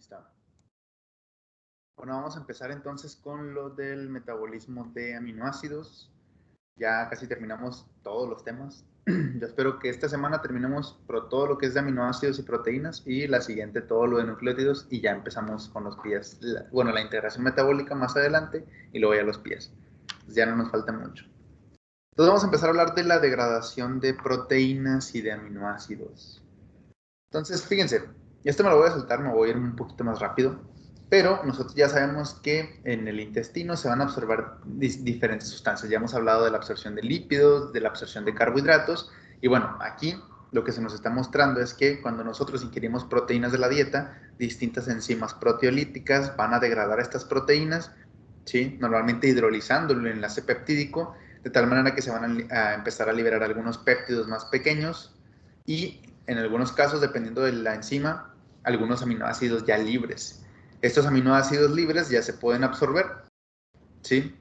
Está. Bueno, vamos a empezar entonces con lo del metabolismo de aminoácidos. Ya casi terminamos todos los temas. Yo espero que esta semana terminemos todo lo que es de aminoácidos y proteínas y la siguiente todo lo de nucleótidos y ya empezamos con los pies. Bueno, la integración metabólica más adelante y luego ya los pies. Pues ya no nos falta mucho. Entonces vamos a empezar a hablar de la degradación de proteínas y de aminoácidos. Entonces, fíjense, esto me lo voy a saltar, me voy a ir un poquito más rápido, pero nosotros ya sabemos que en el intestino se van a absorber diferentes sustancias. Ya hemos hablado de la absorción de lípidos, de la absorción de carbohidratos, y bueno, aquí lo que se nos está mostrando es que cuando nosotros ingerimos proteínas de la dieta, distintas enzimas proteolíticas van a degradar estas proteínas, ¿sí? Normalmente hidrolizando el enlace peptídico, de tal manera que se van a empezar a liberar algunos péptidos más pequeños y en algunos casos, dependiendo de la enzima, algunos aminoácidos ya libres. Estos aminoácidos libres ya se pueden absorber, ¿sí?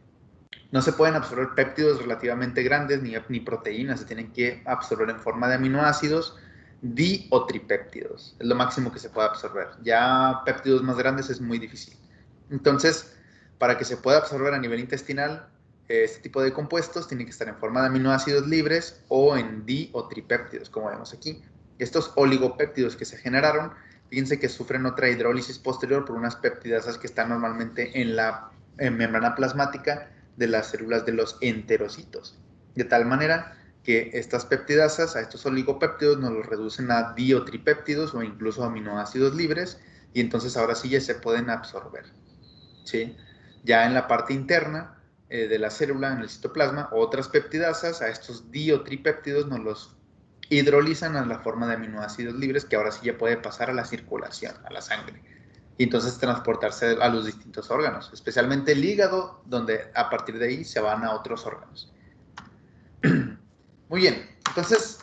No se pueden absorber péptidos relativamente grandes ni proteínas, se tienen que absorber en forma de aminoácidos di o tripéptidos. Es lo máximo que se puede absorber. Ya péptidos más grandes es muy difícil. Entonces, para que se pueda absorber a nivel intestinal, este tipo de compuestos tiene que estar en forma de aminoácidos libres o en di o tripéptidos, como vemos aquí. Estos oligopéptidos que se generaron, fíjense que sufren otra hidrólisis posterior por unas peptidasas que están normalmente en la membrana plasmática de las células de los enterocitos. De tal manera que estas peptidasas, a estos oligopéptidos, nos los reducen a di o tripéptidos o incluso aminoácidos libres y entonces ahora sí ya se pueden absorber, ¿sí? Ya en la parte interna de la célula, en el citoplasma, otras peptidasas, a estos di o tripéptidos nos los hidrolizan a la forma de aminoácidos libres que ahora sí ya puede pasar a la circulación, a la sangre. Y entonces transportarse a los distintos órganos, especialmente el hígado, donde a partir de ahí se van a otros órganos. Muy bien, entonces,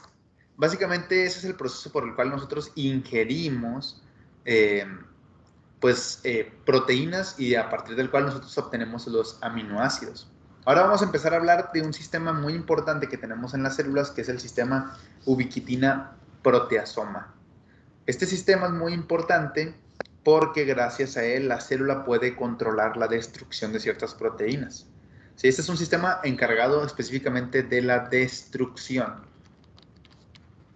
básicamente ese es el proceso por el cual nosotros ingerimos proteínas y a partir del cual nosotros obtenemos los aminoácidos. Ahora vamos a empezar a hablar de un sistema muy importante que tenemos en las células, que es el sistema ubiquitina-proteasoma. Este sistema es muy importante porque gracias a él la célula puede controlar la destrucción de ciertas proteínas. Sí, este es un sistema encargado específicamente de la destrucción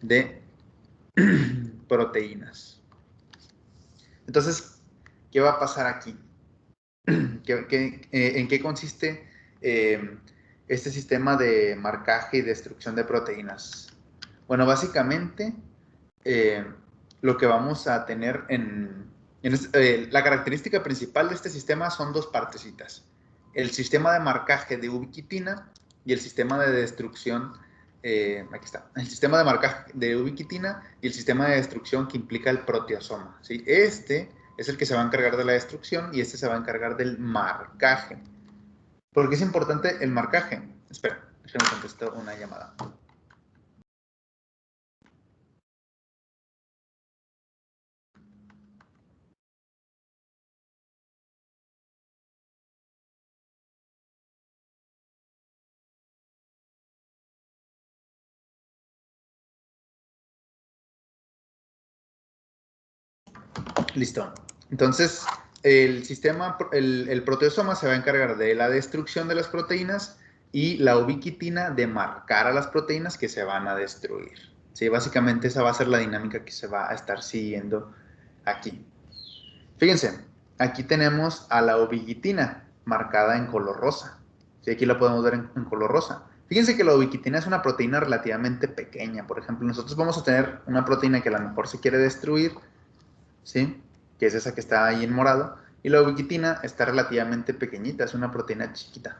de proteínas. Entonces, ¿qué va a pasar aquí? ¿En qué consiste este sistema de marcaje y destrucción de proteínas? Bueno, básicamente lo que vamos a tener la característica principal de este sistema son dos partecitas. El sistema de marcaje de ubiquitina y el sistema de destrucción, aquí está, el sistema de marcaje de ubiquitina y el sistema de destrucción que implica el proteasoma, ¿sí? Este es el que se va a encargar de la destrucción y este se va a encargar del marcaje. ¿Por qué es importante el marcaje? Espera, déjame contestar una llamada. Listo. Entonces, el proteasoma se va a encargar de la destrucción de las proteínas y la ubiquitina de marcar a las proteínas que se van a destruir. Sí, básicamente esa va a ser la dinámica que se va a estar siguiendo aquí. Fíjense, aquí tenemos a la ubiquitina marcada en color rosa. Sí, aquí la podemos ver en color rosa. Fíjense que la ubiquitina es una proteína relativamente pequeña. Por ejemplo, nosotros vamos a tener una proteína que a lo mejor se quiere destruir, ¿sí? Que es esa que está ahí en morado, y la ubiquitina está relativamente pequeñita, es una proteína chiquita,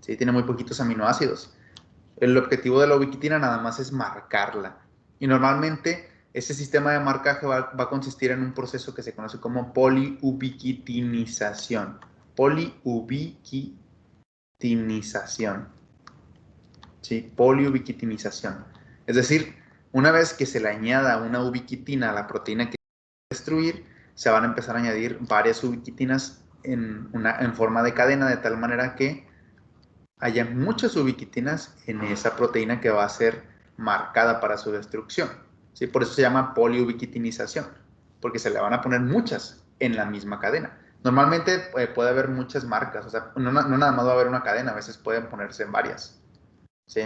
¿sí? Tiene muy poquitos aminoácidos. El objetivo de la ubiquitina nada más es marcarla, y normalmente ese sistema de marcaje va a consistir en un proceso que se conoce como poliubiquitinización. Poliubiquitinización. ¿Sí? Poliubiquitinización. Es decir, una vez que se le añada una ubiquitina a la proteína que destruir, se van a empezar a añadir varias ubiquitinas en forma de cadena, de tal manera que haya muchas ubiquitinas en esa proteína que va a ser marcada para su destrucción. ¿Sí? Por eso se llama poliubiquitinización, porque se le van a poner muchas en la misma cadena. Normalmente puede haber muchas marcas, o sea, no nada más va a haber una cadena, a veces pueden ponerse en varias, ¿sí?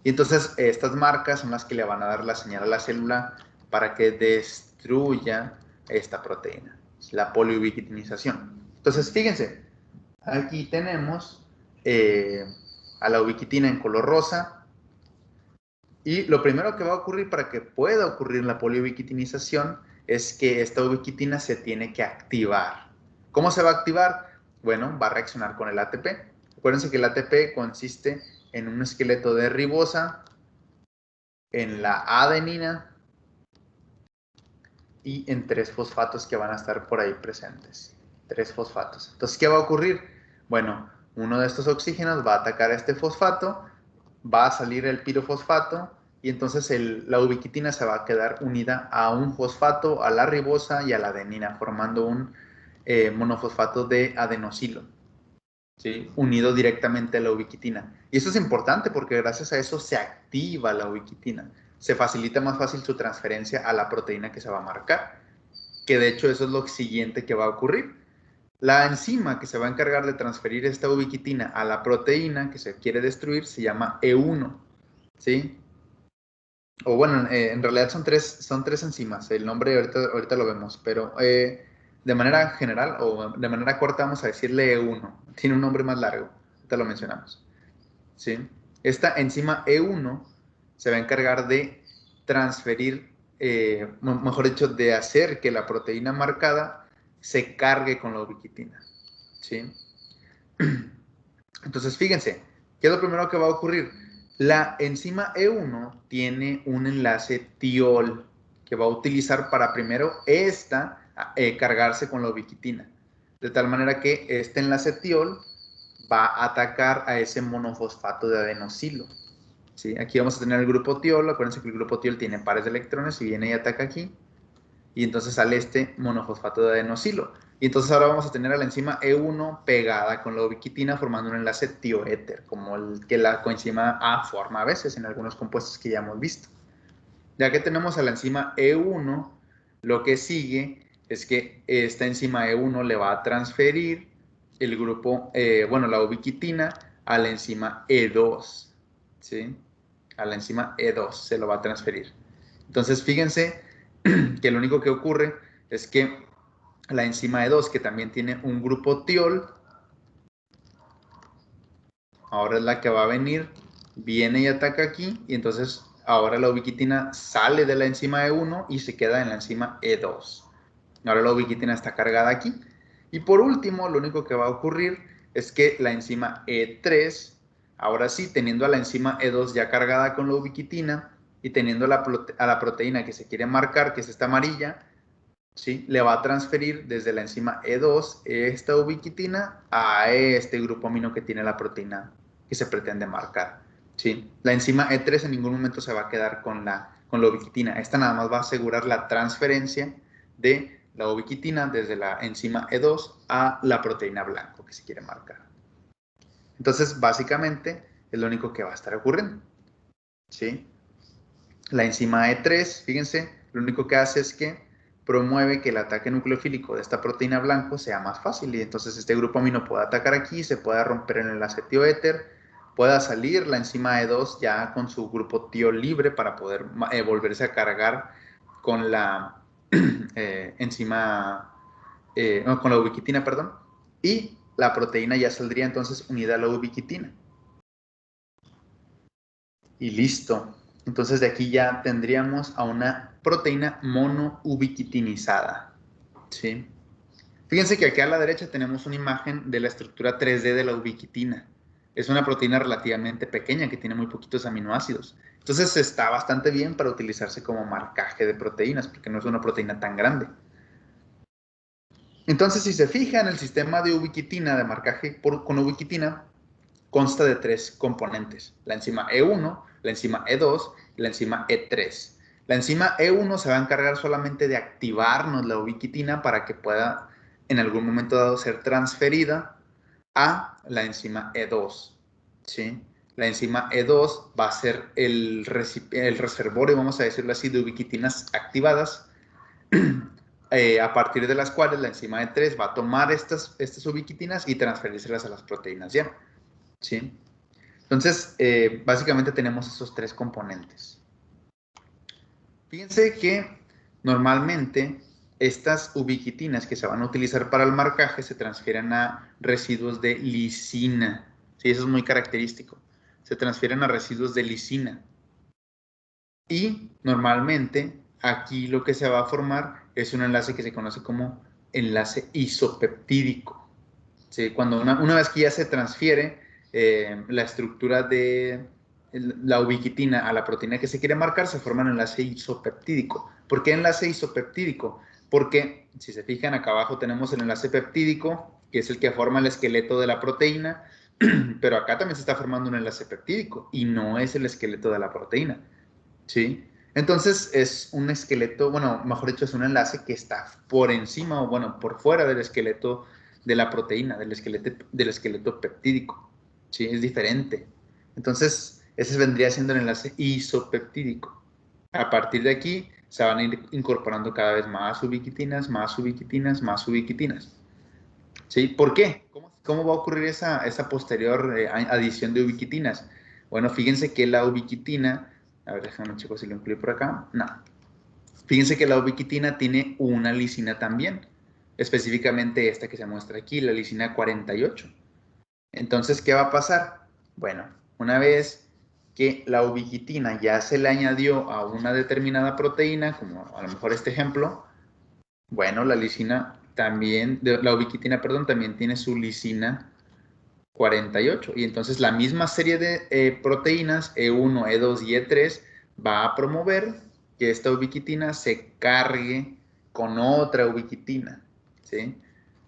Y entonces estas marcas son las que le van a dar la señal a la célula para que destruya esta proteína, la poliubiquitinización. Entonces, fíjense, aquí tenemos a la ubiquitina en color rosa, y lo primero que va a ocurrir para que pueda ocurrir la poliubiquitinización es que esta ubiquitina se tiene que activar. ¿Cómo se va a activar? Bueno, va a reaccionar con el ATP. Acuérdense que el ATP consiste en un esqueleto de ribosa, en la adenina y en 3 fosfatos que van a estar por ahí presentes. 3 fosfatos. Entonces, ¿qué va a ocurrir? Bueno, uno de estos oxígenos va a atacar a este fosfato, va a salir el pirofosfato y entonces la ubiquitina se va a quedar unida a un fosfato, a la ribosa y a la adenina, formando un monofosfato de adenosilo, ¿sí? Unido directamente a la ubiquitina. Y eso es importante porque gracias a eso se activa la ubiquitina. Se facilita más fácil su transferencia a la proteína que se va a marcar, que de hecho eso es lo siguiente que va a ocurrir. La enzima que se va a encargar de transferir esta ubiquitina a la proteína que se quiere destruir se llama E1, ¿sí? O bueno, en realidad son tres enzimas. El nombre ahorita lo vemos, pero de manera general o de manera corta vamos a decirle E1. Tiene un nombre más largo, ahorita lo mencionamos, ¿sí? Esta enzima E1 se va a encargar de transferir, mejor dicho, de hacer que la proteína marcada se cargue con la ubiquitina, ¿sí? Entonces, fíjense, ¿qué es lo primero que va a ocurrir? La enzima E1 tiene un enlace tiol que va a utilizar para primero cargarse con la ubiquitina. De tal manera que este enlace tiol va a atacar a ese monofosfato de adenosilo, ¿sí? Aquí vamos a tener el grupo tiol. Acuérdense que el grupo tiol tiene pares de electrones y viene y ataca aquí. Y entonces sale este monofosfato de adenosilo. Y entonces ahora vamos a tener a la enzima E1 pegada con la ubiquitina formando un enlace tioéter, como el que la coenzima A forma a veces en algunos compuestos que ya hemos visto. Ya que tenemos a la enzima E1, lo que sigue es que esta enzima E1 le va a transferir el grupo, la ubiquitina a la enzima E2, ¿sí? A la enzima E2 se lo va a transferir. Entonces, fíjense que lo único que ocurre es que la enzima E2, que también tiene un grupo tiol, ahora es la que va a venir, viene y ataca aquí, y entonces ahora la ubiquitina sale de la enzima E1 y se queda en la enzima E2. Ahora la ubiquitina está cargada aquí. Y por último, lo único que va a ocurrir es que la enzima E3, ahora sí, teniendo a la enzima E2 ya cargada con la ubiquitina y teniendo a la proteína que se quiere marcar, que es esta amarilla, ¿sí? Le va a transferir desde la enzima E2 esta ubiquitina a este grupo amino que tiene la proteína que se pretende marcar, ¿sí? La enzima E3 en ningún momento se va a quedar con la ubiquitina. Esta nada más va a asegurar la transferencia de la ubiquitina desde la enzima E2 a la proteína blanco que se quiere marcar. Entonces, básicamente, es lo único que va a estar ocurriendo, ¿sí? La enzima E3, fíjense, lo único que hace es que promueve que el ataque nucleofílico de esta proteína blanco sea más fácil y entonces este grupo amino pueda atacar aquí, se pueda romper en el enlace tioéter, pueda salir la enzima E2 ya con su grupo tiol libre para poder volverse a cargar con la con la ubiquitina, perdón, y la proteína ya saldría entonces unida a la ubiquitina. Y listo. Entonces de aquí ya tendríamos a una proteína monoubiquitinizada, ¿sí? Fíjense que aquí a la derecha tenemos una imagen de la estructura 3D de la ubiquitina. Es una proteína relativamente pequeña que tiene muy poquitos aminoácidos. Entonces está bastante bien para utilizarse como marcaje de proteínas, porque no es una proteína tan grande. Entonces, si se fijan, el sistema de ubiquitina, de marcaje con ubiquitina, consta de 3 componentes: la enzima E1, la enzima E2 y la enzima E3. La enzima E1 se va a encargar solamente de activarnos la ubiquitina para que pueda en algún momento dado ser transferida a la enzima E2, ¿sí? La enzima E2 va a ser el reservorio, vamos a decirlo así, de ubiquitinas activadas a partir de las cuales la enzima E3 va a tomar estas ubiquitinas y transferírselas a las proteínas diana, ¿sí? Entonces, básicamente tenemos esos tres componentes. Fíjense que normalmente estas ubiquitinas que se van a utilizar para el marcaje se transfieren a residuos de lisina. Sí, eso es muy característico. Se transfieren a residuos de lisina. Y normalmente aquí lo que se va a formar es un enlace que se conoce como enlace isopeptídico. ¿Sí? Cuando una vez que ya se transfiere la estructura de la ubiquitina a la proteína que se quiere marcar, se forma un enlace isopeptídico. ¿Por qué enlace isopeptídico? Porque, si se fijan, acá abajo tenemos el enlace peptídico, que es el que forma el esqueleto de la proteína, pero acá también se está formando un enlace peptídico y no es el esqueleto de la proteína, ¿sí? Entonces es un esqueleto, bueno, mejor dicho, es un enlace que está por encima o, bueno, por fuera del esqueleto de la proteína, del esqueleto peptídico, ¿sí? Es diferente. Entonces, ese vendría siendo el enlace isopeptídico. A partir de aquí, se van a ir incorporando cada vez más ubiquitinas, más ubiquitinas, más ubiquitinas. ¿Sí? ¿Por qué? ¿Cómo va a ocurrir esa posterior adición de ubiquitinas? Bueno, fíjense que la ubiquitina, a ver, déjame chicos si lo incluyo por acá. No. Fíjense que la ubiquitina tiene una lisina también, específicamente esta que se muestra aquí, la lisina 48. Entonces, ¿qué va a pasar? Bueno, una vez que la ubiquitina ya se le añadió a una determinada proteína, como a lo mejor este ejemplo, bueno, la lisina también, la ubiquitina, perdón, también tiene su lisina 48. Y entonces la misma serie de proteínas, E1, E2 y E3, va a promover que esta ubiquitina se cargue con otra ubiquitina, ¿sí?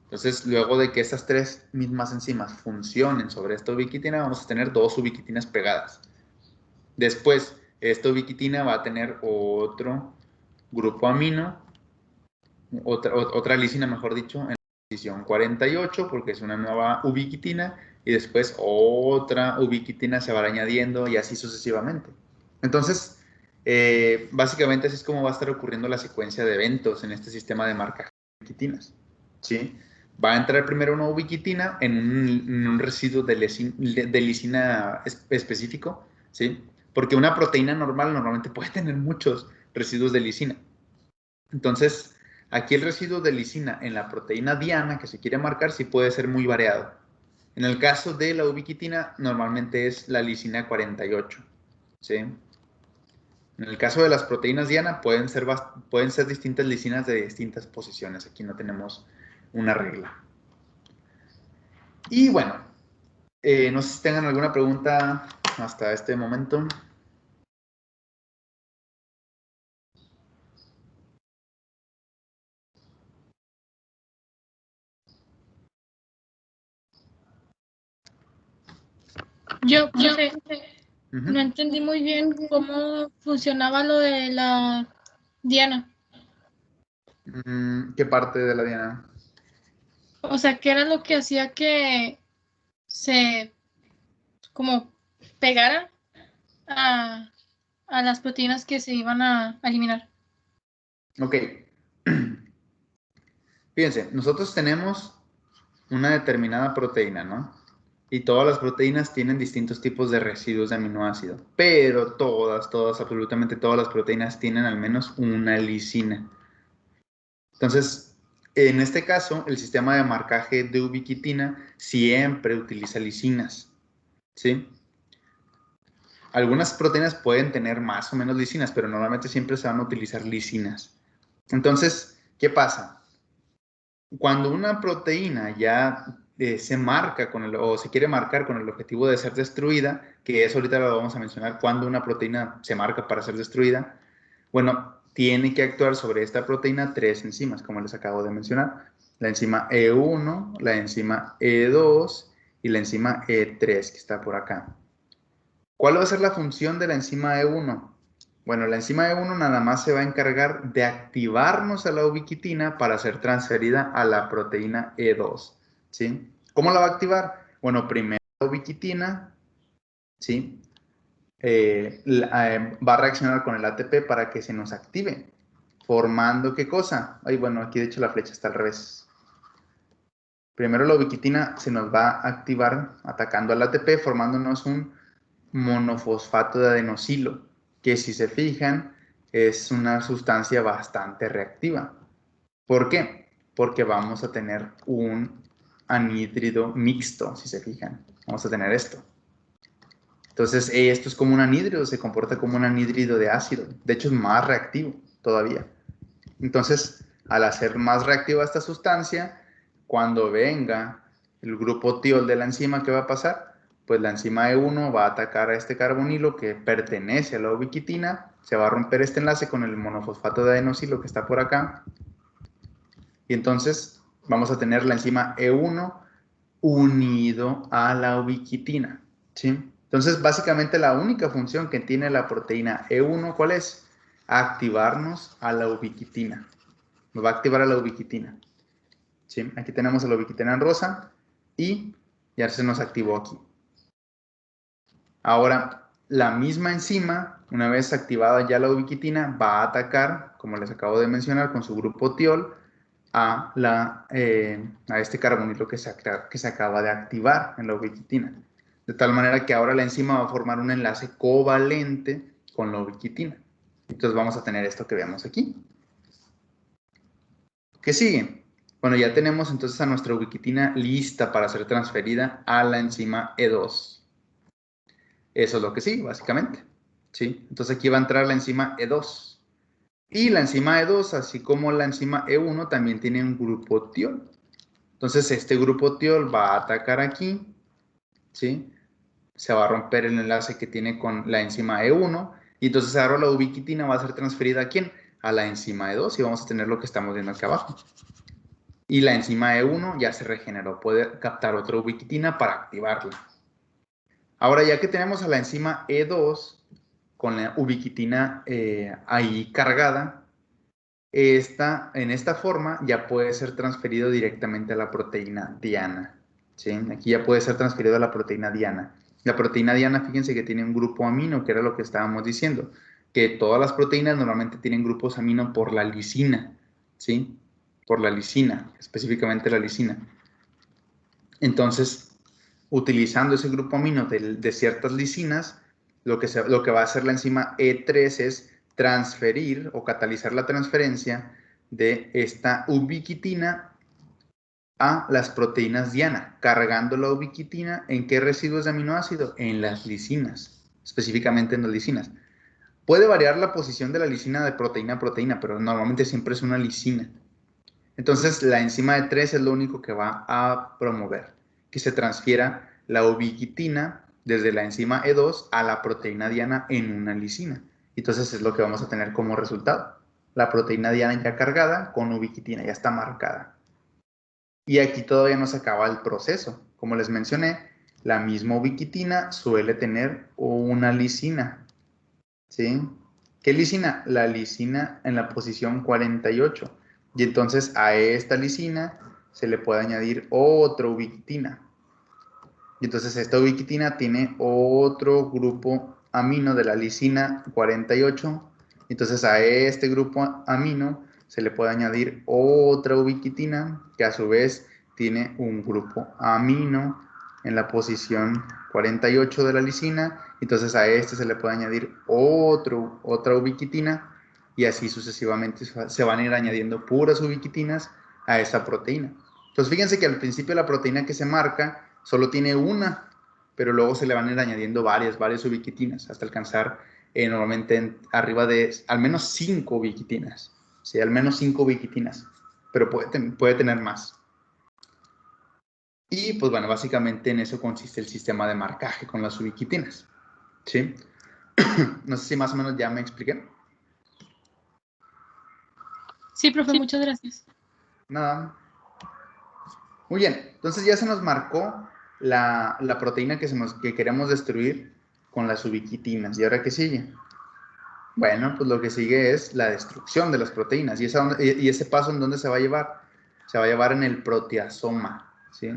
Entonces, luego de que estas tres mismas enzimas funcionen sobre esta ubiquitina, vamos a tener dos ubiquitinas pegadas. Después, esta ubiquitina va a tener otro grupo amino, otra lisina, mejor dicho, en la posición 48, porque es una nueva ubiquitina, y después otra ubiquitina se va añadiendo y así sucesivamente. Entonces, básicamente así es como va a estar ocurriendo la secuencia de eventos en este sistema de marcaje de ubiquitinas, ¿sí? Va a entrar primero una ubiquitina en un residuo de lisina específico, ¿sí? Porque una proteína normal normalmente puede tener muchos residuos de lisina. Entonces, aquí el residuo de lisina en la proteína diana que se quiere marcar sí puede ser muy variado. En el caso de la ubiquitina, normalmente es la lisina 48, ¿sí? En el caso de las proteínas diana, pueden ser distintas lisinas de distintas posiciones. Aquí no tenemos una regla. Y bueno, no sé si tengan alguna pregunta hasta este momento. Yo, profe, no entendí muy bien cómo funcionaba lo de la diana. ¿Qué parte de la diana? O sea, ¿qué era lo que hacía que se como pegara a, a las proteínas que se iban a eliminar? Ok. Fíjense, nosotros tenemos una determinada proteína, ¿no? Y todas las proteínas tienen distintos tipos de residuos de aminoácido, pero todas, absolutamente todas las proteínas tienen al menos una lisina. Entonces, en este caso, el sistema de marcaje de ubiquitina siempre utiliza lisinas, ¿sí? Algunas proteínas pueden tener más o menos lisinas, pero normalmente siempre se van a utilizar lisinas. Entonces, ¿qué pasa? Cuando una proteína ya se marca o se quiere marcar con el objetivo de ser destruida, que eso ahorita lo vamos a mencionar, cuando una proteína se marca para ser destruida, bueno, tiene que actuar sobre esta proteína tres enzimas, como les acabo de mencionar. La enzima E1, la enzima E2 y la enzima E3, que está por acá. ¿Cuál va a ser la función de la enzima E1? Bueno, la enzima E1 nada más se va a encargar de activarnos a la ubiquitina para ser transferida a la proteína E2, ¿sí? ¿Cómo la va a activar? Bueno, primero la ubiquitina, ¿sí? Va a reaccionar con el ATP para que se nos active. formando ¿qué cosa? Ay, bueno, aquí de hecho la flecha está al revés. Primero la ubiquitina se nos va a activar atacando al ATP, formándonos un monofosfato de adenosilo, que si se fijan es una sustancia bastante reactiva. ¿Por qué? Porque vamos a tener un anhídrido mixto, si se fijan. Vamos a tener esto. Entonces, esto es como un anhídrido, se comporta como un anhídrido de ácido. De hecho, es más reactivo todavía. Entonces, al hacer más reactiva esta sustancia, cuando venga el grupo tiol de la enzima, ¿qué va a pasar? Pues la enzima E1 va a atacar a este carbonilo que pertenece a la ubiquitina, se va a romper este enlace con el monofosfato de adenosilo que está por acá, y entonces vamos a tener la enzima E1 unido a la ubiquitina, ¿sí? Entonces, básicamente la única función que tiene la proteína E1, ¿cuál es? Activarnos a la ubiquitina. Nos va a activar a la ubiquitina. ¿Sí? Aquí tenemos a la ubiquitina en rosa y ya se nos activó aquí. Ahora, la misma enzima, una vez activada ya la ubiquitina, va a atacar, como les acabo de mencionar, con su grupo tiol a este carbonilo que se acaba de activar en la ubiquitina. De tal manera que ahora la enzima va a formar un enlace covalente con la ubiquitina. Entonces vamos a tener esto que vemos aquí. ¿Qué sigue? Bueno, ya tenemos entonces a nuestra ubiquitina lista para ser transferida a la enzima E2. Eso es lo que sigue, básicamente. ¿Sí? Entonces aquí va a entrar la enzima E2. Y la enzima E2, así como la enzima E1, también tiene un grupo tiol. Entonces este grupo tiol va a atacar aquí, ¿sí? Se va a romper el enlace que tiene con la enzima E1 y entonces ahora la ubiquitina va a ser transferida ¿a quién? A la enzima E2 y vamos a tener lo que estamos viendo aquí abajo. Y la enzima E1 ya se regeneró, puede captar otra ubiquitina para activarla. Ahora ya que tenemos a la enzima E2 con la ubiquitina ahí cargada, en esta forma ya puede ser transferido directamente a la proteína diana. ¿Sí? Aquí ya puede ser transferido a la proteína diana. La proteína diana, fíjense que tiene un grupo amino, que era lo que estábamos diciendo, que todas las proteínas normalmente tienen grupos amino por la lisina, ¿sí? Por la lisina, específicamente la lisina. Entonces, utilizando ese grupo amino de ciertas lisinas, lo que va a hacer la enzima E3 es transferir o catalizar la transferencia de esta ubiquitina a las proteínas diana, cargando la ubiquitina en qué residuos de aminoácido, en las lisinas, específicamente en las lisinas. Puede variar la posición de la lisina de proteína a proteína, pero normalmente siempre es una lisina. Entonces, la enzima E3 es lo único que va a promover que se transfiera la ubiquitina desde la enzima E2 a la proteína diana en una lisina. Entonces, es lo que vamos a tener como resultado. La proteína diana ya cargada con ubiquitina, ya está marcada. Y aquí todavía no se acaba el proceso. Como les mencioné, la misma ubiquitina suele tener una lisina. ¿Sí? ¿Qué lisina? La lisina en la posición 48. Y entonces a esta lisina se le puede añadir otra ubiquitina. Y entonces esta ubiquitina tiene otro grupo amino de la lisina 48. Entonces a este grupo amino se le puede añadir otra ubiquitina que a su vez tiene un grupo amino en la posición 48 de la lisina. Entonces a este se le puede añadir otra ubiquitina y así sucesivamente se van a ir añadiendo puras ubiquitinas a esa proteína. Entonces fíjense que al principio la proteína que se marca solo tiene una, pero luego se le van a ir añadiendo varias ubiquitinas hasta alcanzar normalmente arriba de al menos 5 ubiquitinas. Sí, al menos 5 ubiquitinas, pero puede tener más. Y pues bueno, básicamente en eso consiste el sistema de marcaje con las ubiquitinas. ¿Sí? No sé si más o menos ya me expliqué. Sí, profe, muchas gracias. Nada. Muy bien, entonces ya se nos marcó la proteína que queremos destruir con las ubiquitinas. ¿Y ahora qué sigue? Bueno, pues lo que sigue es la destrucción de las proteínas. ¿Y ese paso en dónde se va a llevar? Se va a llevar en el proteasoma, ¿sí?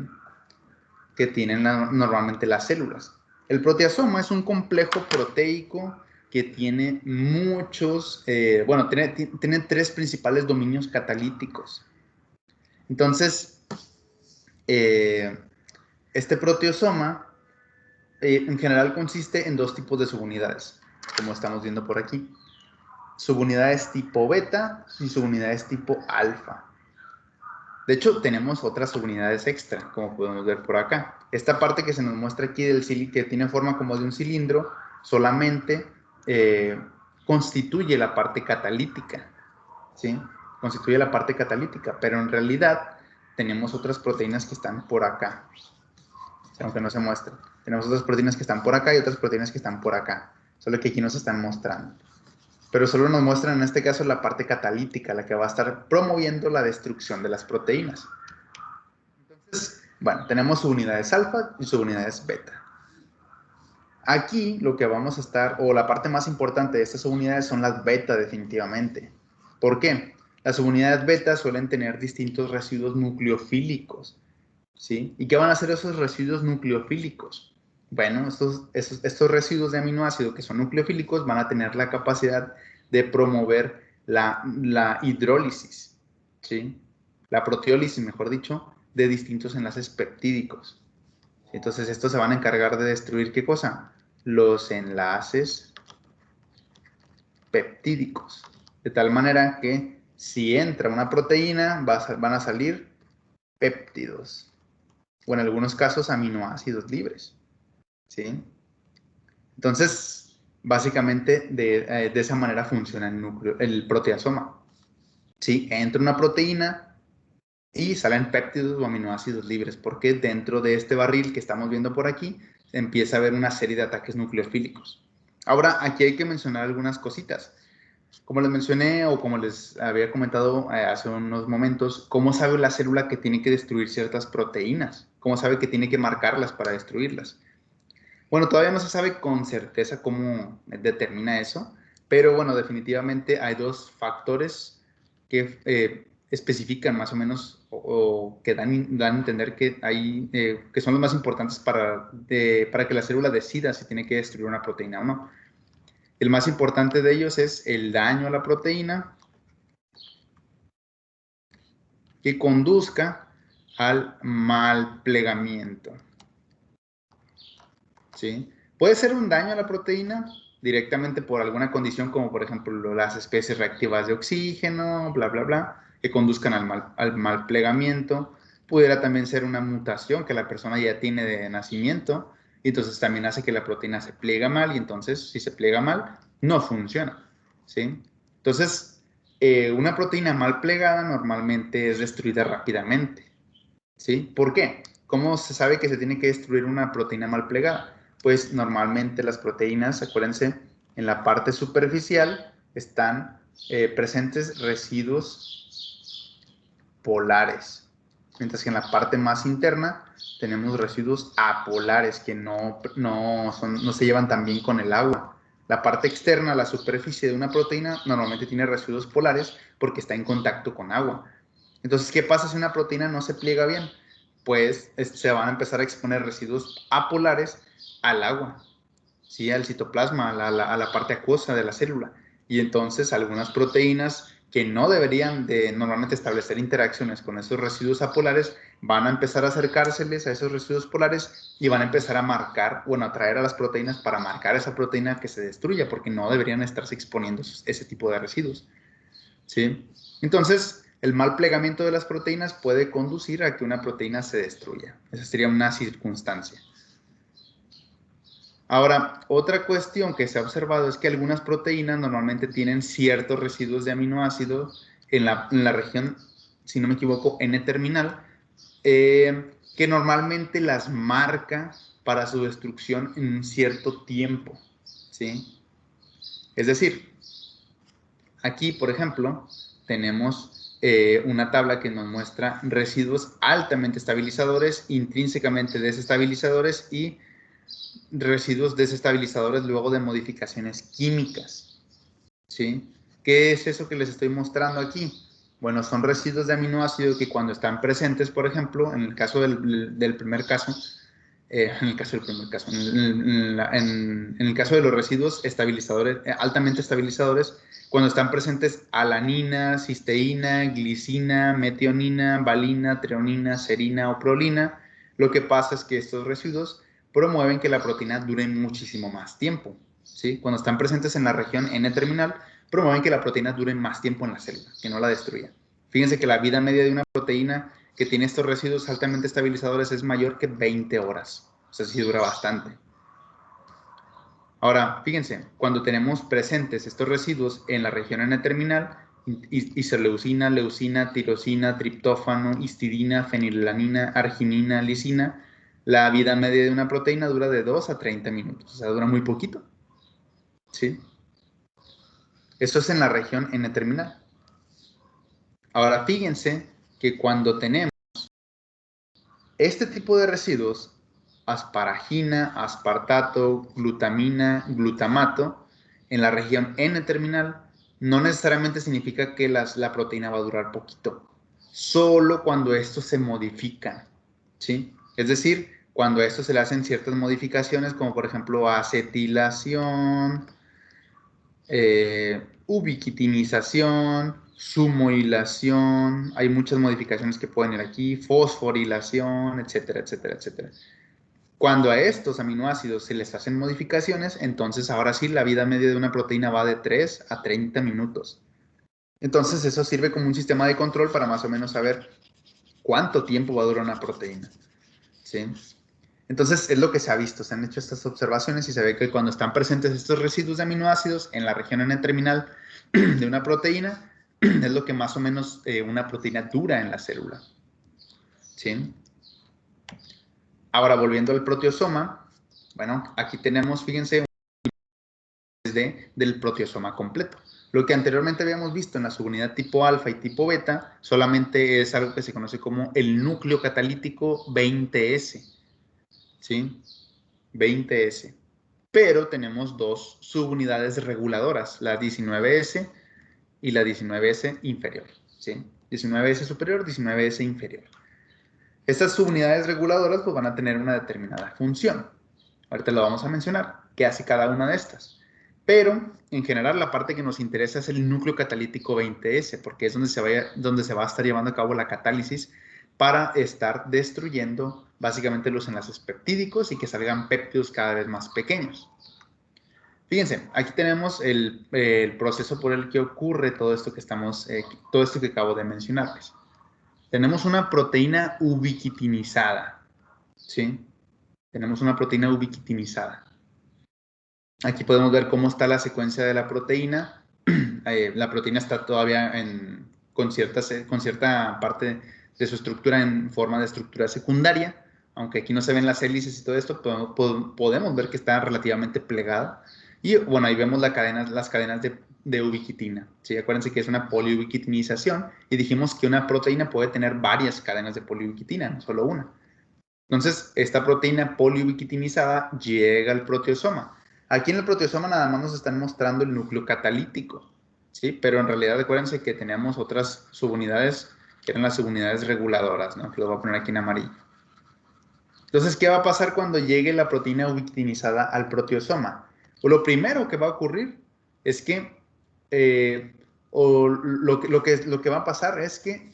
Que tienen normalmente las células. El proteasoma es un complejo proteico que tiene muchos, bueno, tiene 3 principales dominios catalíticos. Entonces, este proteosoma en general consiste en 2 tipos de subunidades, como estamos viendo por aquí. Subunidades tipo beta y subunidades tipo alfa. De hecho, tenemos otras subunidades extra, como podemos ver por acá. Esta parte que se nos muestra aquí, que tiene forma como de un cilindro, solamente constituye la parte catalítica, ¿sí? Constituye la parte catalítica, pero en realidad tenemos otras proteínas que están por acá, aunque no se muestran. Tenemos otras proteínas que están por acá y otras proteínas que están por acá, solo que aquí no se están mostrando. Pero solo nos muestran en este caso la parte catalítica, la que va a estar promoviendo la destrucción de las proteínas. Entonces, bueno, tenemos subunidades alfa y subunidades beta. Aquí lo que vamos a estar, o la parte más importante de estas subunidades son las beta definitivamente. ¿Por qué? Las subunidades beta suelen tener distintos residuos nucleofílicos, ¿sí? ¿Y qué van a hacer esos residuos nucleofílicos? Bueno, estos residuos de aminoácido que son nucleofílicos van a tener la capacidad de promover la hidrólisis, ¿sí? La proteólisis, mejor dicho, de distintos enlaces peptídicos. Entonces, estos se van a encargar de destruir, ¿qué cosa? Los enlaces peptídicos. De tal manera que si entra una proteína, van a salir péptidos. O en algunos casos, aminoácidos libres. ¿Sí? Entonces, básicamente de esa manera funciona el proteasoma. ¿Sí? Entra una proteína y salen péptidos o aminoácidos libres, porque dentro de este barril que estamos viendo por aquí, empieza a haber una serie de ataques nucleofílicos. Ahora, aquí hay que mencionar algunas cositas. Como les mencioné o como les había comentado hace unos momentos, ¿cómo sabe la célula que tiene que destruir ciertas proteínas? ¿Cómo sabe que tiene que marcarlas para destruirlas? Bueno, todavía no se sabe con certeza cómo determina eso, pero bueno, definitivamente hay 2 factores que especifican más o menos o que dan a entender que, que son los más importantes para que la célula decida si tiene que destruir una proteína o no. El más importante de ellos es el daño a la proteína que conduzca al mal plegamiento. ¿Sí? Puede ser un daño a la proteína directamente por alguna condición, como por ejemplo las especies reactivas de oxígeno, bla, bla, bla, que conduzcan al mal plegamiento. Pudiera también ser una mutación que la persona ya tiene de nacimiento, y entonces también hace que la proteína se pliega mal, y entonces si se pliega mal, no funciona. ¿Sí? Entonces, una proteína mal plegada normalmente es destruida rápidamente. ¿Sí? ¿Por qué? ¿Cómo se sabe que se tiene que destruir una proteína mal plegada? Pues normalmente las proteínas, acuérdense, en la parte superficial están presentes residuos polares, mientras que en la parte más interna tenemos residuos apolares que no se llevan tan bien con el agua. La parte externa, la superficie de una proteína, normalmente tiene residuos polares porque está en contacto con agua. Entonces, ¿qué pasa si una proteína no se pliega bien? Pues se van a empezar a exponer residuos apolares al agua, ¿sí? Al citoplasma, a la parte acuosa de la célula. Y entonces algunas proteínas que no deberían de normalmente establecer interacciones con esos residuos apolares van a empezar a acercárseles a esos residuos polares y van a empezar a marcar, bueno, a atraer a las proteínas para marcar esa proteína que se destruya, porque no deberían estarse exponiendo ese tipo de residuos, ¿sí? Entonces, el mal plegamiento de las proteínas puede conducir a que una proteína se destruya. Esa sería una circunstancia. Ahora, otra cuestión que se ha observado es que algunas proteínas normalmente tienen ciertos residuos de aminoácidos en la región, si no me equivoco, N-terminal, que normalmente las marca para su destrucción en un cierto tiempo, ¿sí? Es decir, aquí, por ejemplo, tenemos una tabla que nos muestra residuos altamente estabilizadores, intrínsecamente desestabilizadores y residuos desestabilizadores luego de modificaciones químicas. ¿Sí? ¿Qué es eso que les estoy mostrando aquí? Bueno, son residuos de aminoácido que cuando están presentes, por ejemplo, en el caso del primer caso, En el caso del primer caso. En el caso de los residuos estabilizadores, altamente estabilizadores, cuando están presentes alanina, cisteína, glicina, metionina, valina, treonina, serina o prolina, lo que pasa es que estos residuos promueven que la proteína dure muchísimo más tiempo. ¿Sí? Cuando están presentes en la región N-terminal, promueven que la proteína dure más tiempo en la célula, que no la destruya. Fíjense que la vida media de una proteína que tiene estos residuos altamente estabilizadores es mayor que 20 horas. O sea, sí dura bastante. Ahora, fíjense, cuando tenemos presentes estos residuos en la región N-terminal, isoleucina, leucina, tirosina, triptófano, histidina, fenilalanina, arginina, lisina, la vida media de una proteína dura de 2 a 30 minutos. O sea, dura muy poquito. ¿Sí? Esto es en la región N-terminal. Ahora, fíjense que cuando tenemos este tipo de residuos, asparagina, aspartato, glutamina, glutamato, en la región N-terminal, no necesariamente significa que la proteína va a durar poquito, solo cuando estos se modifican, ¿sí? Es decir, cuando a estos se le hacen ciertas modificaciones, como por ejemplo acetilación, ubiquitinización, sumohilación, hay muchas modificaciones que pueden ir aquí, fosforilación, etcétera, etcétera, etcétera. Cuando a estos aminoácidos se les hacen modificaciones, entonces ahora sí la vida media de una proteína va de 3 a 30 minutos. Entonces eso sirve como un sistema de control para más o menos saber cuánto tiempo va a durar una proteína. ¿Sí? Entonces, es lo que se ha visto, se han hecho estas observaciones y se ve que cuando están presentes estos residuos de aminoácidos en la región N-terminal de una proteína, es lo que más o menos una proteína dura en la célula. ¿Sí? Ahora, volviendo al proteosoma, bueno, aquí tenemos, fíjense, del proteosoma completo. Lo que anteriormente habíamos visto en la subunidad tipo alfa y tipo beta, solamente es algo que se conoce como el núcleo catalítico 20S. ¿Sí? 20S. Pero tenemos dos subunidades reguladoras, la 19S y la 19S inferior. ¿Sí? 19S superior, 19S inferior. Estas subunidades reguladoras pues, van a tener una determinada función. Ahorita lo vamos a mencionar, qué hace cada una de estas. Pero, en general, la parte que nos interesa es el núcleo catalítico 20S, porque es donde se va a estar llevando a cabo la catálisis para estar destruyendo básicamente los enlaces peptídicos y que salgan péptidos cada vez más pequeños. Fíjense, aquí tenemos el proceso por el que ocurre todo esto todo esto que acabo de mencionarles. Tenemos una proteína ubiquitinizada, ¿sí? Tenemos una proteína ubiquitinizada. Aquí podemos ver cómo está la secuencia de la proteína. La proteína está todavía con cierta parte de su estructura en forma de estructura secundaria, aunque aquí no se ven las hélices y todo esto, podemos ver que está relativamente plegada. Y bueno, ahí vemos las cadenas de ubiquitina. ¿Sí? Acuérdense que es una poliubiquitinización y dijimos que una proteína puede tener varias cadenas de poliubiquitina, no solo una. Entonces, esta proteína poliubiquitinizada llega al proteosoma. Aquí en el proteosoma nada más nos están mostrando el núcleo catalítico, ¿sí? Pero en realidad acuérdense que teníamos otras subunidades que eran las subunidades reguladoras, ¿no? Que lo voy a poner aquí en amarillo. Entonces, ¿qué va a pasar cuando llegue la proteína ubiquitinizada al proteosoma? Pues lo primero que va a ocurrir es que, lo que va a pasar es que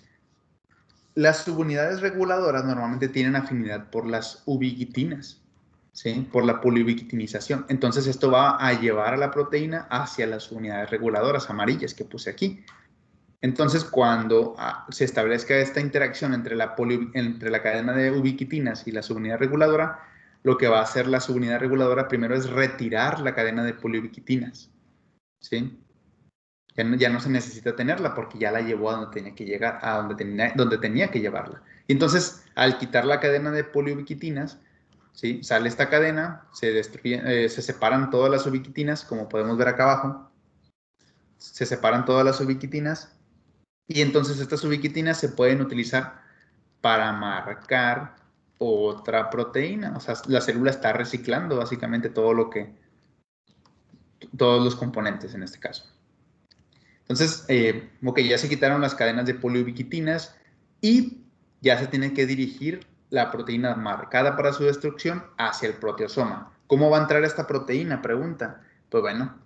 las subunidades reguladoras normalmente tienen afinidad por las ubiquitinas, ¿sí? Por la poliubiquitinización. Entonces, esto va a llevar a la proteína hacia las unidades reguladoras amarillas que puse aquí. Entonces, cuando se establezca esta interacción entre la cadena de ubiquitinas y la subunidad reguladora, lo que va a hacer la subunidad reguladora primero es retirar la cadena de poliubiquitinas, ¿sí? Ya no se necesita tenerla porque ya la llevó a donde tenía que llegar, a donde tenía que llevarla. Y entonces, al quitar la cadena de poliubiquitinas, ¿sí? Sale esta cadena, se separan todas las ubiquitinas, como podemos ver acá abajo. Se separan todas las ubiquitinas y entonces estas ubiquitinas se pueden utilizar para marcar otra proteína. O sea, la célula está reciclando básicamente todos los componentes en este caso. Entonces, ok, ya se quitaron las cadenas de poliubiquitinas y ya se tiene que dirigir la proteína marcada para su destrucción hacia el proteosoma. ¿Cómo va a entrar esta proteína? Pregunta. Pues bueno,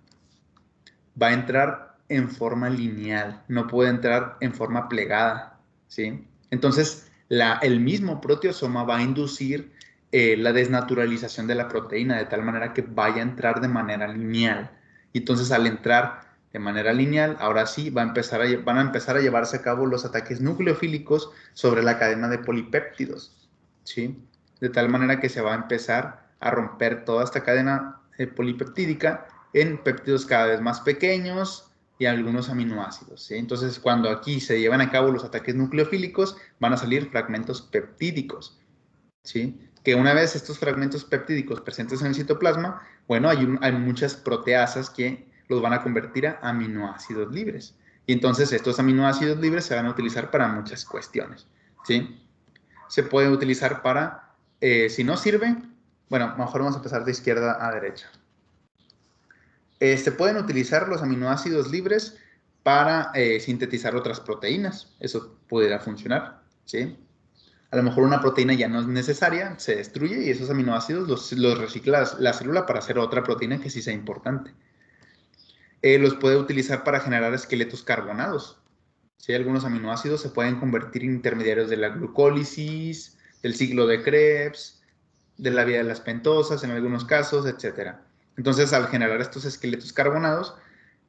va a entrar en forma lineal, no puede entrar en forma plegada, ¿sí? Entonces, el mismo proteosoma va a inducir la desnaturalización de la proteína de tal manera que vaya a entrar de manera lineal. Y entonces, al entrar de manera lineal, ahora sí van a empezar a llevarse a cabo los ataques nucleofílicos sobre la cadena de polipéptidos, ¿sí? De tal manera que se va a empezar a romper toda esta cadena polipeptídica en péptidos cada vez más pequeños y algunos aminoácidos, ¿sí? Entonces, cuando aquí se llevan a cabo los ataques nucleofílicos, van a salir fragmentos peptídicos, ¿sí? Que una vez estos fragmentos peptídicos presentes en el citoplasma, bueno, hay muchas proteasas que los van a convertir a aminoácidos libres. Y entonces estos aminoácidos libres se van a utilizar para muchas cuestiones, ¿sí? Se puede utilizar para, si no sirve, bueno, mejor vamos a empezar de izquierda a derecha. Se pueden utilizar los aminoácidos libres para sintetizar otras proteínas. Eso pudiera funcionar, ¿sí? A lo mejor una proteína ya no es necesaria, se destruye y esos aminoácidos los recicla la célula para hacer otra proteína que sí sea importante. Los puede utilizar para generar esqueletos carbonados. ¿Sí? Algunos aminoácidos se pueden convertir en intermediarios de la glucólisis, del ciclo de Krebs, de la vía de las pentosas en algunos casos, etc. Entonces, al generar estos esqueletos carbonados,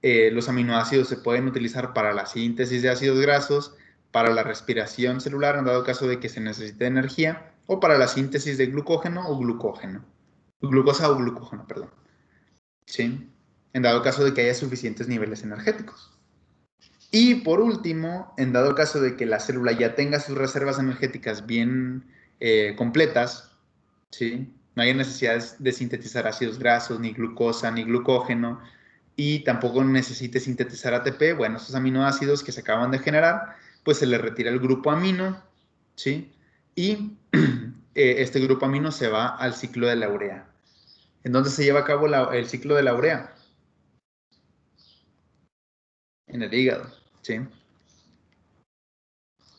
los aminoácidos se pueden utilizar para la síntesis de ácidos grasos, para la respiración celular, en dado caso de que se necesite energía, o para la síntesis de glucógeno o glucógeno. Glucosa o glucógeno, perdón. ¿Sí? En dado caso de que haya suficientes niveles energéticos. Y por último, en dado caso de que la célula ya tenga sus reservas energéticas bien completas, ¿sí? No hay necesidad de sintetizar ácidos grasos, ni glucosa, ni glucógeno, y tampoco necesite sintetizar ATP, bueno, esos aminoácidos que se acaban de generar, pues se le retira el grupo amino, ¿sí? Y este grupo amino se va al ciclo de la urea. ¿En dónde se lleva a cabo el ciclo de la urea? En el hígado, ¿sí? El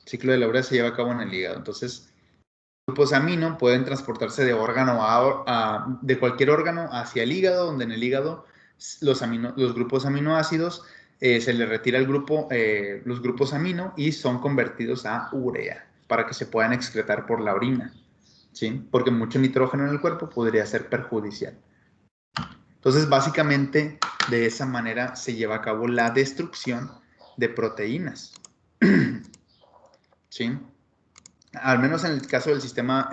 ciclo de la urea se lleva a cabo en el hígado. Entonces, los grupos amino pueden transportarse de de cualquier órgano hacia el hígado, donde en el hígado los grupos aminoácidos se le retira los grupos amino y son convertidos a urea para que se puedan excretar por la orina, ¿sí? Porque mucho nitrógeno en el cuerpo podría ser perjudicial. Entonces, básicamente, de esa manera se lleva a cabo la destrucción de proteínas, ¿sí? Al menos en el caso del sistema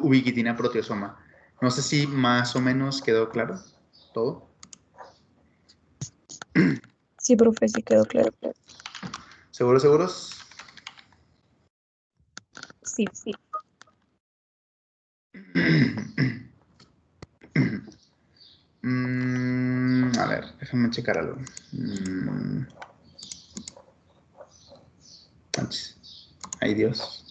ubiquitina proteosoma. No sé si más o menos quedó claro todo. Sí, profe, sí quedó claro. ¿Seguros, seguros? Sí, sí. A ver, déjame checar algo. Ay, Dios.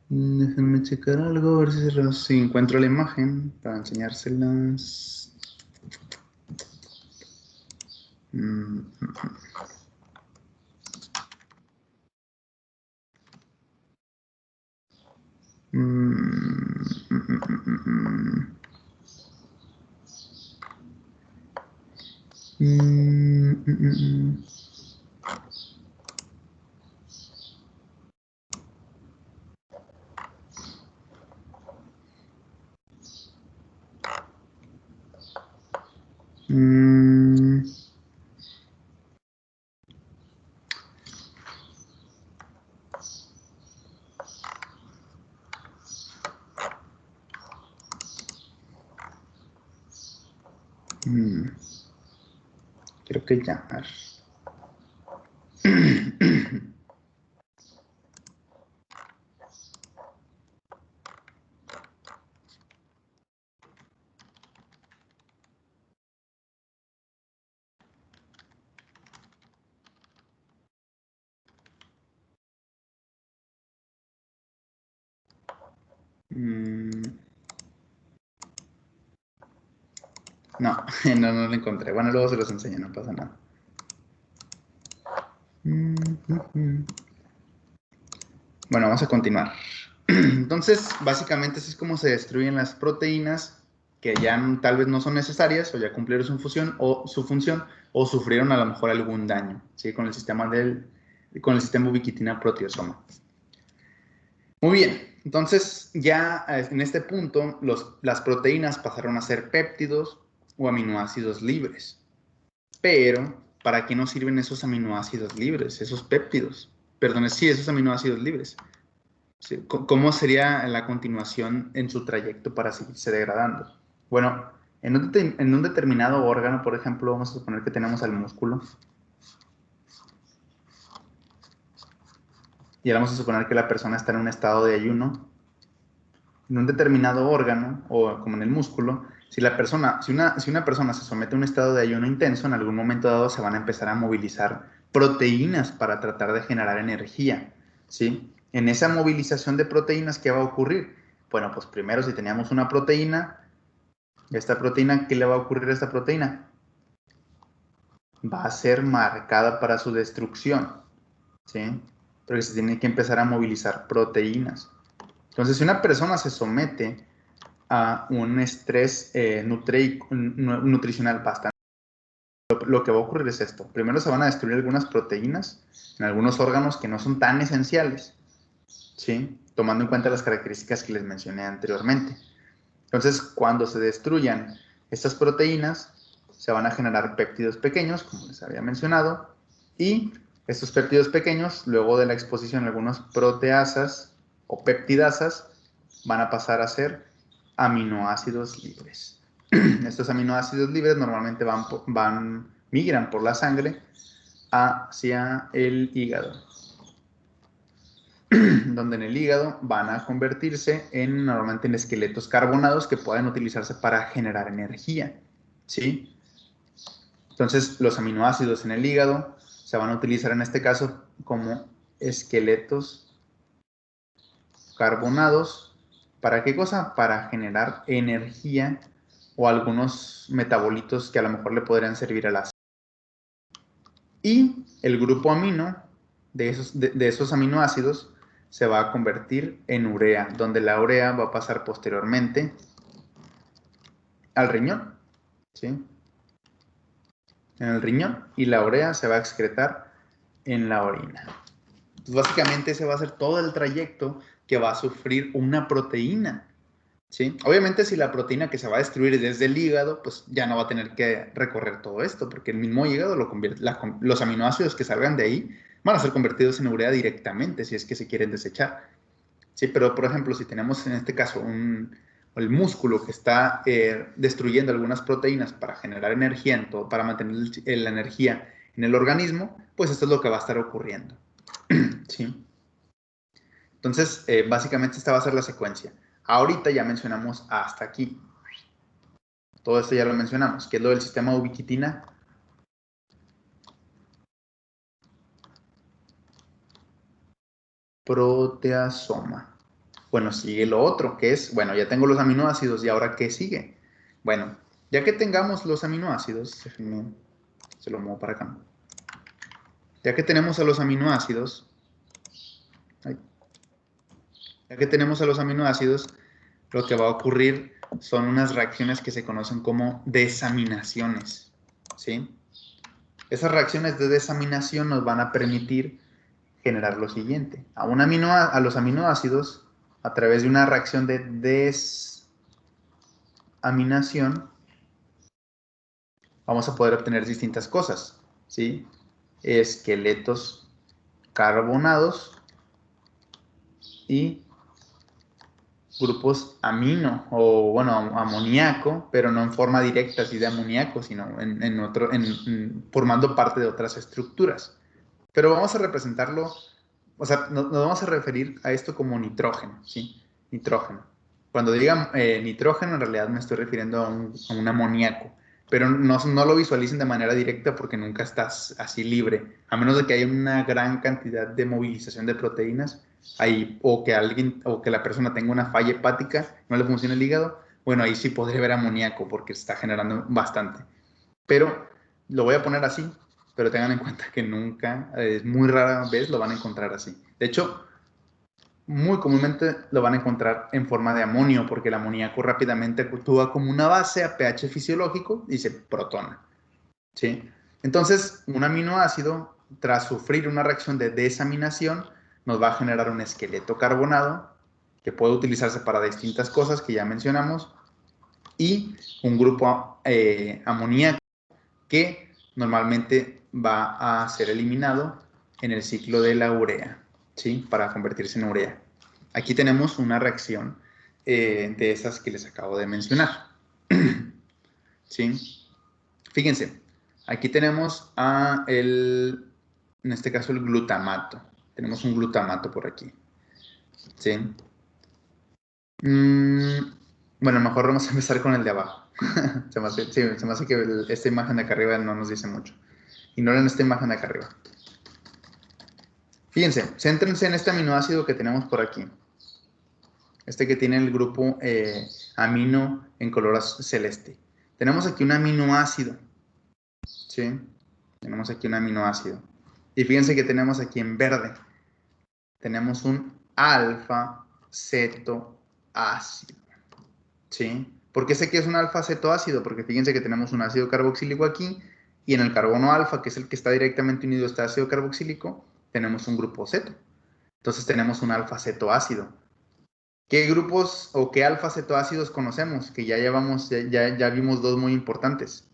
Déjenme checar algo, a ver si encuentro la imagen para enseñárselas. Creo que ya. A ver. No, no lo encontré. Bueno, luego se los enseño, no pasa nada. Bueno, vamos a continuar. Entonces, básicamente así es como se destruyen las proteínas que ya tal vez no son necesarias o ya cumplieron su función o sufrieron a lo mejor algún daño, ¿sí? Con el sistema ubiquitina proteasoma. Muy bien, entonces ya en este punto las proteínas pasaron a ser péptidos o aminoácidos libres. Pero, ¿para qué nos sirven esos aminoácidos libres, esos péptidos? Perdón, sí, esos aminoácidos libres. Sí, ¿cómo sería la continuación en su trayecto para seguirse degradando? Bueno, en un determinado órgano, por ejemplo, vamos a suponer que tenemos al músculo. Y ahora vamos a suponer que la persona está en un estado de ayuno. En un determinado órgano, o como en el músculo, si una persona se somete a un estado de ayuno intenso, en algún momento dado se van a empezar a movilizar proteínas para tratar de generar energía, ¿sí? En esa movilización de proteínas, ¿qué va a ocurrir? Bueno, pues primero si teníamos una proteína, ¿qué le va a ocurrir a esta proteína? Va a ser marcada para su destrucción, ¿sí? Porque se tiene que empezar a movilizar proteínas. Entonces, si una persona se somete a un estrés nutricional bastante, lo que va a ocurrir es esto. Primero se van a destruir algunas proteínas en algunos órganos que no son tan esenciales, ¿sí? Tomando en cuenta las características que les mencioné anteriormente. Entonces, cuando se destruyan estas proteínas, se van a generar péptidos pequeños, como les había mencionado, y estos péptidos pequeños, luego de la exposición a algunas proteasas o peptidasas, van a pasar a ser aminoácidos libres. Estos aminoácidos libres normalmente migran por la sangre hacia el hígado, donde en el hígado van a convertirse normalmente en esqueletos carbonados que pueden utilizarse para generar energía, ¿sí? Entonces, los aminoácidos en el hígado se van a utilizar en este caso como esqueletos carbonados. ¿Para qué cosa? Para generar energía o algunos metabolitos que a lo mejor le podrían servir a la célula. Y el grupo amino de esos aminoácidos se va a convertir en urea, donde la urea va a pasar posteriormente al riñón, ¿sí? En el riñón, y la urea se va a excretar en la orina. Entonces, básicamente ese va a ser todo el trayecto que va a sufrir una proteína, ¿sí? Obviamente, si la proteína que se va a destruir es desde el hígado, pues ya no va a tener que recorrer todo esto, porque el mismo hígado los aminoácidos que salgan de ahí van a ser convertidos en urea directamente, si es que se quieren desechar, ¿sí? Pero, por ejemplo, si tenemos en este caso el músculo que está destruyendo algunas proteínas para generar energía, para mantener la energía en el organismo, pues esto es lo que va a estar ocurriendo, ¿sí? Entonces, básicamente esta va a ser la secuencia. Ahorita ya mencionamos hasta aquí. Todo esto ya lo mencionamos. ¿Qué es lo del sistema ubiquitina? Proteasoma. Bueno, sigue lo otro, que es, bueno, ya tengo los aminoácidos, ¿y ahora qué sigue? Bueno, ya que tengamos los aminoácidos, déjenme, se lo muevo para acá. Ya que tenemos a los aminoácidos, lo que va a ocurrir son unas reacciones que se conocen como desaminaciones, ¿sí? Esas reacciones de desaminación nos van a permitir generar lo siguiente. A los aminoácidos, a través de una reacción de desaminación, vamos a poder obtener distintas cosas, ¿sí? Esqueletos carbonados y grupos amino, o bueno, amoníaco, pero no en forma directa así de amoníaco, sino formando parte de otras estructuras. Pero vamos a representarlo, o sea, nos vamos a referir a esto como nitrógeno, ¿sí? Nitrógeno. Cuando diga nitrógeno, en realidad me estoy refiriendo a un amoníaco, pero no lo visualicen de manera directa porque nunca estás así libre, a menos de que haya una gran cantidad de movilización de proteínas ahí, o que la persona tenga una falla hepática, no le funciona el hígado, bueno, ahí sí podría ver amoníaco porque está generando bastante. Pero lo voy a poner así, pero tengan en cuenta que nunca, es muy rara vez lo van a encontrar así. De hecho, muy comúnmente lo van a encontrar en forma de amonio, porque el amoníaco rápidamente actúa como una base a pH fisiológico y se protona. ¿Sí? Entonces, un aminoácido, tras sufrir una reacción de desaminación, nos va a generar un esqueleto carbonado que puede utilizarse para distintas cosas que ya mencionamos y un grupo amoníaco que normalmente va a ser eliminado en el ciclo de la urea, ¿sí? Para convertirse en urea. Aquí tenemos una reacción de esas que les acabo de mencionar. ¿Sí? Fíjense, aquí tenemos en este caso el glutamato. Tenemos un glutamato por aquí. ¿Sí? Bueno, mejor vamos a empezar con el de abajo. se me hace que esta imagen de acá arriba no nos dice mucho. Ignoren esta imagen de acá arriba. Fíjense, céntrense en este aminoácido que tenemos por aquí. Este que tiene el grupo amino en color celeste. Tenemos aquí un aminoácido. ¿Sí? Tenemos aquí un aminoácido. Y fíjense que tenemos aquí en verde. Tenemos un alfa-cetoácido. ¿Sí? ¿Por qué sé que es un alfa-cetoácido? Porque fíjense que tenemos un ácido carboxílico aquí y en el carbono alfa, que es el que está directamente unido a este ácido carboxílico, tenemos un grupo ceto. Entonces tenemos un alfa-cetoácido. ¿Qué grupos o qué alfa-cetoácidos conocemos? Que ya vimos dos muy importantes.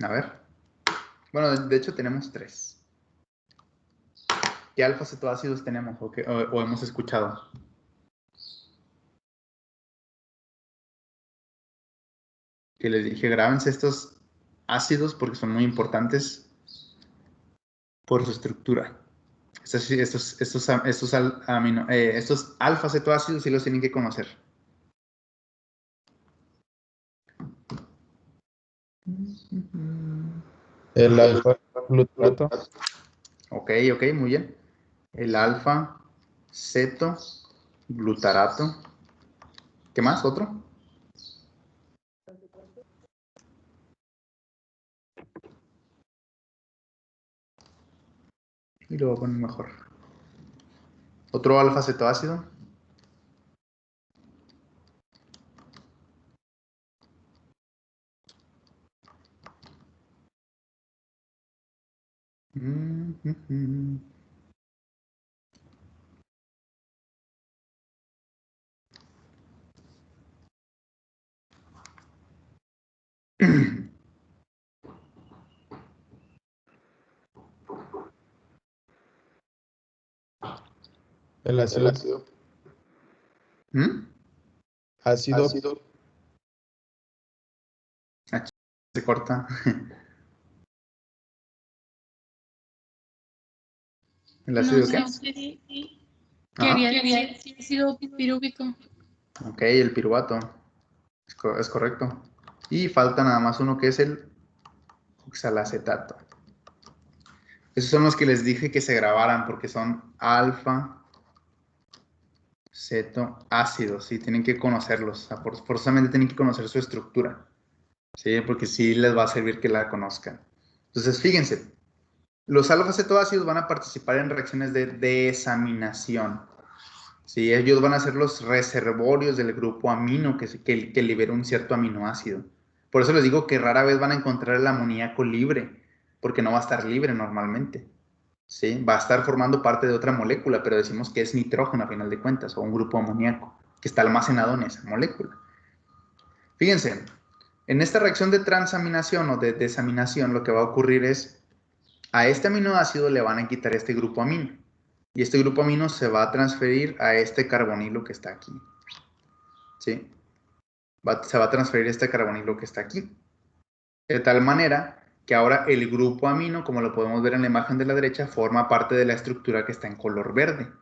A ver. Bueno, de hecho tenemos tres. ¿Qué alfa-cetoácidos tenemos o hemos escuchado? Que les dije, grábense estos ácidos porque son muy importantes por su estructura. Estos alfa-cetoácidos sí los tienen que conocer. El alfa-glutarato. Ok, muy bien. El alfa-cetoglutarato. ¿Qué más? ¿Otro? Y lo voy a poner mejor. ¿Otro alfa-cetoácido? El ácido. Ácido. Se corta. ¿El ácido No qué? sé si Ajá. quería decir ácido pirúvico. Ok, el piruvato. Es correcto. Y falta nada más uno que es el oxalacetato. Esos son los que les dije que se grabaran porque son alfa-cetoácidos. Sí, tienen que conocerlos. O sea, forzosamente tienen que conocer su estructura. Sí, porque sí les va a servir que la conozcan. Entonces, fíjense. Los alfa-cetoácidos van a participar en reacciones de desaminación. Sí, ellos van a ser los reservorios del grupo amino que libera un cierto aminoácido. Por eso les digo que rara vez van a encontrar el amoníaco libre, porque no va a estar libre normalmente. ¿Sí? Va a estar formando parte de otra molécula, pero decimos que es nitrógeno a final de cuentas, o un grupo amoníaco, que está almacenado en esa molécula. Fíjense, en esta reacción de transaminación o de desaminación, lo que va a ocurrir es, a este aminoácido le van a quitar este grupo amino. Y este grupo amino se va a transferir a este carbonilo que está aquí. ¿Sí? Se va a transferir este carbonilo que está aquí. De tal manera que ahora el grupo amino, como lo podemos ver en la imagen de la derecha, forma parte de la estructura que está en color verde.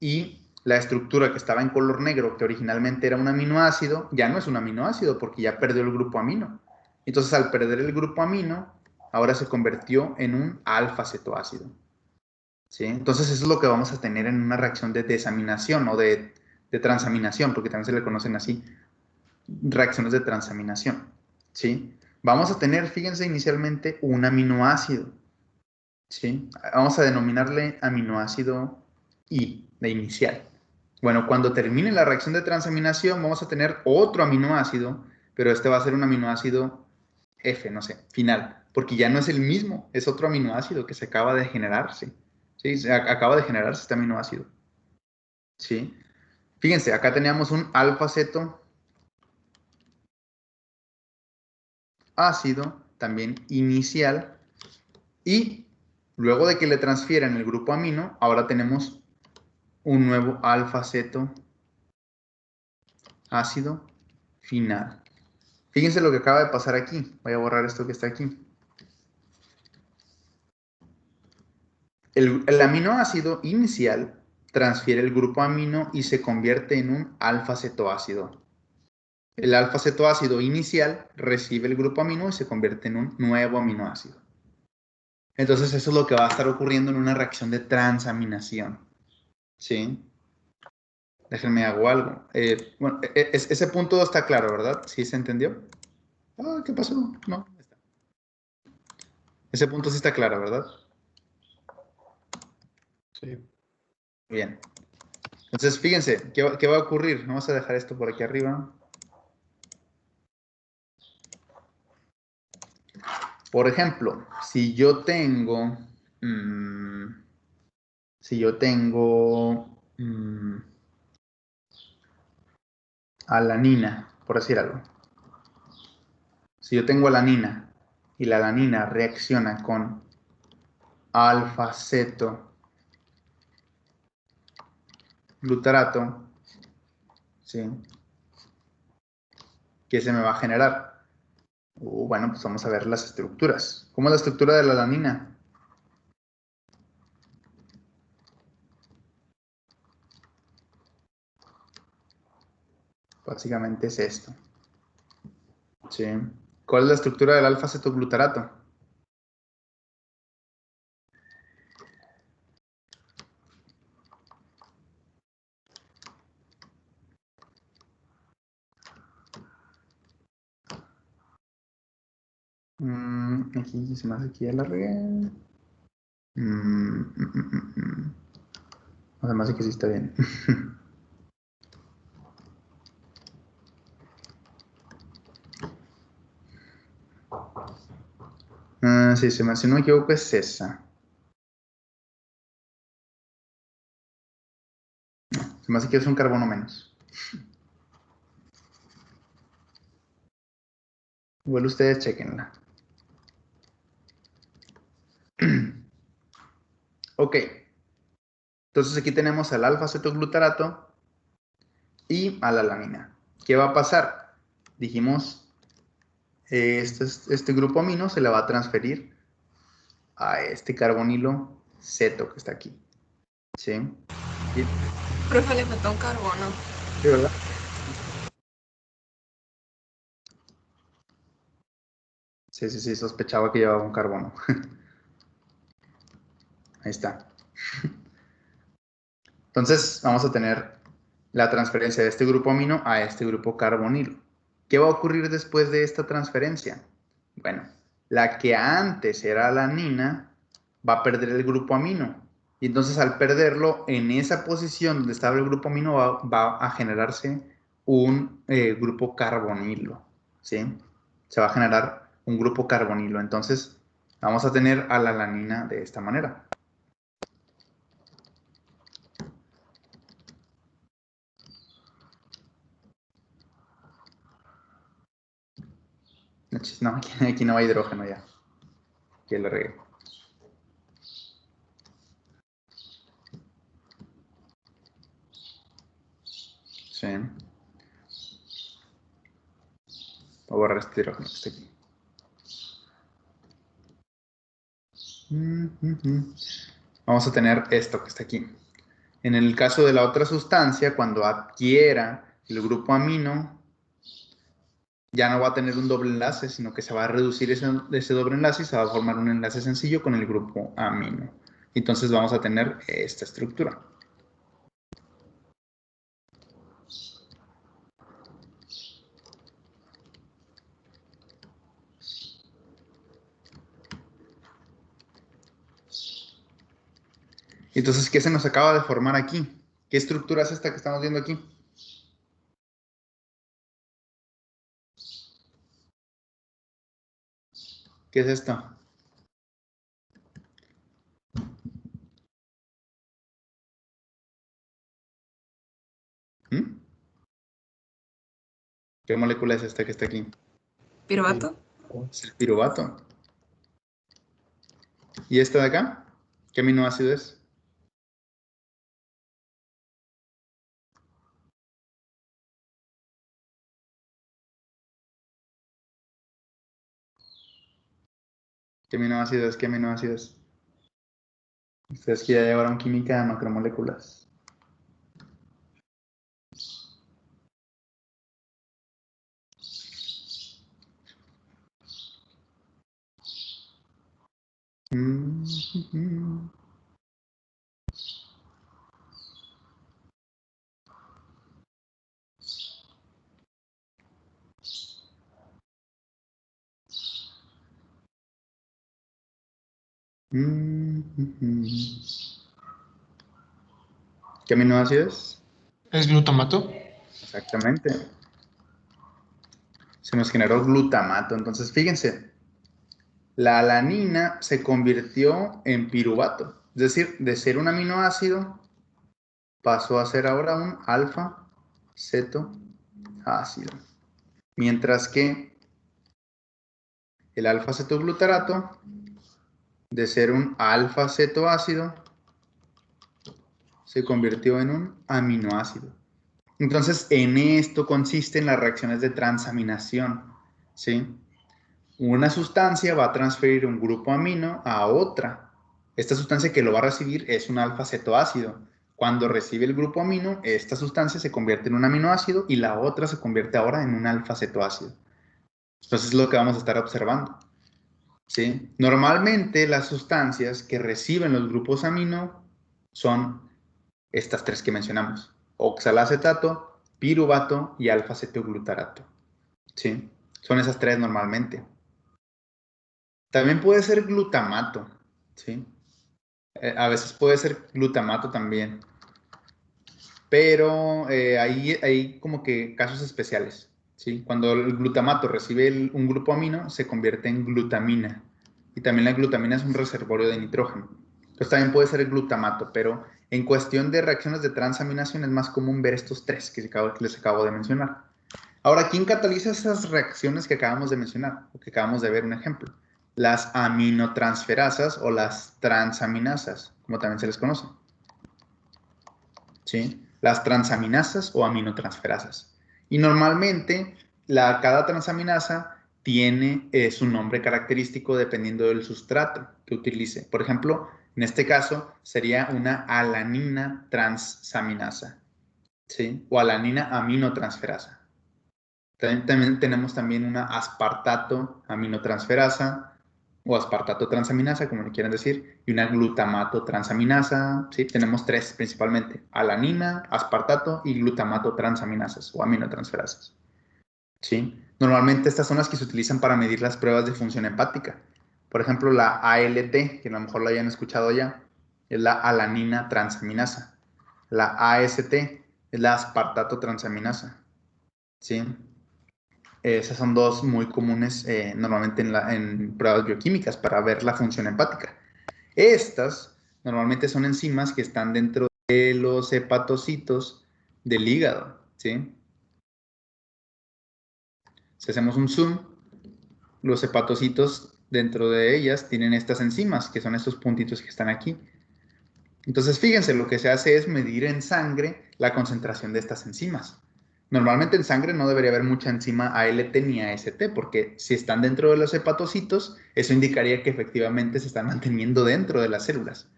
Y la estructura que estaba en color negro, que originalmente era un aminoácido, ya no es un aminoácido porque ya perdió el grupo amino. Entonces, al perder el grupo amino, ahora se convirtió en un alfa-cetoácido. ¿Sí? Entonces eso es lo que vamos a tener en una reacción de desaminación o de transaminación, porque también se le conocen así, reacciones de transaminación, ¿sí? Vamos a tener, fíjense, inicialmente un aminoácido, ¿sí? Vamos a denominarle aminoácido I, de inicial. Bueno, cuando termine la reacción de transaminación, vamos a tener otro aminoácido, pero este va a ser un aminoácido F, no sé, final, porque ya no es el mismo, es otro aminoácido que se acaba de generarse, ¿sí? Acaba de generarse este aminoácido, ¿sí? Fíjense, acá teníamos un alfa-ceto ácido, también inicial, y luego de que le transfieran el grupo amino, ahora tenemos un nuevo alfa-ceto ácido final. Fíjense lo que acaba de pasar aquí. Voy a borrar esto que está aquí. El aminoácido inicial transfiere el grupo amino y se convierte en un alfa-cetoácido. El alfa-cetoácido inicial recibe el grupo amino y se convierte en un nuevo aminoácido. Entonces eso es lo que va a estar ocurriendo en una reacción de transaminación. ¿Sí? Déjenme hago algo. Bueno, ese punto está claro, ¿verdad? ¿Sí se entendió? Ah, ¿qué pasó? No, está. Ese punto sí está claro, ¿verdad? Sí. Bien. Entonces, fíjense, ¿qué va a ocurrir? Vamos a dejar esto por aquí arriba. Por ejemplo, si yo tengo alanina, por decir algo. Si yo tengo alanina y la alanina reacciona con alfa-ceto glutarato, ¿sí? ¿Qué se me va a generar? Bueno, pues vamos a ver las estructuras. ¿Cómo es la estructura de la alanina? Básicamente es esto. ¿Sí? ¿Cuál es la estructura del alfa-cetoglutarato? Aquí se me hace que ya la regué. Además que sí está bien. Sí, si no me equivoco es esa. Se me hace que es un carbono menos. Igual ustedes chequenla. Ok. Entonces aquí tenemos al alfa-cetoglutarato y a la alanina. ¿Qué va a pasar? Dijimos, este grupo amino se le va a transferir a este carbonilo ceto que está aquí. ¿Sí? Profe, le faltó un carbono. Sí, ¿verdad? Sí, sospechaba que llevaba un carbono. Ahí está. Entonces vamos a tener la transferencia de este grupo amino a este grupo carbonilo. ¿Qué va a ocurrir después de esta transferencia? Bueno, la que antes era alanina va a perder el grupo amino. Y entonces al perderlo, en esa posición donde estaba el grupo amino va a generarse un grupo carbonilo. ¿Sí? Se va a generar un grupo carbonilo. Entonces vamos a tener a la alanina de esta manera. No, aquí no va hidrógeno ya. Que lo regué. Sí. Voy a borrar este hidrógeno que está aquí. Vamos a tener esto que está aquí. En el caso de la otra sustancia, cuando adquiera el grupo amino, ya no va a tener un doble enlace, sino que se va a reducir ese doble enlace y se va a formar un enlace sencillo con el grupo amino. Entonces vamos a tener esta estructura. Entonces, ¿qué se nos acaba de formar aquí? ¿Qué estructura es esta que estamos viendo aquí? ¿Qué es esto? ¿Mm? ¿Qué molécula es esta que está aquí? ¿Piruvato? Es el piruvato. ¿Y esta de acá? ¿Qué aminoácido es? ¿Qué aminoácido es? ¿Qué aminoácido es? Ustedes que ya llevaron química de macromoléculas. ¿Qué aminoácido es? ¿Es glutamato? Exactamente. Se nos generó glutamato. Entonces, fíjense, la alanina se convirtió en piruvato. Es decir, de ser un aminoácido, pasó a ser ahora un alfa-cetoácido. Mientras que el alfa-cetoglutarato, de ser un alfa-cetoácido, se convirtió en un aminoácido. Entonces, en esto consisten las reacciones de transaminación, ¿sí? Una sustancia va a transferir un grupo amino a otra. Esta sustancia que lo va a recibir es un alfa-cetoácido. Cuando recibe el grupo amino, esta sustancia se convierte en un aminoácido y la otra se convierte ahora en un alfa-cetoácido. Entonces es lo que vamos a estar observando, ¿sí? Normalmente las sustancias que reciben los grupos amino son estas tres que mencionamos: oxalacetato, piruvato y alfa-cetoglutarato, ¿sí? Son esas tres normalmente. También puede ser glutamato, ¿sí? A veces puede ser glutamato también, pero hay como que casos especiales, ¿sí? Cuando el glutamato recibe un grupo amino, se convierte en glutamina. Y también la glutamina es un reservorio de nitrógeno. Entonces también puede ser glutamato, pero en cuestión de reacciones de transaminación es más común ver estos tres que les acabo de mencionar. Ahora, ¿quién cataliza esas reacciones que acabamos de mencionar? O que acabamos de ver un ejemplo. Las aminotransferasas o las transaminasas, como también se les conoce. ¿Sí? Las transaminasas o aminotransferasas. Y normalmente, cada transaminasa tiene su nombre característico dependiendo del sustrato que utilice. Por ejemplo, en este caso sería una alanina transaminasa, ¿sí? O alanina aminotransferasa. También tenemos una aspartato aminotransferasa o aspartato transaminasa, como le quieran decir, y una glutamato transaminasa, ¿sí? Tenemos tres principalmente: alanina, aspartato y glutamato transaminasas o aminotransferasas, ¿sí? Normalmente estas son las que se utilizan para medir las pruebas de función hepática. Por ejemplo, la ALT, que a lo mejor lo hayan escuchado ya, es la alanina transaminasa. La AST es la aspartato transaminasa, ¿sí? Esas son dos muy comunes normalmente en pruebas bioquímicas para ver la función hepática. Estas normalmente son enzimas que están dentro de los hepatocitos del hígado, ¿sí? Si hacemos un zoom, los hepatocitos dentro de ellas tienen estas enzimas, que son estos puntitos que están aquí. Entonces, fíjense, lo que se hace es medir en sangre la concentración de estas enzimas. Normalmente en sangre no debería haber mucha enzima ALT ni AST, porque si están dentro de los hepatocitos, eso indicaría que efectivamente se están manteniendo dentro de las células.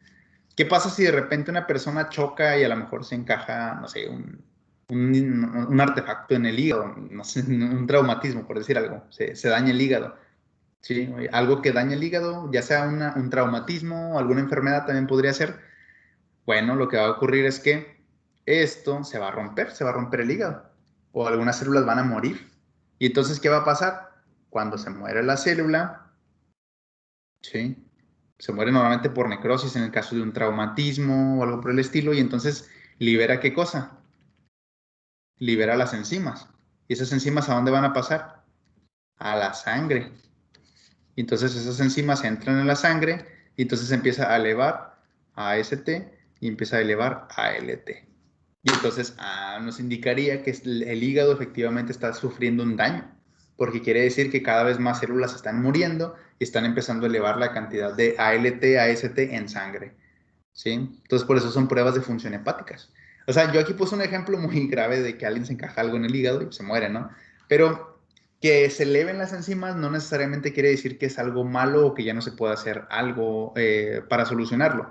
¿Qué pasa si de repente una persona choca y a lo mejor se encaja, no sé, un artefacto en el hígado, no sé, un traumatismo, por decir algo, se daña el hígado? ¿Sí? Algo que daña el hígado, ya sea un traumatismo, alguna enfermedad también podría ser. Bueno, lo que va a ocurrir es que esto se va a romper el hígado, o algunas células van a morir. Y entonces, ¿qué va a pasar? Cuando se muere la célula, ¿sí? Se muere normalmente por necrosis en el caso de un traumatismo o algo por el estilo, y entonces libera ¿qué cosa? Libera las enzimas. ¿Y esas enzimas a dónde van a pasar? A la sangre. Y entonces esas enzimas entran en la sangre y entonces empieza a elevar AST y empieza a elevar ALT. Y entonces nos indicaría que el hígado efectivamente está sufriendo un daño, porque quiere decir que cada vez más células están muriendo y están empezando a elevar la cantidad de ALT, AST en sangre. ¿Sí? Entonces por eso son pruebas de función hepáticas. O sea, yo aquí puse un ejemplo muy grave de que alguien se encaja algo en el hígado y se muere, ¿no? Pero que se eleven las enzimas no necesariamente quiere decir que es algo malo o que ya no se pueda hacer algo para solucionarlo,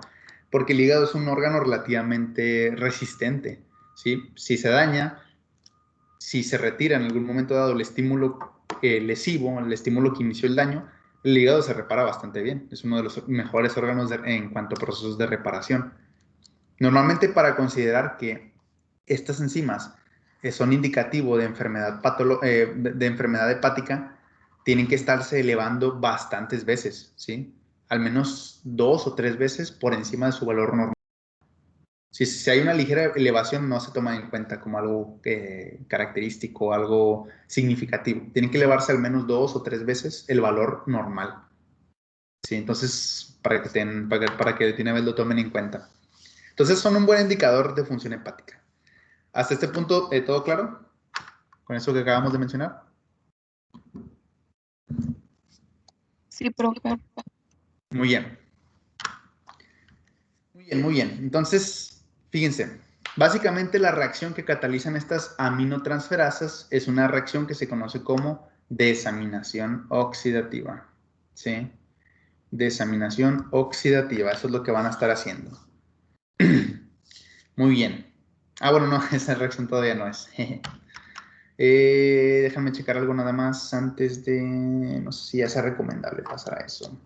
porque el hígado es un órgano relativamente resistente, ¿sí? Si se daña, si se retira en algún momento dado el estímulo lesivo, el estímulo que inició el daño, el hígado se repara bastante bien. Es uno de los mejores órganos en cuanto a procesos de reparación. Normalmente, para considerar que estas enzimas son indicativo de enfermedad, de enfermedad hepática, tienen que estarse elevando bastantes veces, ¿sí? Al menos 2 o 3 veces por encima de su valor normal. Si hay una ligera elevación, no se toma en cuenta como algo característico, algo significativo. Tienen que elevarse al menos 2 o 3 veces el valor normal. ¿Sí? Entonces, para que de una vez lo tomen en cuenta. Entonces, son un buen indicador de función hepática. Hasta este punto, ¿todo claro? Con eso que acabamos de mencionar. Sí, profe. Muy bien. Muy bien, muy bien. Entonces, fíjense, básicamente la reacción que catalizan estas aminotransferasas es una reacción que se conoce como desaminación oxidativa. ¿Sí? Desaminación oxidativa, eso es lo que van a estar haciendo. Muy bien. Bueno, no, esa reacción todavía no es. Déjame checar algo nada más antes de... No sé si ya sea recomendable pasar a eso.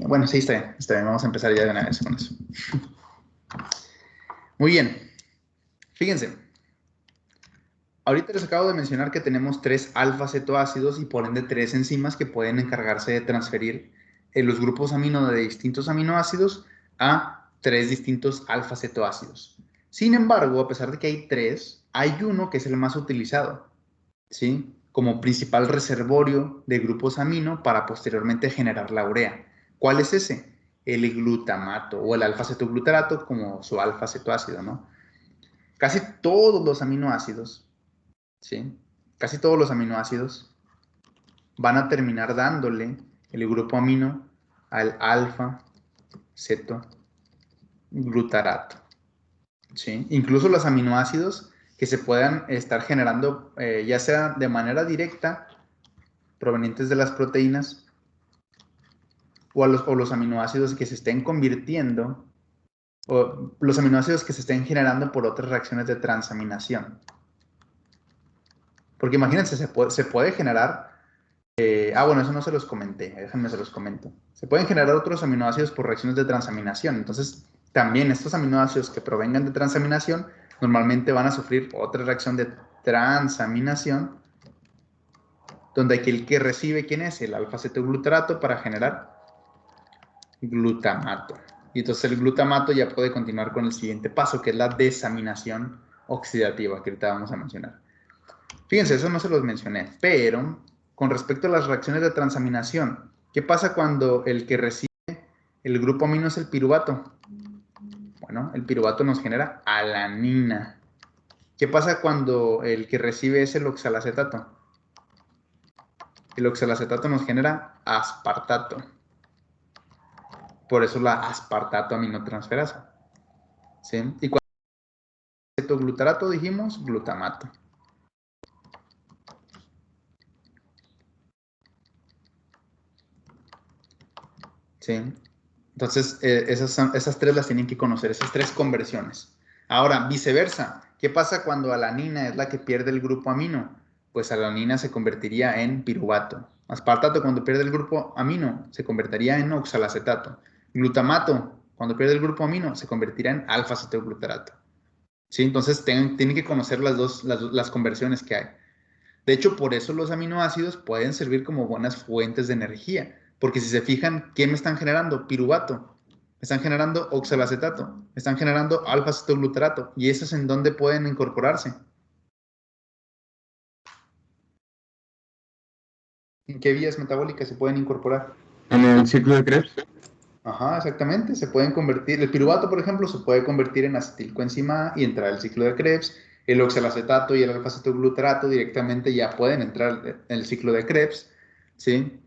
Bueno, sí, está bien, está bien. Vamos a empezar ya de una vez con eso. Muy bien. Fíjense. Ahorita les acabo de mencionar que tenemos 3 alfa-cetoácidos y por ende 3 enzimas que pueden encargarse de transferir los grupos amino de distintos aminoácidos a 3 distintos alfa-cetoácidos. Sin embargo, a pesar de que hay 3, hay uno que es el más utilizado, ¿sí? Como principal reservorio de grupos amino para posteriormente generar la urea. ¿Cuál es ese? El glutamato o el alfa-cetoglutarato como su alfa-cetoácido, ¿no? Casi todos los aminoácidos, ¿sí? Casi todos los aminoácidos van a terminar dándole el grupo amino al alfa-cetoglutarato, ¿sí? Incluso los aminoácidos que se puedan estar generando, ya sea de manera directa, provenientes de las proteínas, o los aminoácidos que se estén convirtiendo, o los aminoácidos que se estén generando por otras reacciones de transaminación. Porque imagínense, se puede generar... bueno, eso no se los comenté, déjenme se los comento. Se pueden generar otros aminoácidos por reacciones de transaminación. Entonces, también estos aminoácidos que provengan de transaminación normalmente van a sufrir otra reacción de transaminación, donde aquí el que recibe, ¿quién es? El alfa-cetoglutarato para generar glutamato. Y entonces el glutamato ya puede continuar con el siguiente paso, que es la desaminación oxidativa, que ahorita vamos a mencionar. Fíjense, eso no se los mencioné, pero con respecto a las reacciones de transaminación, ¿qué pasa cuando el que recibe el grupo amino es el piruvato? Bueno, el piruvato nos genera alanina. ¿Qué pasa cuando el que recibe es el oxalacetato? El oxalacetato nos genera aspartato. Por eso la aspartato aminotransferasa. ¿Sí? Y cuando cetoglutarato dijimos glutamato. ¿Sí? Entonces, esas 3 las tienen que conocer, esas 3 conversiones. Ahora, viceversa, ¿qué pasa cuando alanina es la que pierde el grupo amino? Pues alanina se convertiría en piruvato. Aspartato, cuando pierde el grupo amino, se convertiría en oxalacetato. Glutamato, cuando pierde el grupo amino, se convertirá en alfa-cetoglutarato. ¿Sí? Entonces, tienen que conocer las conversiones que hay. De hecho, por eso los aminoácidos pueden servir como buenas fuentes de energía. Porque si se fijan, ¿qué me están generando? Piruvato. Me están generando oxalacetato. Me están generando alfa-cetoglutarato. ¿Y esas en dónde pueden incorporarse? ¿En qué vías metabólicas se pueden incorporar? En el ciclo de Krebs. Ajá, exactamente. Se pueden convertir, el piruvato, por ejemplo, se puede convertir en acetilcoenzima A y entrar al ciclo de Krebs. El oxalacetato y el alfa-cetoglutarato directamente ya pueden entrar en el ciclo de Krebs, ¿sí?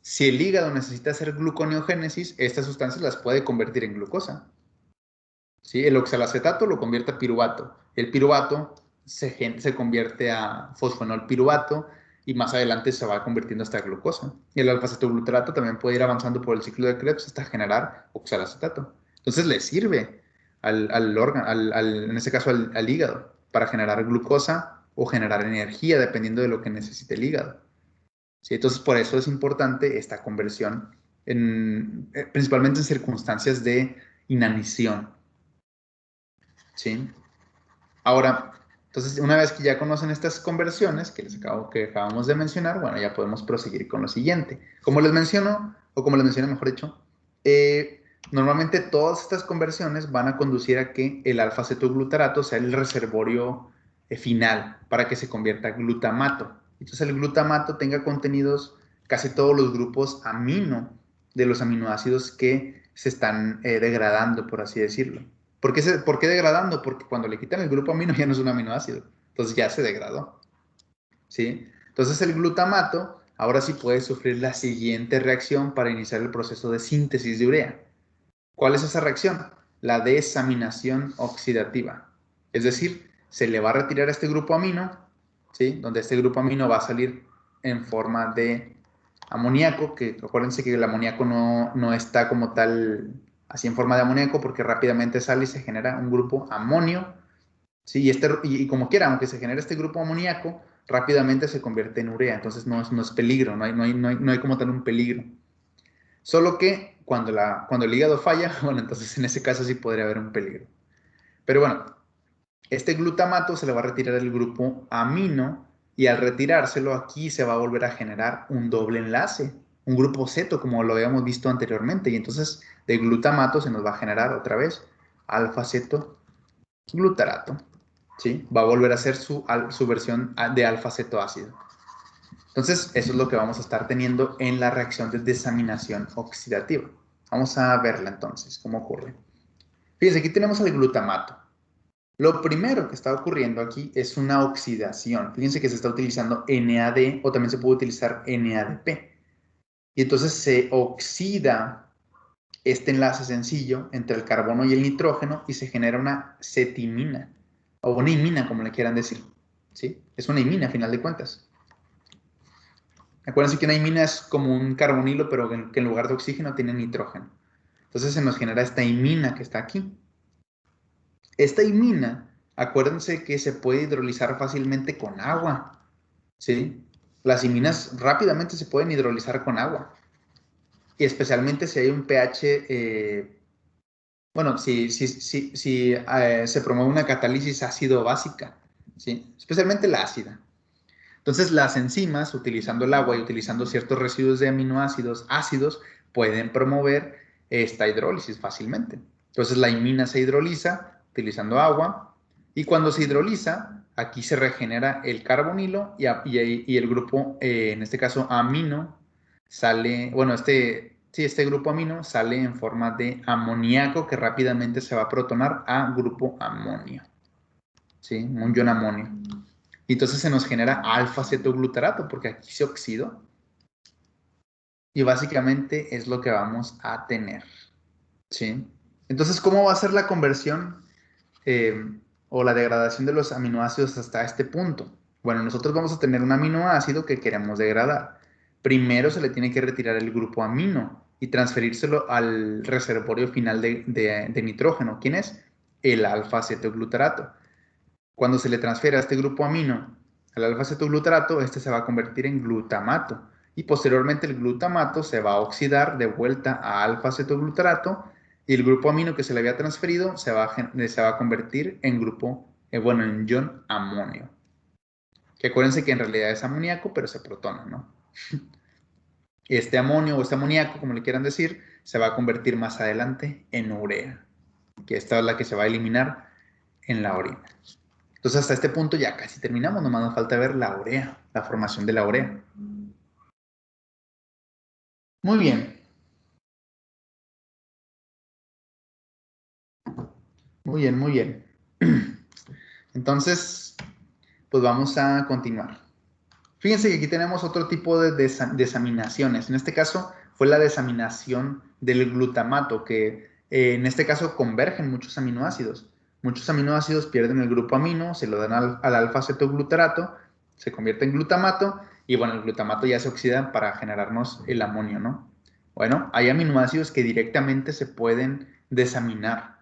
Si el hígado necesita hacer gluconeogénesis, estas sustancias las puede convertir en glucosa, ¿sí? El oxalacetato lo convierte a piruvato. El piruvato se convierte a fosfonol piruvato y más adelante se va convirtiendo hasta glucosa. Y el alfa-cetoglutarato también puede ir avanzando por el ciclo de Krebs hasta generar oxalacetato. Entonces le sirve al órgano, en este caso al hígado, para generar glucosa o generar energía dependiendo de lo que necesite el hígado. ¿Sí? Entonces por eso es importante esta conversión, principalmente en circunstancias de inanición. ¿Sí? Ahora, entonces, una vez que ya conocen estas conversiones que acabamos de mencionar, bueno, ya podemos proseguir con lo siguiente. Como les menciono, o como les mencioné, mejor dicho, normalmente todas estas conversiones van a conducir a que el alfa-cetoglutarato sea el reservorio final para que se convierta a glutamato. Entonces, el glutamato tenga contenidos casi todos los grupos amino de los aminoácidos que se están degradando, por así decirlo. ¿Por qué degradando? Porque cuando le quitan el grupo amino ya no es un aminoácido. Entonces ya se degradó. ¿Sí? Entonces el glutamato ahora sí puede sufrir la siguiente reacción para iniciar el proceso de síntesis de urea. ¿Cuál es esa reacción? La desaminación oxidativa. Es decir, se le va a retirar este grupo amino, ¿sí? Donde este grupo amino va a salir en forma de amoníaco, que acuérdense que el amoníaco no está como tal así en forma de amoníaco porque rápidamente sale y se genera un grupo amonio, ¿sí? Y como quiera, aunque se genere este grupo amoníaco, rápidamente se convierte en urea, entonces no es peligro, no hay como tal un peligro. Solo que cuando el hígado falla, bueno, entonces en ese caso sí podría haber un peligro. Pero bueno, este glutamato se le va a retirar el grupo amino y al retirárselo aquí se va a volver a generar un doble enlace, un grupo ceto como lo habíamos visto anteriormente y entonces de glutamato se nos va a generar otra vez alfa-cetoglutarato, ¿sí? Va a volver a ser su versión de alfa-cetoácido. Entonces eso es lo que vamos a estar teniendo en la reacción de desaminación oxidativa. Vamos a verla entonces, cómo ocurre. Fíjense, aquí tenemos el glutamato. Lo primero que está ocurriendo aquí es una oxidación. Fíjense que se está utilizando NAD o también se puede utilizar NADP. Y entonces se oxida este enlace sencillo entre el carbono y el nitrógeno y se genera una cetimina o una imina, como le quieran decir. ¿Sí? Es una imina a final de cuentas. Acuérdense que una imina es como un carbonilo, pero que en lugar de oxígeno tiene nitrógeno. Entonces se nos genera esta imina que está aquí. Esta imina, acuérdense que se puede hidrolizar fácilmente con agua, ¿sí? Las iminas rápidamente se pueden hidrolizar con agua. Y especialmente si hay un pH, bueno, si se promueve una catálisis ácido-básica, ¿sí? Especialmente la ácida. Entonces las enzimas, utilizando el agua y utilizando ciertos residuos de aminoácidos ácidos, pueden promover esta hidrólisis fácilmente. Entonces la imina se hidroliza utilizando agua y cuando se hidroliza, aquí se regenera el carbonilo y el grupo, en este caso amino, sale, bueno, este grupo amino sale en forma de amoníaco que rápidamente se va a protonar a grupo amonio, ¿sí? Un ion amonio. Y entonces se nos genera alfa-cetoglutarato porque aquí se oxidó. Y básicamente es lo que vamos a tener. ¿Sí? Entonces, ¿cómo va a ser la conversión o la degradación de los aminoácidos hasta este punto? Bueno, nosotros vamos a tener un aminoácido que queremos degradar. Primero se le tiene que retirar el grupo amino y transferírselo al reservorio final de nitrógeno. ¿Quién es? El alfa-cetoglutarato. Cuando se le transfiere a este grupo amino al alfa-cetoglutarato, este se va a convertir en glutamato y posteriormente el glutamato se va a oxidar de vuelta a alfa-cetoglutarato y el grupo amino que se le había transferido se va a convertir en en ion amonio. que acuérdense que en realidad es amoníaco, pero se protona, ¿no? Este amonio o este amoníaco, como le quieran decir, se va a convertir más adelante en urea, que esta es la que se va a eliminar en la orina. Entonces, hasta este punto ya casi terminamos, nomás nos falta ver la urea, la formación de la urea. Muy bien. Muy bien, muy bien. Entonces, pues vamos a continuar. Fíjense que aquí tenemos otro tipo de desaminaciones. En este caso fue la desaminación del glutamato, que en este caso convergen muchos aminoácidos. Muchos aminoácidos pierden el grupo amino, se lo dan al alfa-cetoglutarato, se convierte en glutamato, y bueno, el glutamato ya se oxida para generarnos el amonio, ¿no? Bueno, hay aminoácidos que directamente se pueden desaminar,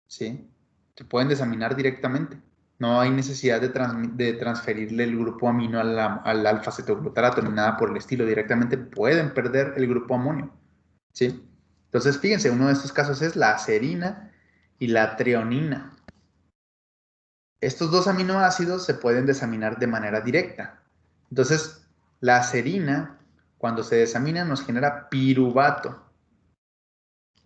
¿sí? Se pueden desaminar directamente. No hay necesidad de transferirle el grupo amino al alfa-cetoglutarato ni nada por el estilo. Directamente pueden perder el grupo amonio, ¿sí? Entonces, fíjense, uno de estos casos es la acerina y la treonina. Estos dos aminoácidos se pueden desaminar de manera directa. Entonces, la acerina, cuando se desamina, nos genera piruvato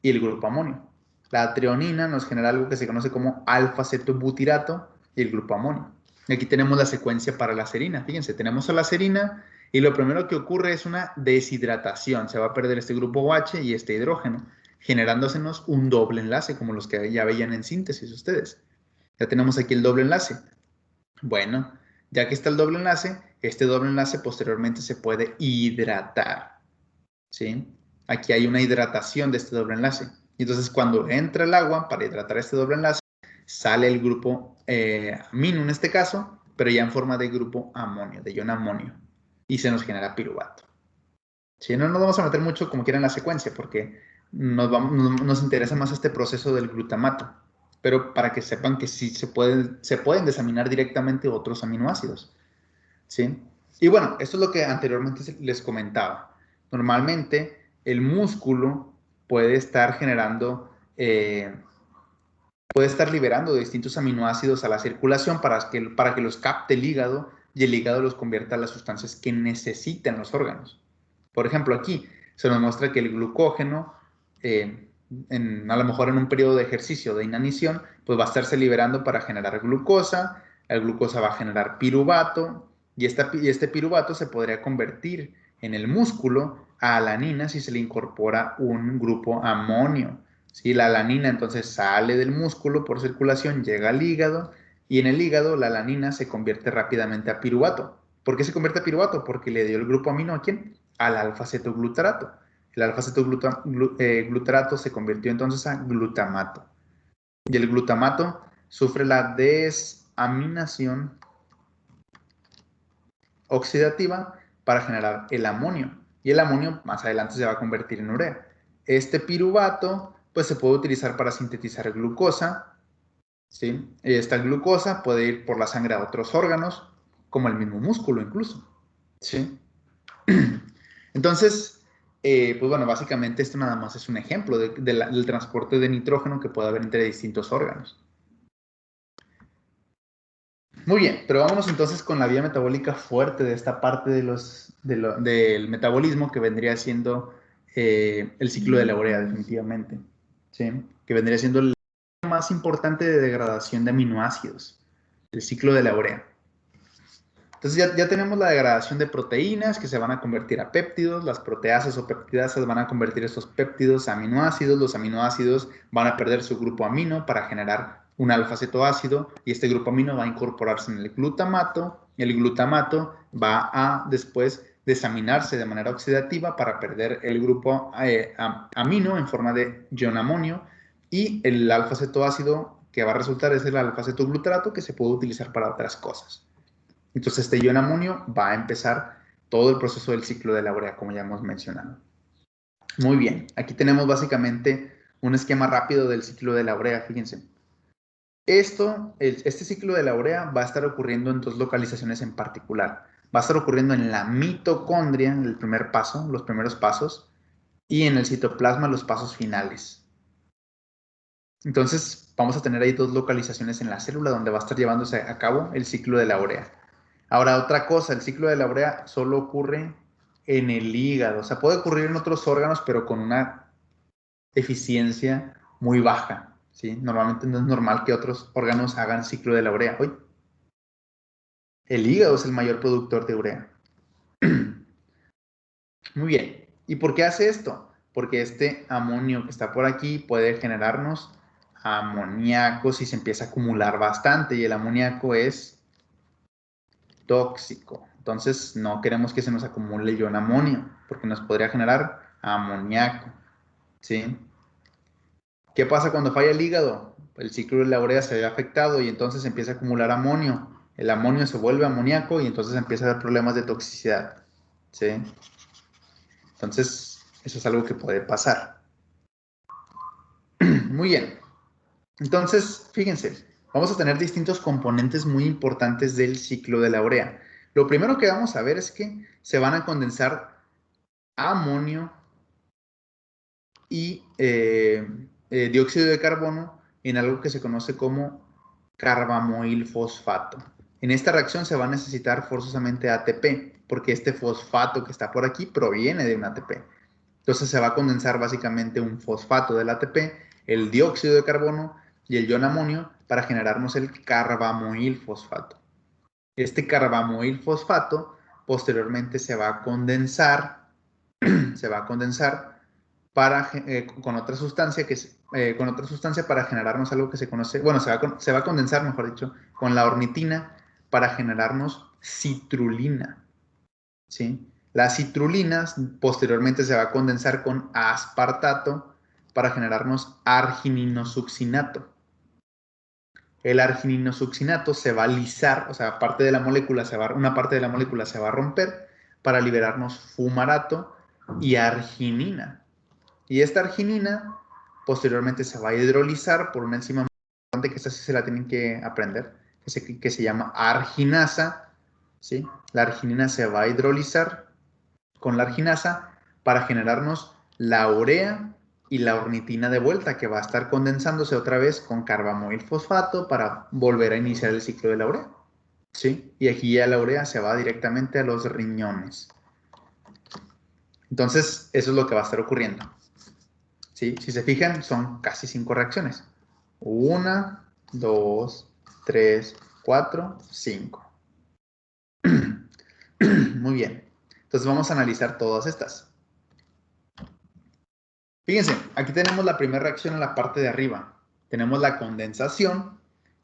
y el grupo amonio. La treonina nos genera algo que se conoce como alfa-cetobutirato y el grupo amonio. Y aquí tenemos la secuencia para la serina. Fíjense, tenemos a la serina y lo primero que ocurre es una deshidratación. Se va a perder este grupo OH y este hidrógeno, generándosenos un doble enlace, como los que ya veían en síntesis ustedes. Ya tenemos aquí el doble enlace. Bueno, ya que está el doble enlace, este doble enlace posteriormente se puede hidratar, ¿sí? Aquí hay una hidratación de este doble enlace. Y entonces cuando entra el agua para hidratar este doble enlace, sale el grupo amino en este caso, pero ya en forma de grupo amonio, de ion amonio. Y se nos genera piruvato. ¿Sí? No nos vamos a meter mucho como quiera en la secuencia, porque nos interesa más este proceso del glutamato. Pero para que sepan que sí se pueden desaminar directamente otros aminoácidos, ¿sí? Y bueno, esto es lo que anteriormente les comentaba. Normalmente el músculo puede estar generando, puede estar liberando distintos aminoácidos a la circulación para que los capte el hígado y el hígado los convierta a las sustancias que necesitan los órganos. Por ejemplo, aquí se nos muestra que el glucógeno, a lo mejor en un periodo de ejercicio, de inanición, pues va a estarse liberando para generar glucosa. La glucosa va a generar piruvato y este piruvato se podría convertir en el músculo a alanina si se le incorpora un grupo amonio. ¿Sí? La alanina entonces sale del músculo por circulación, llega al hígado y en el hígado la alanina se convierte rápidamente a piruvato. ¿Por qué se convierte a piruvato? Porque le dio el grupo amino ¿a quién? Al alfa-cetoglutarato. El alfa-cetoglutarato se convirtió entonces a glutamato. Y el glutamato sufre la desaminación oxidativa para generar el amonio. Y el amonio más adelante se va a convertir en urea. Este piruvato pues se puede utilizar para sintetizar glucosa, ¿sí? Esta glucosa puede ir por la sangre a otros órganos, como el mismo músculo incluso, ¿sí? Entonces, pues bueno, básicamente esto nada más es un ejemplo del transporte de nitrógeno que puede haber entre distintos órganos. Muy bien, pero vámonos entonces con la vía metabólica fuerte de esta parte del metabolismo que vendría siendo el ciclo de la urea, definitivamente, ¿sí? Que vendría siendo el más importante de degradación de aminoácidos, el ciclo de la urea. Entonces ya tenemos la degradación de proteínas que se van a convertir a péptidos, las proteasas o peptidasas van a convertir estos péptidos a aminoácidos, los aminoácidos van a perder su grupo amino para generar un alfa-cetoácido y este grupo amino va a incorporarse en el glutamato va a después desaminarse de manera oxidativa para perder el grupo amino en forma de ion amonio y el alfa-cetoácido que va a resultar es el alfa-cetoglutarato que se puede utilizar para otras cosas. Entonces este ion amonio va a empezar todo el proceso del ciclo de la urea, como ya hemos mencionado. Muy bien, aquí tenemos básicamente un esquema rápido del ciclo de la urea, fíjense. Este ciclo de la urea va a estar ocurriendo en dos localizaciones en particular. Va a estar ocurriendo en la mitocondria, en el primer paso, los primeros pasos, y en el citoplasma, los pasos finales. Entonces, vamos a tener ahí dos localizaciones en la célula donde va a estar llevándose a cabo el ciclo de la urea. Ahora, otra cosa, el ciclo de la urea solo ocurre en el hígado. O sea, puede ocurrir en otros órganos, pero con una eficiencia muy baja, ¿sí? Normalmente no es normal que otros órganos hagan ciclo de la urea. Uy. El hígado es el mayor productor de urea. Muy bien. ¿Y por qué hace esto? Porque este amonio que está por aquí puede generarnos amoníaco si se empieza a acumular bastante, y el amoníaco es tóxico. Entonces no queremos que se nos acumule ion amonio, porque nos podría generar amoníaco, ¿sí? ¿Qué pasa cuando falla el hígado? El ciclo de la urea se ve afectado y entonces empieza a acumular amonio. El amonio se vuelve amoníaco y entonces empieza a dar problemas de toxicidad, ¿sí? Entonces, eso es algo que puede pasar. Muy bien. Entonces, fíjense, vamos a tener distintos componentes muy importantes del ciclo de la urea. Lo primero que vamos a ver es que se van a condensar amonio y dióxido de carbono en algo que se conoce como carbamoil fosfato. En esta reacción se va a necesitar forzosamente ATP, porque este fosfato que está por aquí proviene de un ATP. Entonces se va a condensar básicamente un fosfato del ATP, el dióxido de carbono y el ion amonio para generarnos el carbamoil fosfato. Este carbamoil fosfato posteriormente se va a condensar para, con otra sustancia para generarnos algo que se conoce, bueno, se va a condensar, mejor dicho, con la ornitina para generarnos citrulina, ¿sí? La citrulina posteriormente se va a condensar con aspartato para generarnos argininosuccinato. El argininosuccinato se va a lisar, o sea, una parte de la molécula se va a romper para liberarnos fumarato y arginina. Y esta arginina posteriormente se va a hidrolizar por una enzima muy importante, que esta sí se la tienen que aprender, que se llama arginasa, ¿sí? La arginina se va a hidrolizar con la arginasa para generarnos la urea y la ornitina de vuelta, que va a estar condensándose otra vez con carbamoil fosfato para volver a iniciar el ciclo de la urea, ¿sí? Y aquí ya la urea se va directamente a los riñones. Entonces, eso es lo que va a estar ocurriendo. ¿Sí? Si se fijan, son casi 5 reacciones. 1, 2, 3, 4, 5. Muy bien. Entonces vamos a analizar todas estas. Fíjense, aquí tenemos la primera reacción en la parte de arriba. Tenemos la condensación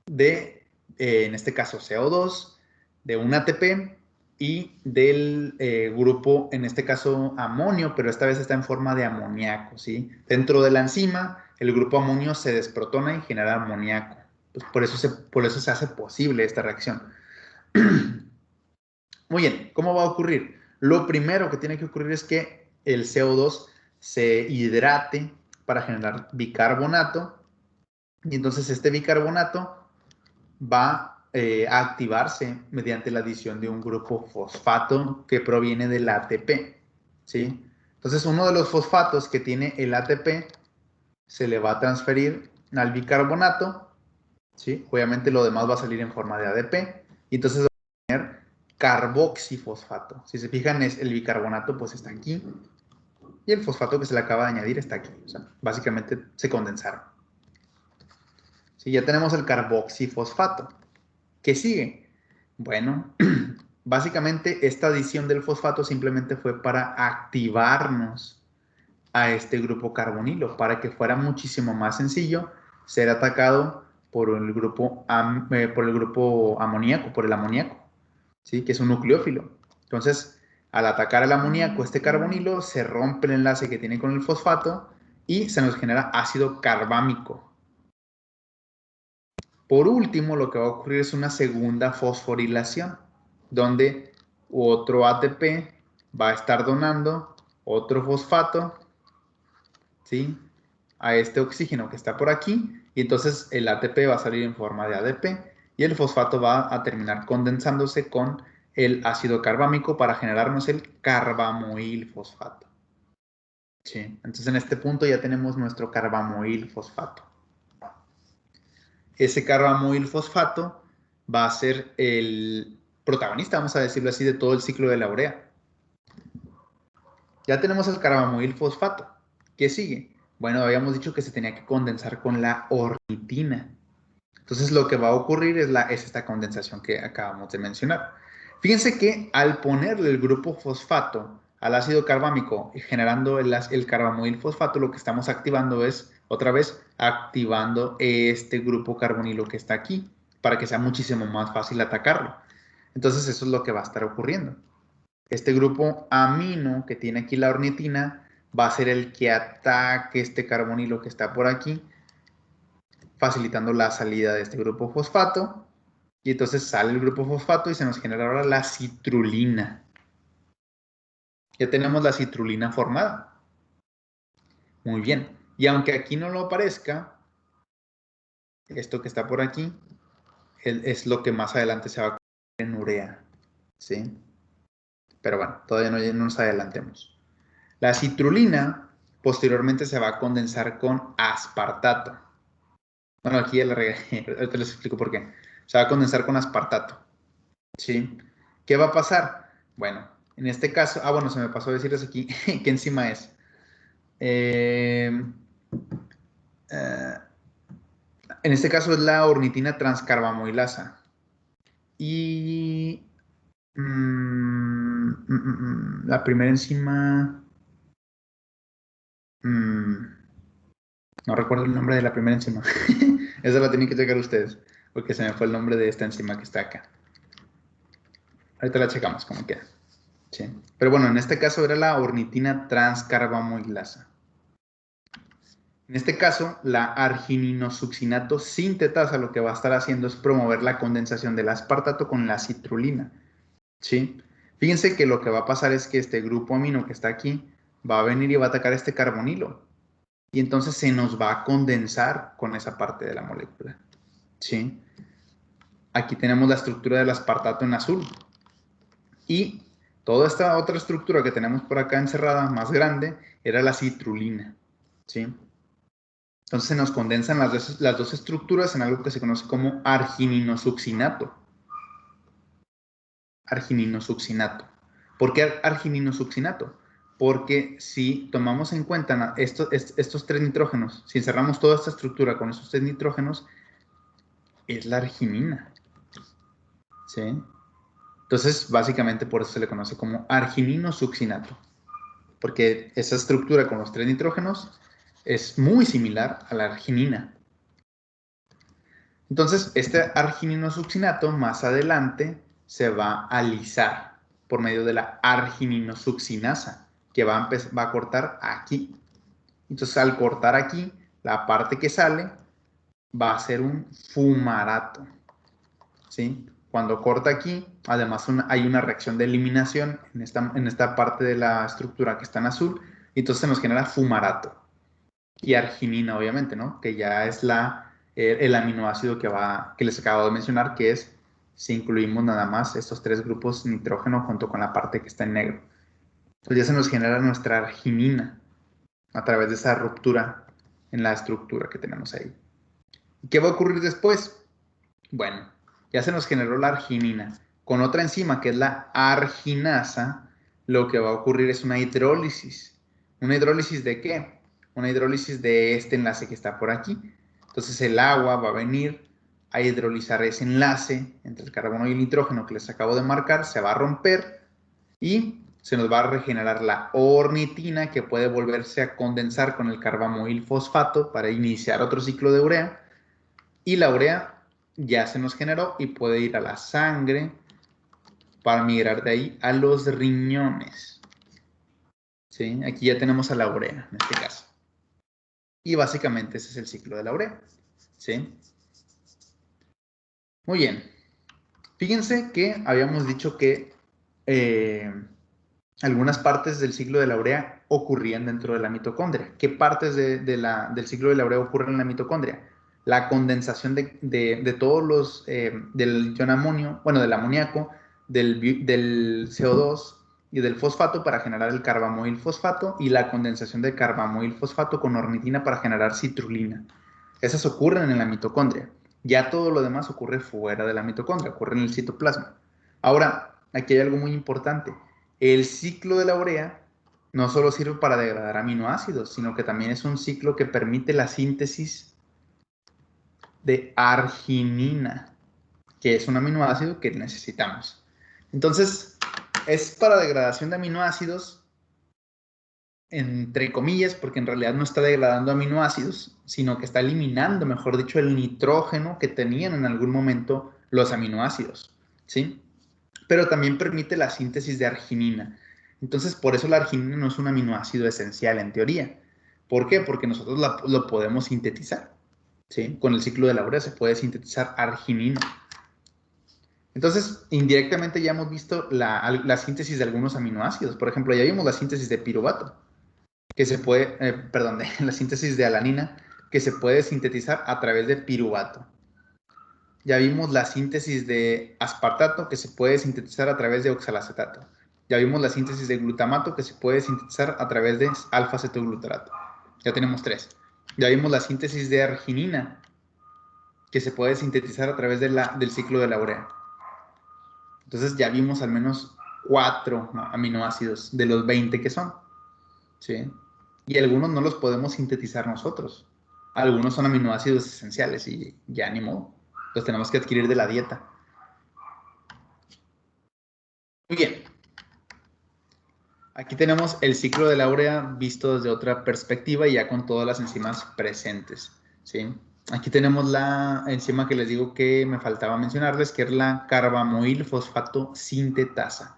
de, en este caso, CO2, de un ATP y del grupo, en este caso, amonio, pero esta vez está en forma de amoníaco, ¿sí? Dentro de la enzima, el grupo amonio se desprotona y genera amoníaco. Pues por eso se hace posible esta reacción. Muy bien, ¿cómo va a ocurrir? Lo primero que tiene que ocurrir es que el CO2 se hidrate para generar bicarbonato, y entonces este bicarbonato va a activarse mediante la adición de un grupo fosfato que proviene del ATP, ¿sí? Entonces uno de los fosfatos que tiene el ATP se le va a transferir al bicarbonato, ¿sí? Obviamente lo demás va a salir en forma de ADP, y entonces va a tener carboxifosfato. Si se fijan, el bicarbonato pues está aquí, y el fosfato que se le acaba de añadir está aquí. O sea, básicamente se condensaron. ¿Sí? Ya tenemos el carboxifosfato. ¿Qué sigue? Bueno, básicamente esta adición del fosfato simplemente fue para activarnos a este grupo carbonilo, para que fuera muchísimo más sencillo ser atacado por el grupo amoníaco, por el amoníaco, ¿sí? Que es un nucleófilo. Entonces, al atacar al amoníaco, este carbonilo se rompe el enlace que tiene con el fosfato y se nos genera ácido carbámico. Por último, lo que va a ocurrir es una segunda fosforilación, donde otro ATP va a estar donando otro fosfato, ¿sí? A este oxígeno que está por aquí, y entonces el ATP va a salir en forma de ADP y el fosfato va a terminar condensándose con el ácido carbámico para generarnos el carbamoil fosfato. ¿Sí? Entonces en este punto ya tenemos nuestro carbamoil fosfato. Ese carbamoil fosfato va a ser el protagonista, vamos a decirlo así, de todo el ciclo de la urea. Ya tenemos el carbamoil fosfato. ¿Qué sigue? Bueno, habíamos dicho que se tenía que condensar con la ornitina. Entonces lo que va a ocurrir es esta condensación que acabamos de mencionar. Fíjense que al ponerle el grupo fosfato al ácido carbámico y generando el carbamoil fosfato, lo que estamos activando es, otra vez, activando este grupo carbonilo que está aquí, para que sea muchísimo más fácil atacarlo. Entonces eso es lo que va a estar ocurriendo. Este grupo amino que tiene aquí la ornitina va a ser el que ataque este carbonilo que está por aquí, facilitando la salida de este grupo fosfato. Y entonces sale el grupo fosfato y se nos genera ahora la citrulina. Ya tenemos la citrulina formada. Muy bien. Y aunque aquí no lo aparezca, esto que está por aquí es lo que más adelante se va a convertir en urea. ¿Sí? Pero bueno, todavía no nos adelantemos. La citrulina posteriormente se va a condensar con aspartato. Bueno, aquí ya le regué. Ahorita les explico por qué. Se va a condensar con aspartato. ¿Sí? ¿Qué va a pasar? Bueno, en este caso... bueno, se me pasó a decirles aquí qué enzima es. En este caso es la ornitina transcarbamoilasa. Y... la primera enzima... no recuerdo el nombre de la primera enzima. Esa la tienen que checar ustedes, porque se me fue el nombre de esta enzima que está acá. Ahorita la checamos como queda. ¿Sí? Pero bueno, en este caso era la ornitina transcarbamoilasa. En este caso, la argininosuccinato sintetasa lo que va a estar haciendo es promover la condensación del aspartato con la citrulina. ¿Sí? Fíjense que lo que va a pasar es que este grupo amino que está aquí va a venir y va a atacar este carbonilo. Y entonces se nos va a condensar con esa parte de la molécula. ¿Sí? Aquí tenemos la estructura del aspartato en azul. Y toda esta otra estructura que tenemos por acá encerrada, más grande, era la citrulina. ¿Sí? Entonces se nos condensan las dos estructuras en algo que se conoce como argininosuccinato. Argininosuccinato. ¿Por qué argininosuccinato? Porque si tomamos en cuenta estos tres nitrógenos, si encerramos toda esta estructura con estos tres nitrógenos, es la arginina. ¿Sí? Entonces, básicamente por eso se le conoce como argininosuccinato. Porque esa estructura con los tres nitrógenos es muy similar a la arginina. Entonces, este argininosuccinato más adelante se va a alisar por medio de la argininosuccinasa, que va a cortar aquí. Entonces, al cortar aquí, la parte que sale va a ser un fumarato. ¿Sí? Cuando corta aquí, además hay una reacción de eliminación en esta parte de la estructura que está en azul, y entonces se nos genera fumarato. Y arginina, obviamente, ¿no? Que ya es el aminoácido que les acabo de mencionar, que es, si incluimos nada más estos tres grupos nitrógeno junto con la parte que está en negro. Entonces ya se nos genera nuestra arginina a través de esa ruptura en la estructura que tenemos ahí. ¿Y qué va a ocurrir después? Bueno, ya se nos generó la arginina. Con otra enzima que es la arginasa, lo que va a ocurrir es una hidrólisis. ¿Una hidrólisis de qué? Una hidrólisis de este enlace que está por aquí. Entonces el agua va a venir a hidrolizar ese enlace entre el carbono y el nitrógeno que les acabo de marcar, se va a romper y se nos va a regenerar la ornitina, que puede volverse a condensar con el carbamoil fosfato para iniciar otro ciclo de urea. Y la urea ya se nos generó y puede ir a la sangre para migrar de ahí a los riñones. ¿Sí? Aquí ya tenemos a la urea en este caso. Y básicamente ese es el ciclo de la urea. ¿Sí? Muy bien. Fíjense que habíamos dicho que algunas partes del ciclo de la urea ocurrían dentro de la mitocondria. ¿Qué partes del ciclo de la urea ocurren en la mitocondria? La condensación de todos los, del ion amonio, bueno, del amoníaco, del CO2 y del fosfato para generar el carbamoil fosfato, y la condensación del carbamoil fosfato con ornitina para generar citrulina. Esas ocurren en la mitocondria. Ya todo lo demás ocurre fuera de la mitocondria, ocurre en el citoplasma. Ahora, aquí hay algo muy importante. El ciclo de la urea no solo sirve para degradar aminoácidos, sino que también es un ciclo que permite la síntesis de arginina, que es un aminoácido que necesitamos. Entonces, es para degradación de aminoácidos, entre comillas, porque en realidad no está degradando aminoácidos, sino que está eliminando, mejor dicho, el nitrógeno que tenían en algún momento los aminoácidos, ¿sí? Pero también permite la síntesis de arginina. Entonces, por eso la arginina no es un aminoácido esencial en teoría. ¿Por qué? Porque nosotros lo podemos sintetizar, ¿sí? Con el ciclo de la urea se puede sintetizar arginina. Entonces, indirectamente ya hemos visto la síntesis de algunos aminoácidos. Por ejemplo, ya vimos la síntesis de piruvato, que se puede, la síntesis de alanina, que se puede sintetizar a través de piruvato. Ya vimos la síntesis de aspartato, que se puede sintetizar a través de oxalacetato. Ya vimos la síntesis de glutamato, que se puede sintetizar a través de alfa-cetoglutarato. Ya tenemos 3. Ya vimos la síntesis de arginina, que se puede sintetizar a través del ciclo de la urea. Entonces ya vimos al menos 4 aminoácidos de los 20 que son, ¿sí? Y algunos no los podemos sintetizar nosotros. Algunos son aminoácidos esenciales y ya ni modo. Los tenemos que adquirir de la dieta. Muy bien. Aquí tenemos el ciclo de la urea visto desde otra perspectiva y ya con todas las enzimas presentes, ¿sí? Aquí tenemos la enzima que les digo que me faltaba mencionarles, que es la carbamoil fosfato sintetasa,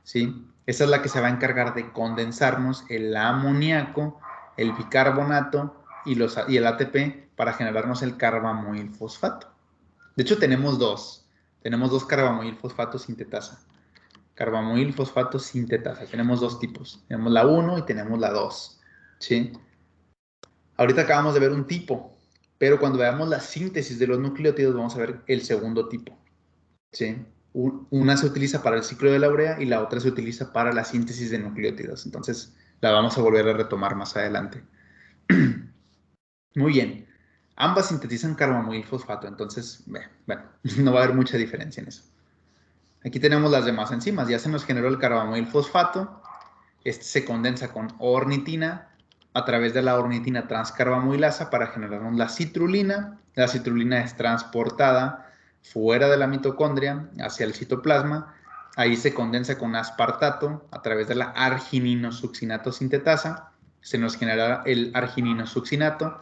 ¿sí? Esta es la que se va a encargar de condensarnos el amoníaco, el bicarbonato y el ATP para generarnos el carbamoil fosfato. De hecho, tenemos dos. Tenemos dos carbamoil fosfato sintetasa. Carbamoil fosfato sintetasa. Tenemos dos tipos. Tenemos la 1 y tenemos la 2. ¿Sí? Ahorita acabamos de ver un tipo, pero cuando veamos la síntesis de los nucleótidos vamos a ver el segundo tipo. ¿Sí? Una se utiliza para el ciclo de la urea y la otra se utiliza para la síntesis de nucleótidos. Entonces la vamos a volver a retomar más adelante. Muy bien. Ambas sintetizan carbamoil fosfato, entonces, bueno, no va a haber mucha diferencia en eso. Aquí tenemos las demás enzimas. Ya se nos generó el carbamoil fosfato. Este se condensa con ornitina a través de la ornitina transcarbamoilasa para generarnos la citrulina. La citrulina es transportada fuera de la mitocondria hacia el citoplasma. Ahí se condensa con aspartato a través de la argininosuccinato sintetasa. Se nos genera el argininosuccinato.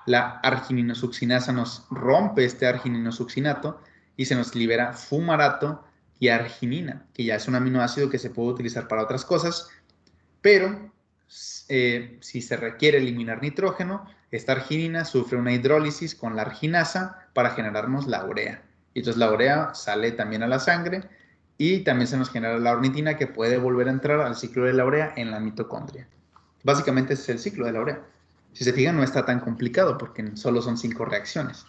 La argininosuccinasa nos rompe este argininosuccinato y se nos libera fumarato y arginina, que ya es un aminoácido que se puede utilizar para otras cosas, pero si se requiere eliminar nitrógeno, esta arginina sufre una hidrólisis con la arginasa para generarnos la urea. Y entonces la urea sale también a la sangre y también se nos genera la ornitina que puede volver a entrar al ciclo de la urea en la mitocondria. Básicamente ese es el ciclo de la urea. Si se fijan, no está tan complicado porque solo son 5 reacciones.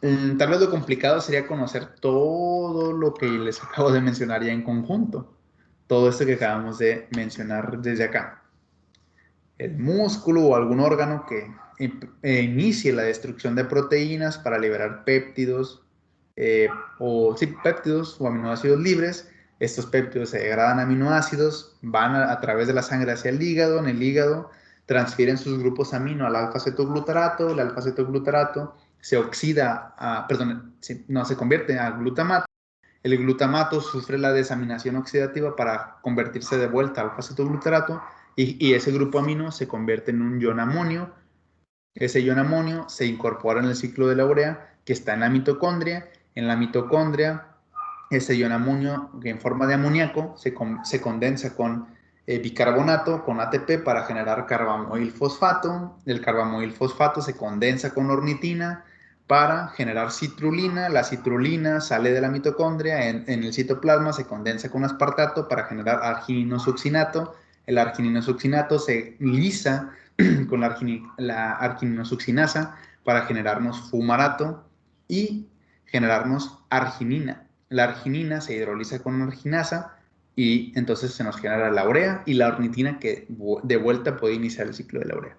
Tal vez lo complicado sería conocer todo lo que les acabo de mencionar ya en conjunto. Todo esto que acabamos de mencionar desde acá. El músculo o algún órgano que inicie la destrucción de proteínas para liberar péptidos, péptidos o aminoácidos libres. Estos péptidos se degradan a aminoácidos, van a través de la sangre hacia el hígado. En el hígado transfieren sus grupos amino al alfa-cetoglutarato. El alfa-cetoglutarato se oxida, se convierte a glutamato. El glutamato sufre la desaminación oxidativa para convertirse de vuelta al alfa-cetoglutarato y ese grupo amino se convierte en un ion amonio. Ese ion amonio se incorpora en el ciclo de la urea que está en la mitocondria. En la mitocondria, ese ion amonio en forma de amoníaco se condensa con bicarbonato, con ATP para generar carbamoil fosfato. El carbamoil fosfato se condensa con ornitina para generar citrulina. La citrulina sale de la mitocondria, en el citoplasma se condensa con aspartato para generar argininosuccinato. El argininosuccinato se lisa con la argininosuccinasa para generarnos fumarato y generarnos arginina. La arginina se hidroliza con arginasa y entonces se nos genera la urea y la ornitina que de vuelta puede iniciar el ciclo de la urea.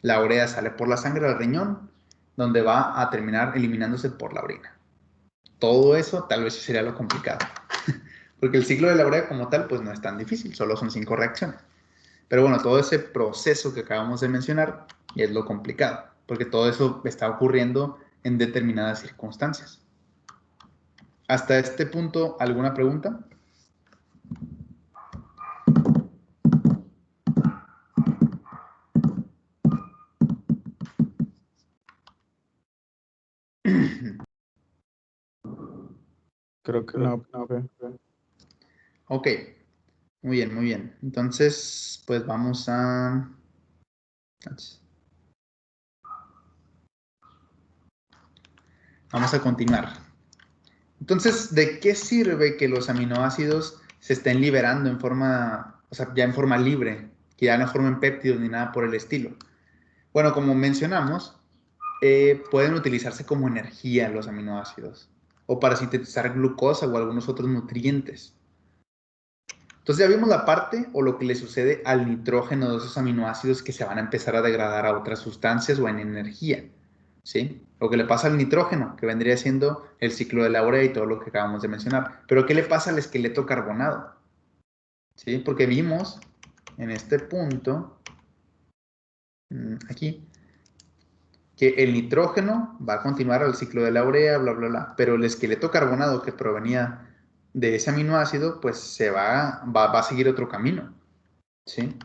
La urea sale por la sangre al riñón, donde va a terminar eliminándose por la orina. todo eso tal vez sería lo complicado. Porque el ciclo de la urea como tal, pues no es tan difícil, solo son 5 reacciones. Pero bueno, todo ese proceso que acabamos de mencionar es lo complicado, porque todo eso está ocurriendo en determinadas circunstancias. Hasta este punto, ¿alguna pregunta? Creo que no, profe. Ok, muy bien, muy bien. Entonces, pues vamos a... Vamos a continuar. Entonces, ¿de qué sirve que los aminoácidos se estén liberando en forma, o sea, ya en forma libre, que ya no formen péptidos ni nada por el estilo? Bueno, como mencionamos, pueden utilizarse como energía los aminoácidos o para sintetizar glucosa o algunos otros nutrientes. Entonces ya vimos la parte o lo que le sucede al nitrógeno de esos aminoácidos que se van a empezar a degradar a otras sustancias o en energía, ¿sí? Lo que le pasa al nitrógeno, que vendría siendo el ciclo de la urea y todo lo que acabamos de mencionar. Pero ¿qué le pasa al esqueleto carbonado? ¿Sí? Porque vimos en este punto, aquí, que el nitrógeno va a continuar al ciclo de la urea, bla, bla, bla, pero el esqueleto carbonado que provenía de ese aminoácido, pues se va a seguir otro camino, ¿sí?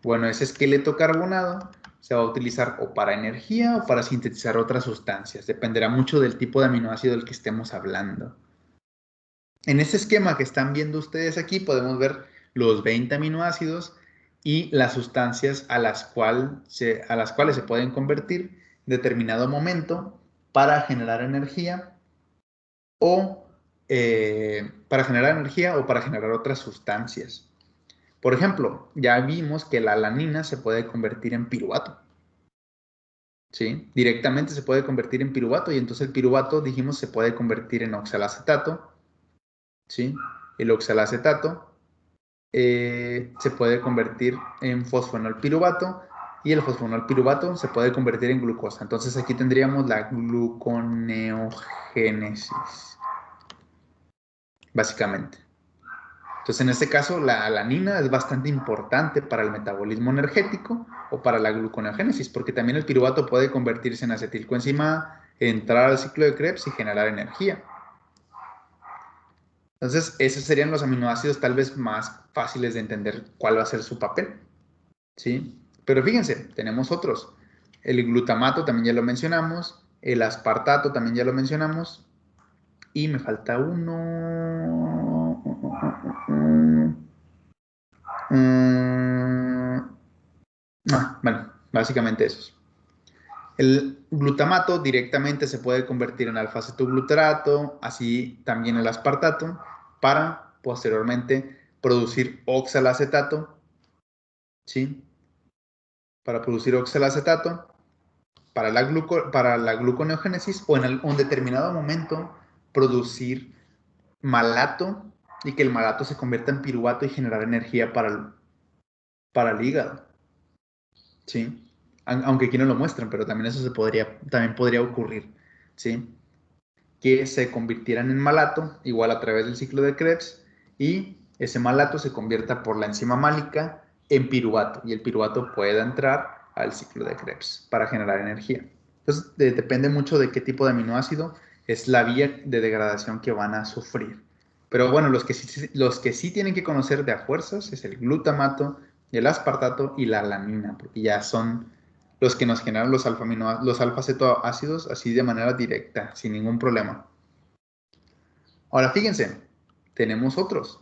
Bueno, ese esqueleto carbonado se va a utilizar o para energía o para sintetizar otras sustancias, dependerá mucho del tipo de aminoácido del que estemos hablando. En ese esquema que están viendo ustedes aquí podemos ver los 20 aminoácidos y las sustancias a las cuales se pueden convertir en determinado momento para generar energía o para generar otras sustancias. Por ejemplo, ya vimos que la alanina se puede convertir en piruvato. ¿Sí? Directamente se puede convertir en piruvato y entonces el piruvato, dijimos, se puede convertir en oxalacetato. ¿Sí? El oxalacetato se puede convertir en fosfonolpiruvato y el fosfonolpiruvato se puede convertir en glucosa. Entonces aquí tendríamos la gluconeogénesis, básicamente. Entonces en este caso la alanina es bastante importante para el metabolismo energético o para la gluconeogénesis, porque también el piruvato puede convertirse en acetilcoenzima A, entrar al ciclo de Krebs y generar energía. Entonces, esos serían los aminoácidos tal vez más fáciles de entender cuál va a ser su papel, ¿sí? Pero fíjense, tenemos otros. El glutamato también ya lo mencionamos, el aspartato también ya lo mencionamos, y me falta uno. Bueno, básicamente esos. El glutamato directamente se puede convertir en alfa-acetoglutarato, así también el aspartato, para posteriormente producir oxalacetato, ¿sí? Para producir oxalacetato, para la gluconeogénesis o en un determinado momento producir malato y que el malato se convierta en piruvato y generar energía para el hígado, ¿sí? Aunque aquí no lo muestran, pero también eso también podría ocurrir, ¿sí? Que se convirtieran en malato, igual a través del ciclo de Krebs, y ese malato se convierta por la enzima málica en piruvato, y el piruvato pueda entrar al ciclo de Krebs para generar energía. Entonces, depende mucho de qué tipo de aminoácido es la vía de degradación que van a sufrir. Pero bueno, los que sí tienen que conocer de a fuerzas es el glutamato, el aspartato y la alanina, porque ya son los que nos generan los alfa-acetoácidos así de manera directa, sin ningún problema. Ahora fíjense, tenemos otros.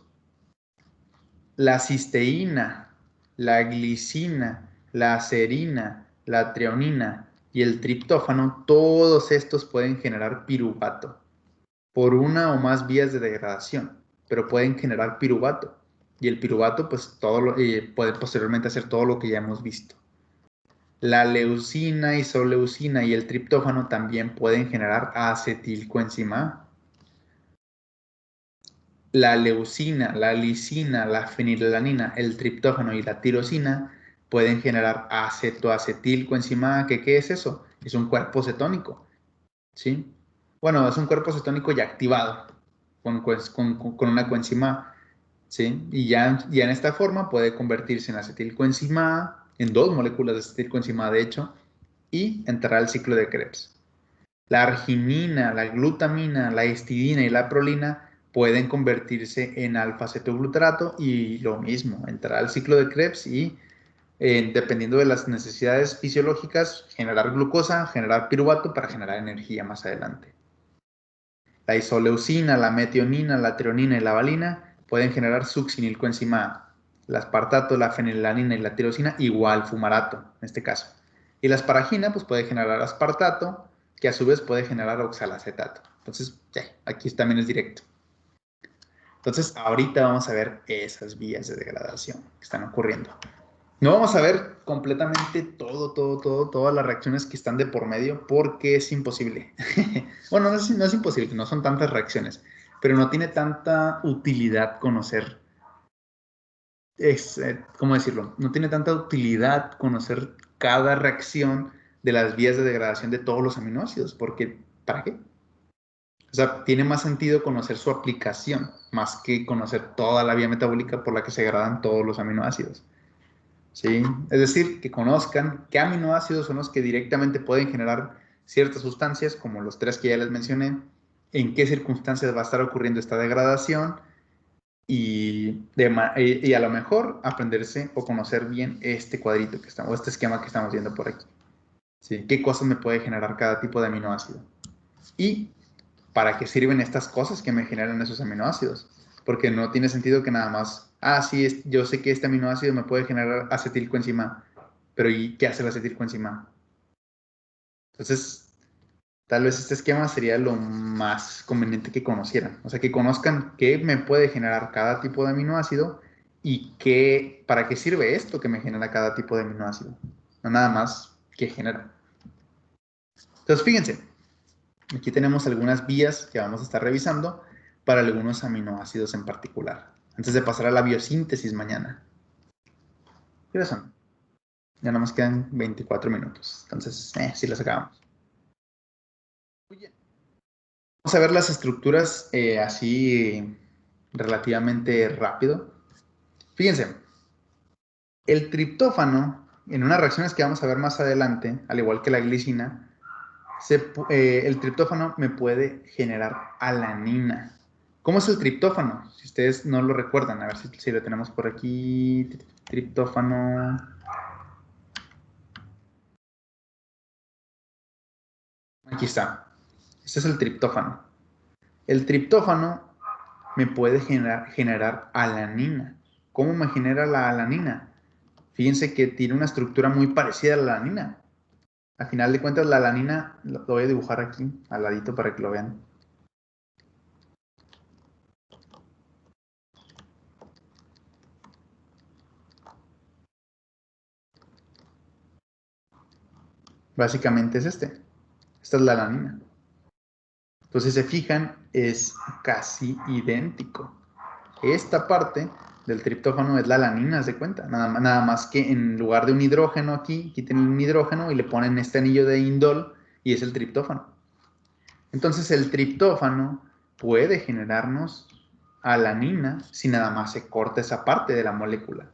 La cisteína, la glicina, la acerina, la treonina y el triptófano, todos estos pueden generar piruvato por una o más vías de degradación, pero pueden generar piruvato. Y el piruvato, pues, puede posteriormente hacer todo lo que ya hemos visto. La leucina, isoleucina y el triptófano también pueden generar acetilcoenzima A. La leucina, la lisina, la fenilalanina, el triptófano y la tirosina pueden generar acetoacetilcoenzima A. ¿Qué es eso? Es un cuerpo cetónico, ¿sí? bueno, es un cuerpo cetónico ya activado con una coenzima A, ¿sí? Y ya en esta forma puede convertirse en acetilcoenzima A, en 2 moléculas de acetilcoenzima A, de hecho, y entrar al ciclo de Krebs. La arginina, la glutamina, la histidina y la prolina pueden convertirse en alfa-cetoglutarato y lo mismo, entrar al ciclo de Krebs y, dependiendo de las necesidades fisiológicas, generar glucosa, generar piruvato para generar energía más adelante. La isoleucina, la metionina, la treonina y la valina pueden generar succinilcoenzima A. El aspartato, la fenilalanina y la tirosina, igual fumarato, en este caso. Y la asparagina, pues puede generar aspartato, que a su vez puede generar oxalacetato. Entonces, aquí también es directo. Entonces, ahorita vamos a ver esas vías de degradación que están ocurriendo. No vamos a ver completamente todas las reacciones que están de por medio porque es imposible. Bueno, no es imposible, no son tantas reacciones, pero no tiene tanta utilidad conocer, ¿cómo decirlo? No tiene tanta utilidad conocer cada reacción de las vías de degradación de todos los aminoácidos, porque ¿para qué? O sea, tiene más sentido conocer su aplicación, más que conocer toda la vía metabólica por la que se degradan todos los aminoácidos. ¿Sí? Es decir, que conozcan qué aminoácidos son los que directamente pueden generar ciertas sustancias, como los 3 que ya les mencioné, en qué circunstancias va a estar ocurriendo esta degradación y a lo mejor aprenderse o conocer bien este cuadrito o este esquema que estamos viendo por aquí. ¿Sí? ¿Qué cosas me puede generar cada tipo de aminoácido? Y ¿para qué sirven estas cosas que me generan esos aminoácidos? Porque no tiene sentido que nada más, sí, yo sé que este aminoácido me puede generar acetilcoenzima A, pero ¿y qué hace la acetilcoenzima A? Entonces, tal vez este esquema sería lo más conveniente que conocieran. O sea, que conozcan qué me puede generar cada tipo de aminoácido y para qué sirve esto que me genera cada tipo de aminoácido. No nada más qué genera. Entonces, fíjense. Aquí tenemos algunas vías que vamos a estar revisando para algunos aminoácidos en particular. Antes de pasar a la biosíntesis mañana. ¿Qué hora son? Ya nos quedan 24 minutos. Entonces, sí las acabamos. Muy bien. Vamos a ver las estructuras así relativamente rápido. Fíjense, el triptófano, en unas reacciones que vamos a ver más adelante, al igual que la glicina, el triptófano me puede generar alanina. ¿Cómo es el triptófano? Si ustedes no lo recuerdan, a ver si lo tenemos por aquí. Triptófano. Aquí está. Este es el triptófano. El triptófano me puede generar alanina. ¿Cómo me genera la alanina? Fíjense que tiene una estructura muy parecida a la alanina. Al final de cuentas, la alanina, lo voy a dibujar aquí, al ladito para que lo vean. Básicamente es este. Esta es la alanina. Entonces, si se fijan, es casi idéntico. Esta parte del triptófano es la alanina, ¿se cuenta? Nada más que en lugar de un hidrógeno aquí tienen un hidrógeno y le ponen este anillo de indol y es el triptófano. Entonces, el triptófano puede generarnos alanina si nada más se corta esa parte de la molécula.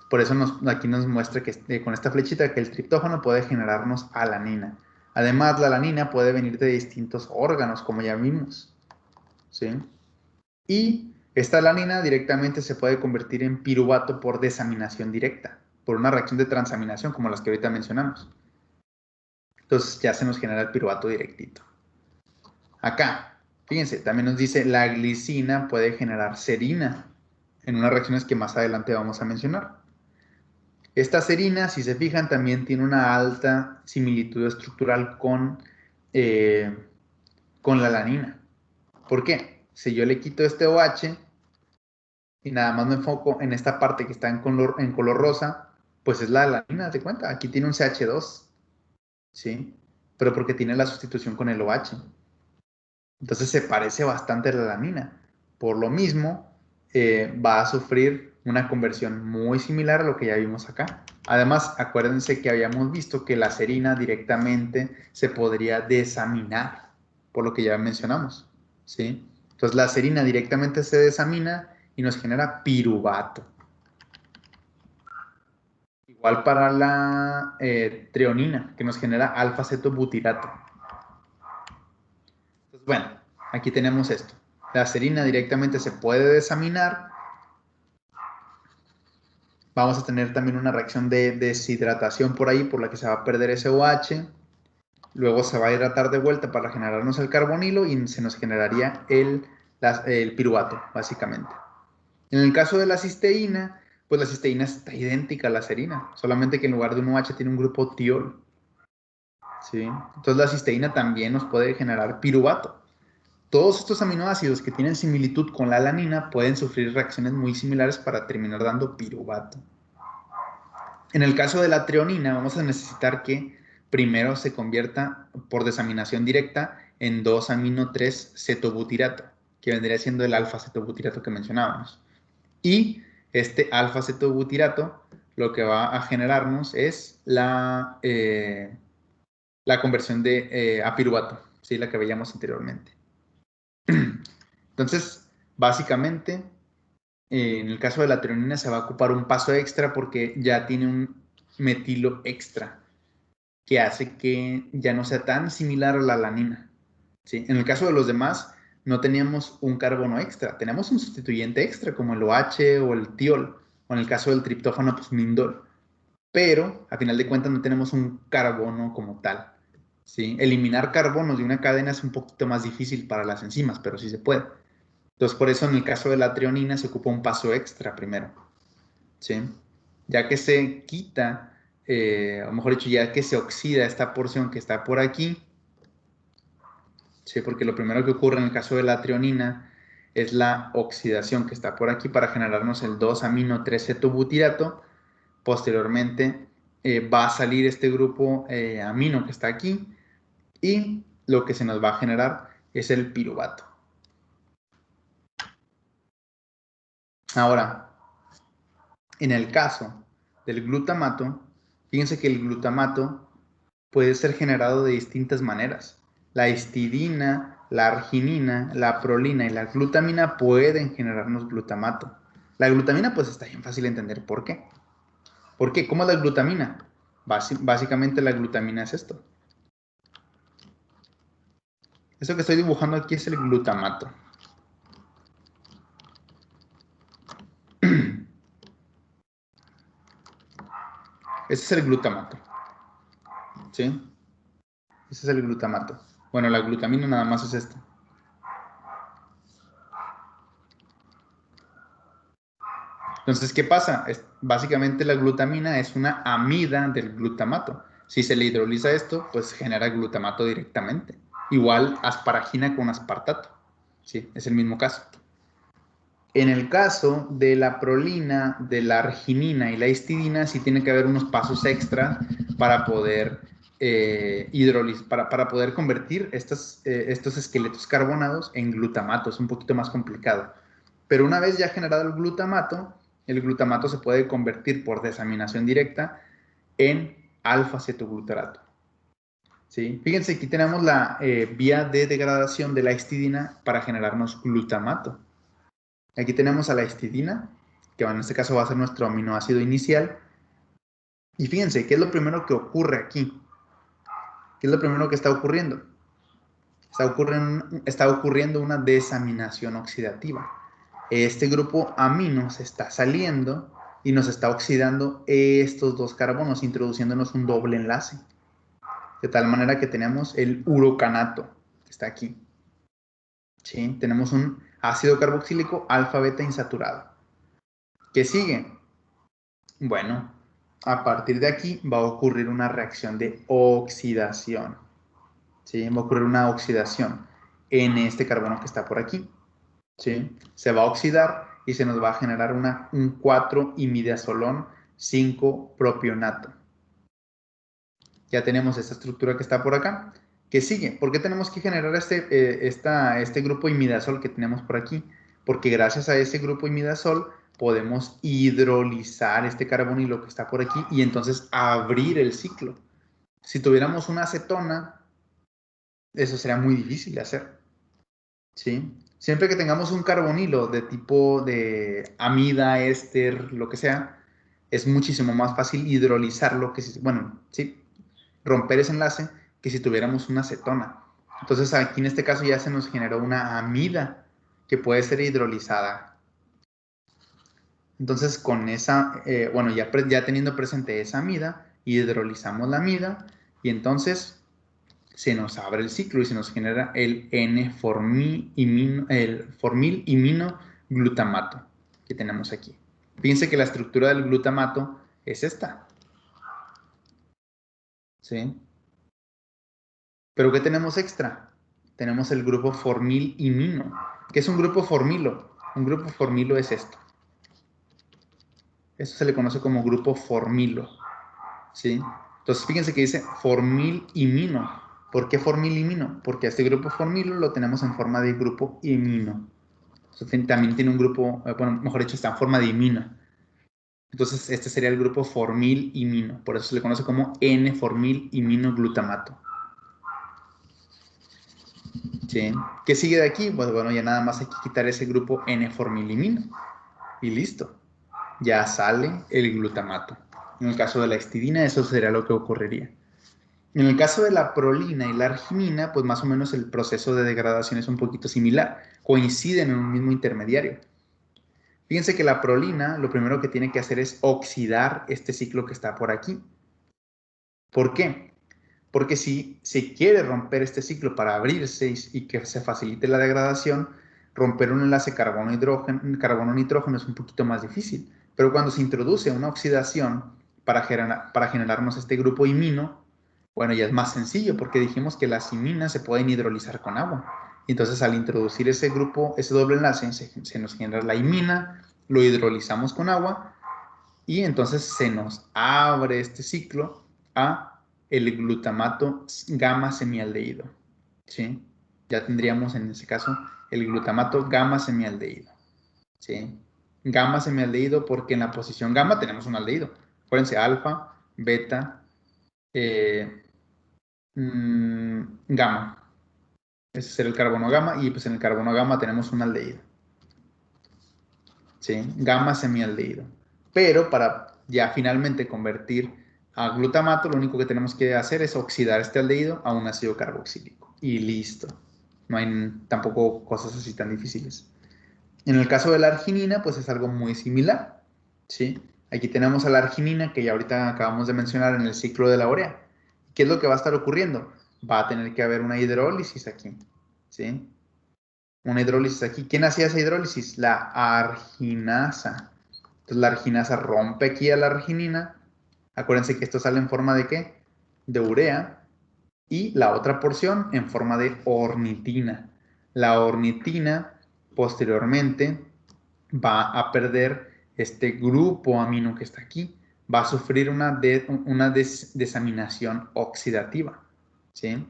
Por eso aquí nos muestra que con esta flechita que el triptófano puede generarnos alanina. Además, la alanina puede venir de distintos órganos, como ya vimos. ¿Sí? Y esta alanina directamente se puede convertir en piruvato por desaminación directa, por una reacción de transaminación, como las que ahorita mencionamos. Entonces ya se nos genera el piruvato directito. Acá, fíjense, también nos dice la glicina puede generar serina, en unas reacciones que más adelante vamos a mencionar. Esta serina, si se fijan, también tiene una alta similitud estructural con la alanina. ¿Por qué? Si yo le quito este OH y nada más me enfoco en esta parte que está en color rosa, pues es la alanina, ¿te cuenta? Aquí tiene un CH2, ¿sí? Pero porque tiene la sustitución con el OH. Entonces se parece bastante a la alanina. Por lo mismo, va a sufrir una conversión muy similar a lo que ya vimos acá. Además, acuérdense que habíamos visto que la serina directamente se podría desaminar. por lo que ya mencionamos, ¿sí? Entonces la serina directamente se desamina y nos genera piruvato. Igual para la treonina, que nos genera alfa-acetobutirato. Entonces, bueno, aquí tenemos esto. La serina directamente se puede desaminar. Vamos a tener también una reacción de deshidratación por ahí, por la que se va a perder ese OH. Luego se va a hidratar de vuelta para generarnos el carbonilo y se nos generaría el piruvato, básicamente. En el caso de la cisteína, pues la cisteína está idéntica a la serina, solamente que en lugar de un OH tiene un grupo tiol. ¿Sí? Entonces la cisteína también nos puede generar piruvato. Todos estos aminoácidos que tienen similitud con la alanina pueden sufrir reacciones muy similares para terminar dando piruvato. En el caso de la treonina, vamos a necesitar que primero se convierta por desaminación directa en 2-amino-3-cetobutirato, que vendría siendo el alfa-cetobutirato que mencionábamos. Y este alfa-cetobutirato lo que va a generarnos es la conversión a piruvato, ¿sí? La que veíamos anteriormente. Entonces, básicamente, en el caso de la treonina se va a ocupar un paso extra porque ya tiene un metilo extra que hace que ya no sea tan similar a la alanina, ¿sí? En el caso de los demás, no teníamos un carbono extra, tenemos un sustituyente extra como el OH o el tiol, o en el caso del triptófano, pues un indol. Pero, a final de cuentas, no tenemos un carbono como tal, ¿sí? Eliminar carbonos de una cadena es un poquito más difícil para las enzimas, pero sí se puede. Entonces, por eso en el caso de la treonina se ocupa un paso extra primero, ¿sí? Ya que se quita, o mejor dicho, ya que se oxida esta porción que está por aquí, ¿sí? Porque lo primero que ocurre en el caso de la treonina es la oxidación que está por aquí para generarnos el 2-amino-3-cetobutirato. Posteriormente va a salir este grupo amino que está aquí y lo que se nos va a generar es el piruvato. Ahora, en el caso del glutamato, fíjense que el glutamato puede ser generado de distintas maneras. La histidina, la arginina, la prolina y la glutamina pueden generarnos glutamato. La glutamina pues está bien fácil de entender por qué. ¿Por qué? ¿Cómo es la glutamina? Básicamente la glutamina es esto. Eso que estoy dibujando aquí es el glutamato. Ese es el glutamato. ¿Sí? Ese es el glutamato. Bueno, la glutamina nada más es esto. Entonces, ¿qué pasa? Básicamente la glutamina es una amida del glutamato. Si se le hidroliza esto, pues genera glutamato directamente. Igual asparagina con aspartato. ¿Sí? Es el mismo caso. En el caso de la prolina, de la arginina y la histidina, sí tiene que haber unos pasos extra para poder para poder convertir estos esqueletos carbonados en glutamato. Es un poquito más complicado. Pero una vez ya generado el glutamato se puede convertir por desaminación directa en alfa-cetoglutarato. ¿Sí? Fíjense, aquí tenemos la vía de degradación de la histidina para generarnos glutamato. Aquí tenemos a la histidina, que en este caso va a ser nuestro aminoácido inicial. Y fíjense, ¿qué es lo primero que ocurre aquí? ¿Qué es lo primero que está ocurriendo? Está ocurriendo una desaminación oxidativa. Este grupo amino se está saliendo y nos está oxidando estos dos carbonos, introduciéndonos un doble enlace. De tal manera que tenemos el urocanato, que está aquí. ¿Sí? Tenemos un ácido carboxílico alfa-beta insaturado. ¿Qué sigue? Bueno, a partir de aquí va a ocurrir una reacción de oxidación. ¿Sí? Va a ocurrir una oxidación en este carbono que está por aquí. ¿Sí? Se va a oxidar y se nos va a generar un 4-imidazolón 5-propionato. Ya tenemos esta estructura que está por acá. ¿Qué sigue? ¿Por qué tenemos que generar este grupo imidazol que tenemos por aquí? Porque gracias a ese grupo imidazol podemos hidrolizar este carbonilo que está por aquí y entonces abrir el ciclo. Si tuviéramos una acetona, eso será muy difícil de hacer. ¿Sí? Siempre que tengamos un carbonilo de tipo de amida, éster, lo que sea, es muchísimo más fácil hidrolizarlo que si, bueno, sí, romper ese enlace que si tuviéramos una acetona. Entonces aquí en este caso ya se nos generó una amida que puede ser hidrolizada. Entonces con esa, bueno, ya teniendo presente esa amida, hidrolizamos la amida y entonces se nos abre el ciclo y se nos genera el N-formil-iminoglutamato que tenemos aquí. Fíjense que la estructura del glutamato es esta. ¿Sí? ¿Pero qué tenemos extra? Tenemos el grupo formil-imino. ¿Qué es un grupo formilo? Un grupo formilo es esto. Esto se le conoce como grupo formilo. ¿Sí? Entonces, fíjense que dice formil-imino. ¿Por qué formil-imino? Porque este grupo formilo lo tenemos en forma de grupo imino. Entonces, también tiene un grupo, bueno, mejor dicho, está en forma de imino. Entonces, este sería el grupo formil-imino. Por eso se le conoce como N-formil-iminoglutamato. ¿Sí? ¿Qué sigue de aquí? Pues bueno, ya nada más hay que quitar ese grupo N-formilimino. Y listo. Ya sale el glutamato. En el caso de la histidina, eso sería lo que ocurriría. En el caso de la prolina y la arginina, pues más o menos el proceso de degradación es un poquito similar. Coinciden en un mismo intermediario. Fíjense que la prolina lo primero que tiene que hacer es oxidar este ciclo que está por aquí. ¿Por qué? Porque si se quiere romper este ciclo para abrirse y que se facilite la degradación, romper un enlace carbono-nitrógeno es un poquito más difícil. Pero cuando se introduce una oxidación para generarnos este grupo imino, bueno, ya es más sencillo porque dijimos que las iminas se pueden hidrolizar con agua. Entonces, al introducir ese grupo, ese doble enlace, se nos genera la imina, lo hidrolizamos con agua y entonces se nos abre este ciclo a el glutamato gamma semialdehído. ¿Sí? Ya tendríamos en ese caso el glutamato gamma semialdehído. ¿Sí? Gamma semialdehído porque en la posición gamma tenemos un aldehído. Acuérdense, alfa, beta, gamma. Ese será el carbono gamma y pues en el carbono gamma tenemos un aldehído. ¿Sí? Gamma semialdehído. Pero para ya finalmente convertir a glutamato, lo único que tenemos que hacer es oxidar este aldehído a un ácido carboxílico. Y listo. No hay tampoco cosas así tan difíciles. En el caso de la arginina, pues es algo muy similar. ¿Sí? Aquí tenemos a la arginina que ya ahorita acabamos de mencionar en el ciclo de la urea. ¿Qué es lo que va a estar ocurriendo? Va a tener que haber una hidrólisis aquí. ¿Sí? Una hidrólisis aquí. ¿Quién hacía esa hidrólisis? La arginasa. Entonces la arginasa rompe aquí a la arginina. Acuérdense que esto sale en forma de ¿qué? De urea. Y la otra porción en forma de ornitina. La ornitina posteriormente va a perder este grupo amino que está aquí. Va a sufrir una desaminación oxidativa. ¿Sí?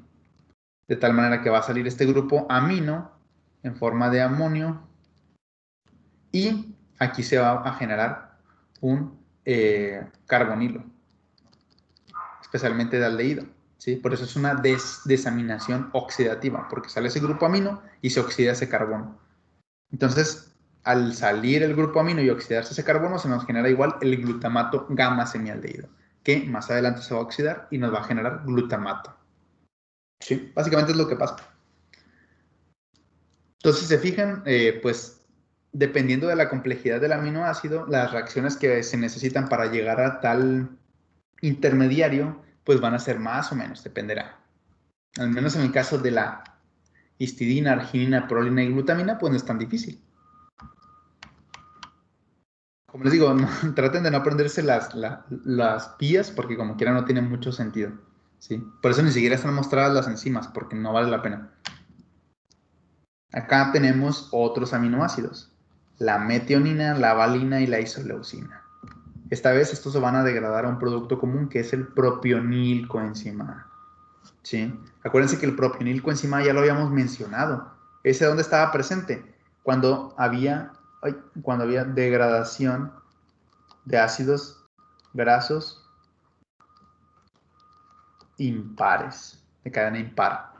De tal manera que va a salir este grupo amino en forma de amonio y aquí se va a generar un carbonilo, especialmente de aldehído. ¿Sí? Por eso es una desaminación oxidativa, porque sale ese grupo amino y se oxida ese carbono. Entonces, al salir el grupo amino y oxidarse ese carbono, se nos genera igual el glutamato gamma semialdehído, que más adelante se va a oxidar y nos va a generar glutamato. ¿Sí? Básicamente es lo que pasa. Entonces, si se fijan, pues dependiendo de la complejidad del aminoácido, las reacciones que se necesitan para llegar a tal intermediario, pues van a ser más o menos, dependerá. Al menos en el caso de la histidina, arginina, prolina y glutamina, pues no es tan difícil. Como les digo, traten de no aprenderse las vías porque como quiera no tienen mucho sentido. ¿Sí? Por eso ni siquiera están mostradas las enzimas, porque no vale la pena. Acá tenemos otros aminoácidos, la metionina, la valina y la isoleucina. Esta vez estos se van a degradar a un producto común que es el propionilcoenzima. ¿Sí? Acuérdense que el propionilcoenzima ya lo habíamos mencionado. ¿Ese dónde estaba presente? Cuando había degradación de ácidos grasos impares, de cadena impar.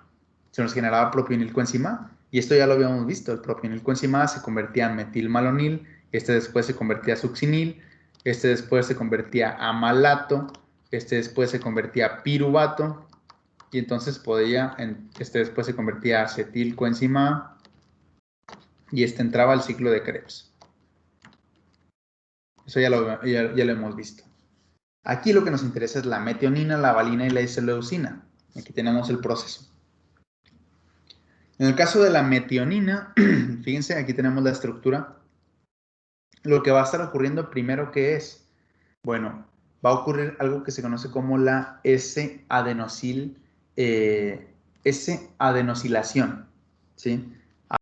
se nos generaba propionilcoenzima A. Y esto ya lo habíamos visto, el propionilcoenzima A se convertía en metilmalonil, este después se convertía a succinil, este después se convertía a malato, este después se convertía a piruvato, y entonces este después se convertía a acetilcoenzima A, y este entraba al ciclo de Krebs. Eso ya lo hemos visto. Aquí lo que nos interesa es la metionina, la valina y la isoleucina. Aquí tenemos el proceso. En el caso de la metionina, fíjense, aquí tenemos la estructura. Lo que va a estar ocurriendo primero, ¿qué es? Bueno, va a ocurrir algo que se conoce como la S-adenosilación, ¿sí? A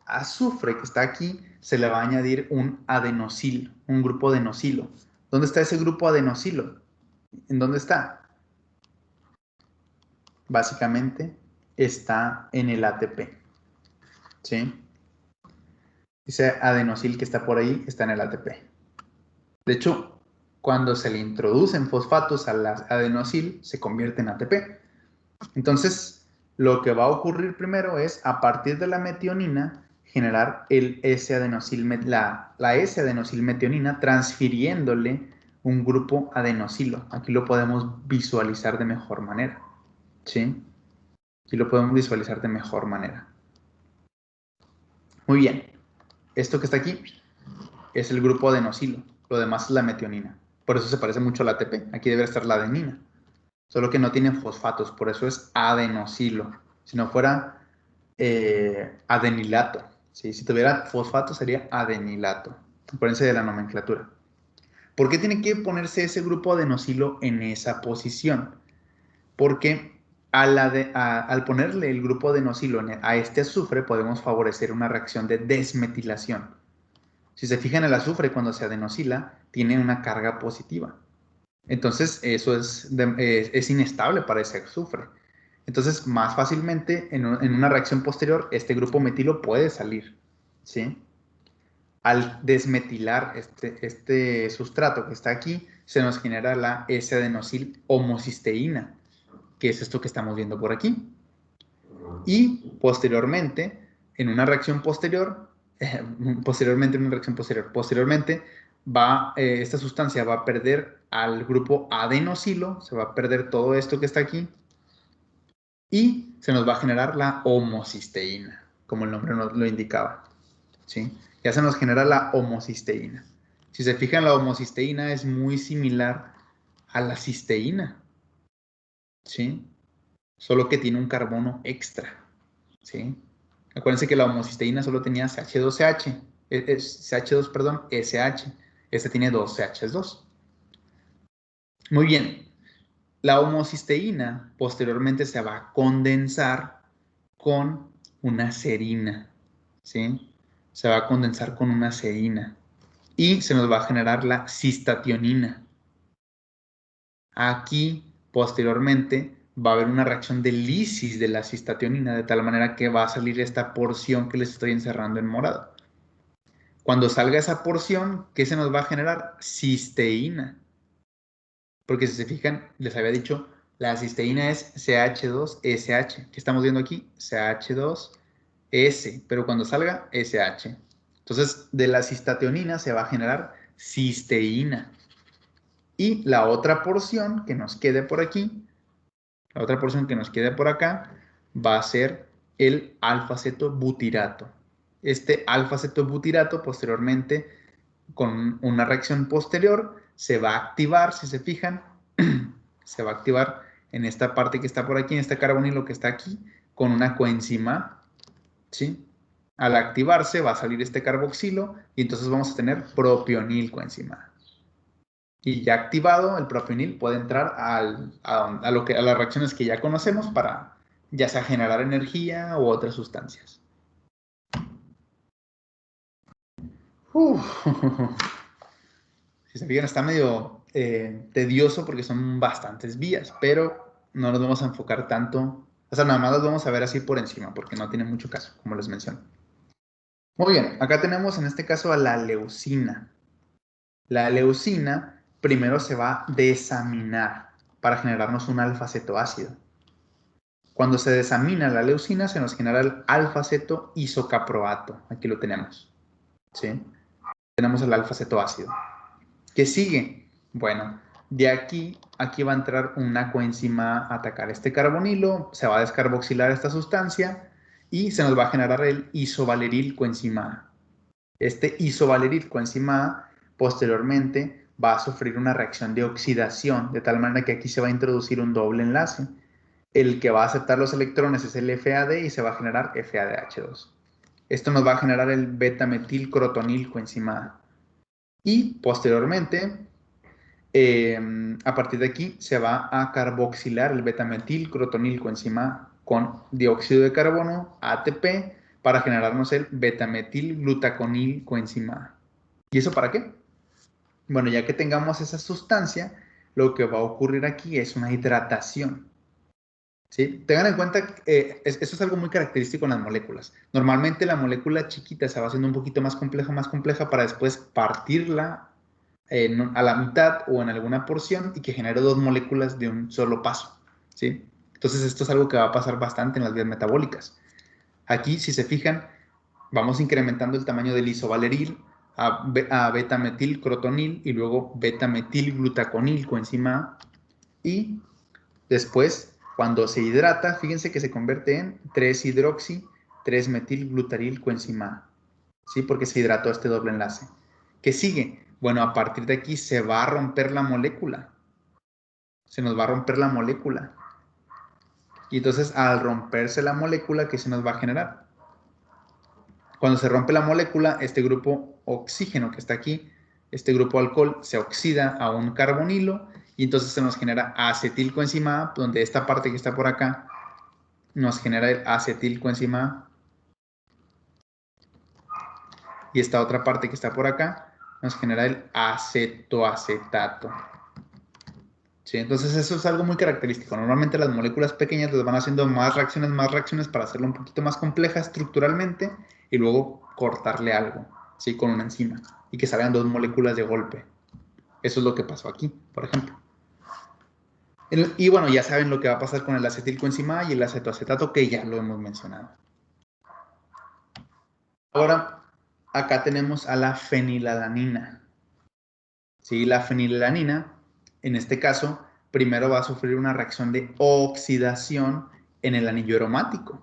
azufre que está aquí se le va a añadir un adenosil, un grupo adenosilo. ¿Dónde está ese grupo adenosilo? ¿En dónde está? Básicamente está en el ATP, ¿sí? Ese adenosil que está por ahí está en el ATP. De hecho, cuando se le introducen fosfatos al adenosil, se convierte en ATP. Entonces, lo que va a ocurrir primero es, a partir de la metionina, generar la S-adenosilmetionina, transfiriéndole un grupo adenosilo. Aquí lo podemos visualizar de mejor manera, ¿sí? Aquí lo podemos visualizar de mejor manera. Muy bien. Esto que está aquí es el grupo adenosilo. Lo demás es la metionina. Por eso se parece mucho al ATP. Aquí debe estar la adenina. Solo que no tiene fosfatos. Por eso es adenosilo. Si no fuera adenilato. ¿Sí? Si tuviera fosfato sería adenilato. Acuérdense de la nomenclatura. ¿Por qué tiene que ponerse ese grupo adenosilo en esa posición? Porque al ponerle el grupo adenosilo a este azufre podemos favorecer una reacción de desmetilación. Si se fijan, el azufre cuando se adenosila tiene una carga positiva. Entonces eso es inestable para ese azufre. Entonces más fácilmente en una reacción posterior este grupo metilo puede salir, ¿sí? Al desmetilar este sustrato que está aquí, se nos genera la S-adenosil homocisteína, que es esto que estamos viendo por aquí. Y posteriormente, en una reacción posterior, esta sustancia va a perder al grupo adenosilo, se va a perder todo esto que está aquí, y se nos va a generar la homocisteína, como el nombre lo indicaba, ¿sí? Ya se nos genera la homocisteína. Si se fijan, la homocisteína es muy similar a la cisteína, ¿sí? Solo que tiene un carbono extra, ¿sí? Acuérdense que la homocisteína solo tenía CH2CH, CH2, perdón, SH. Este tiene dos CH2. Muy bien. La homocisteína posteriormente se va a condensar con una serina, ¿sí? Se va a condensar con una serina y se nos va a generar la cistationina. Aquí, posteriormente, va a haber una reacción de lisis de la cistationina, de tal manera que va a salir esta porción que les estoy encerrando en morado. Cuando salga esa porción, ¿qué se nos va a generar? Cisteína. Porque si se fijan, les había dicho, la cisteína es CH2SH. ¿Qué estamos viendo aquí? CH2S, pero cuando salga, SH. Entonces, de la cistationina se va a generar cisteína. Y la otra porción que nos quede por aquí, la otra porción que nos quede por acá, va a ser el alfa-acetobutirato. Este alfa-acetobutirato posteriormente, con una reacción posterior, se va a activar, si se fijan, se va a activar en esta parte que está por aquí, en este carbonilo que está aquí, con una coenzima, ¿sí? Al activarse va a salir este carboxilo y entonces vamos a tener propionilcoenzima. Y ya activado, el propionil puede entrar a las reacciones que ya conocemos para ya sea generar energía u otras sustancias. Si se fijan, está medio tedioso porque son bastantes vías, pero no nos vamos a enfocar tanto. O sea, nada más las vamos a ver así por encima porque no tiene mucho caso, como les menciono. Muy bien, acá tenemos en este caso a la leucina. La leucina primero se va a desaminar para generarnos un alfa-cetoácido. Cuando se desamina la leucina, se nos genera el alfa-aceto-isocaproato. Aquí lo tenemos. ¿Sí? Tenemos el alfa-acetoácido. ¿Qué sigue? Bueno, de aquí va a entrar una coenzima a atacar este carbonilo, se va a descarboxilar esta sustancia y se nos va a generar el isovaleril coenzima A. Este isovaleril coenzima A posteriormente va a sufrir una reacción de oxidación, de tal manera que aquí se va a introducir un doble enlace. El que va a aceptar los electrones es el FAD y se va a generar FADH2. Esto nos va a generar el beta-metilcrotonil coenzima A. Y posteriormente, a partir de aquí, se va a carboxilar el beta-metilcrotonil coenzima A con dióxido de carbono, ATP, para generarnos el beta-metilglutaconil coenzima A. ¿Y eso para qué? Bueno, ya que tengamos esa sustancia, lo que va a ocurrir aquí es una hidratación. ¿Sí? Tengan en cuenta que eso es algo muy característico en las moléculas. Normalmente la molécula chiquita se va haciendo un poquito más compleja para después partirla a la mitad o en alguna porción y que genere dos moléculas de un solo paso. ¿Sí? Entonces esto es algo que va a pasar bastante en las vías metabólicas. Aquí, si se fijan, vamos incrementando el tamaño del isovaleril a beta-metilcrotonil y luego beta-metilglutaconil coenzima A. Y después, cuando se hidrata, fíjense que se convierte en 3-hidroxi 3-metilglutaril coenzima A. ¿Sí? Porque se hidrató este doble enlace. ¿Qué sigue? Bueno, a partir de aquí se va a romper la molécula. Se nos va a romper la molécula. Y entonces, al romperse la molécula, ¿qué se nos va a generar? Cuando se rompe la molécula, este grupo oxígeno que está aquí, este grupo alcohol, se oxida a un carbonilo y entonces se nos genera acetilcoenzima A, donde esta parte que está por acá nos genera el acetilcoenzima A. Y esta otra parte que está por acá nos genera el acetoacetato. ¿Sí? Entonces eso es algo muy característico. Normalmente las moléculas pequeñas les van haciendo más reacciones para hacerlo un poquito más compleja estructuralmente y luego cortarle algo, ¿sí? Con una enzima y que salgan dos moléculas de golpe. Eso es lo que pasó aquí, por ejemplo. Y bueno, ya saben lo que va a pasar con el acetilcoenzima A y el acetoacetato, que ya lo hemos mencionado. Ahora, acá tenemos a la fenilalanina. ¿Sí? La fenilalanina, en este caso, primero va a sufrir una reacción de oxidación en el anillo aromático.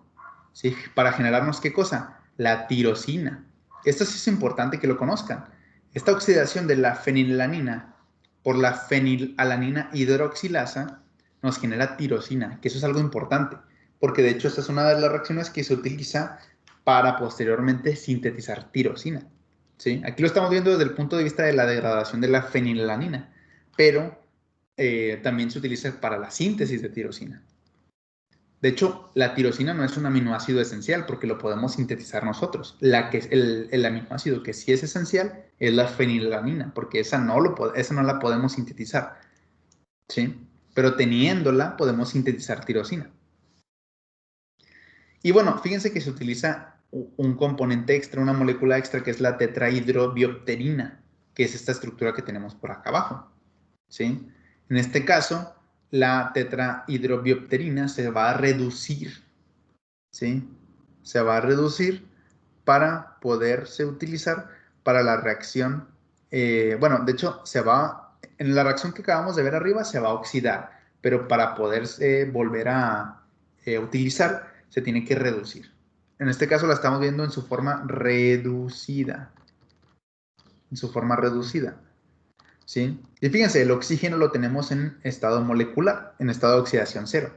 ¿Sí? Para generarnos, ¿qué cosa? La tirosina. Esto sí es importante que lo conozcan. Esta oxidación de la fenilalanina por la fenilalanina hidroxilasa nos genera tirosina, que eso es algo importante, porque de hecho esta es una de las reacciones que se utiliza para posteriormente sintetizar tirosina. ¿Sí? Aquí lo estamos viendo desde el punto de vista de la degradación de la fenilalanina, pero también se utiliza para la síntesis de tirosina. De hecho, la tirosina no es un aminoácido esencial porque lo podemos sintetizar nosotros. El aminoácido que sí es esencial es la fenilalanina, porque esa no la podemos sintetizar. ¿Sí? Pero teniéndola podemos sintetizar tirosina. Y bueno, fíjense que se utiliza un componente extra, una molécula extra, que es la tetrahidrobiopterina, que es esta estructura que tenemos por acá abajo. ¿Sí? En este caso, la tetrahidrobiopterina se va a reducir. ¿Sí? Se va a reducir para poderse utilizar para la reacción. Bueno, de hecho, en la reacción que acabamos de ver arriba se va a oxidar, pero para poderse volver a utilizar, se tiene que reducir. En este caso la estamos viendo en su forma reducida. En su forma reducida. ¿Sí? Y fíjense, el oxígeno lo tenemos en estado molecular, en estado de oxidación cero.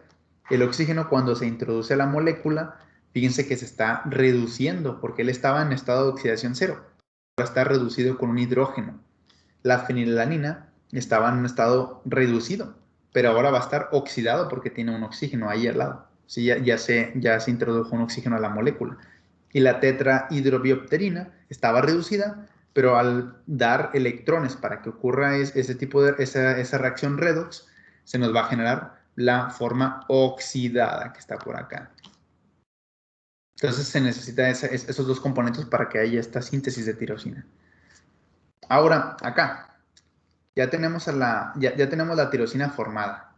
El oxígeno, cuando se introduce a la molécula, fíjense que se está reduciendo, porque él estaba en estado de oxidación cero. Ahora está reducido con un hidrógeno. La fenilalanina estaba en un estado reducido, pero ahora va a estar oxidado porque tiene un oxígeno ahí al lado. ¿Sí? Ya se introdujo un oxígeno a la molécula. Y la tetrahidrobiopterina estaba reducida, pero al dar electrones para que ocurra ese tipo de esa reacción redox, se nos va a generar la forma oxidada que está por acá. Entonces se necesita esos dos componentes para que haya esta síntesis de tirosina. Ahora, acá, ya tenemos la tirosina formada.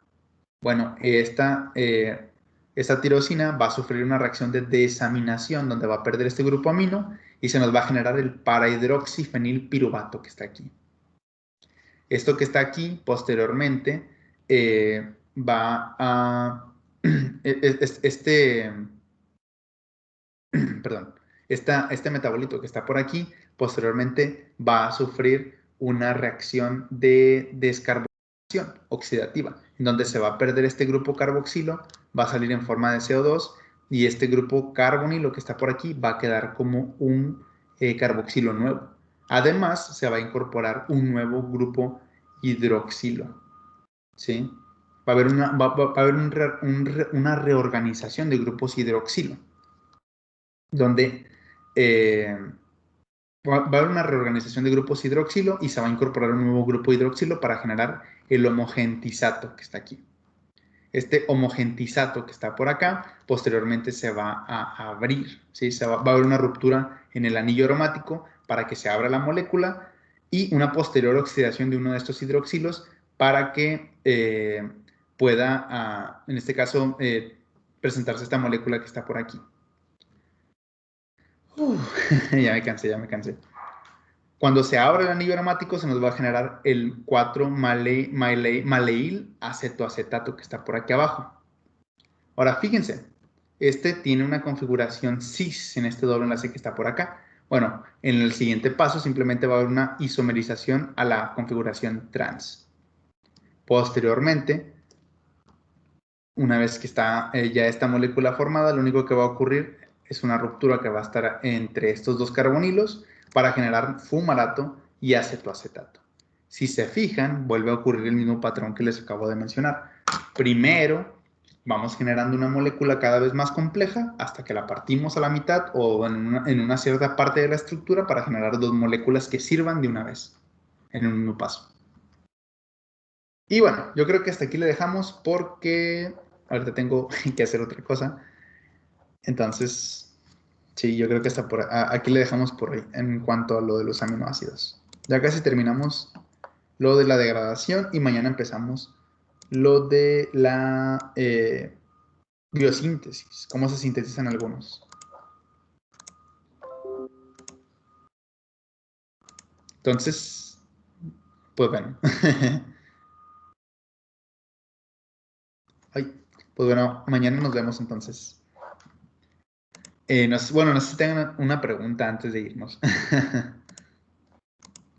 Bueno, esta esta tirosina va a sufrir una reacción de desaminación donde va a perder este grupo amino y se nos va a generar el para-hidroxifenilpiruvato que está aquí. Esto que está aquí, posteriormente, va a... perdón, este metabolito que está por aquí, posteriormente va a sufrir una reacción de descarbonización oxidativa, en donde se va a perder este grupo carboxilo, va a salir en forma de CO2, y este grupo carbonilo que está por aquí va a quedar como un carboxilo nuevo. Además, se va a incorporar un nuevo grupo hidroxilo, ¿sí? Va a haber una reorganización de grupos hidroxilo, donde va a haber una reorganización de grupos hidroxilo y se va a incorporar un nuevo grupo hidroxilo para generar el homogentizato que está aquí. Este homogentizato que está por acá, posteriormente se va a abrir, ¿sí? Va a haber una ruptura en el anillo aromático para que se abra la molécula y una posterior oxidación de uno de estos hidroxilos para que pueda, en este caso, presentarse esta molécula que está por aquí. Ya me cansé. Cuando se abra el anillo aromático se nos va a generar el 4-maleil acetoacetato que está por aquí abajo. Ahora fíjense, este tiene una configuración cis en este doble enlace que está por acá. Bueno, en el siguiente paso simplemente va a haber una isomerización a la configuración trans. Posteriormente, una vez que está ya esta molécula formada, lo único que va a ocurrir es una ruptura que va a estar entre estos dos carbonilos para generar fumarato y acetoacetato. Si se fijan, vuelve a ocurrir el mismo patrón que les acabo de mencionar. Primero, vamos generando una molécula cada vez más compleja hasta que la partimos a la mitad o en una cierta parte de la estructura para generar dos moléculas que sirvan de una vez en un mismo paso. Y bueno, yo creo que hasta aquí le dejamos porque ahorita tengo que hacer otra cosa. Entonces, sí, yo creo que hasta aquí le dejamos por hoy en cuanto a lo de los aminoácidos. Ya casi terminamos lo de la degradación y mañana empezamos lo de la biosíntesis, cómo se sintetizan algunos. Entonces, pues bueno. Ay, pues bueno, mañana nos vemos entonces. Bueno, no sé si tengan una pregunta antes de irnos.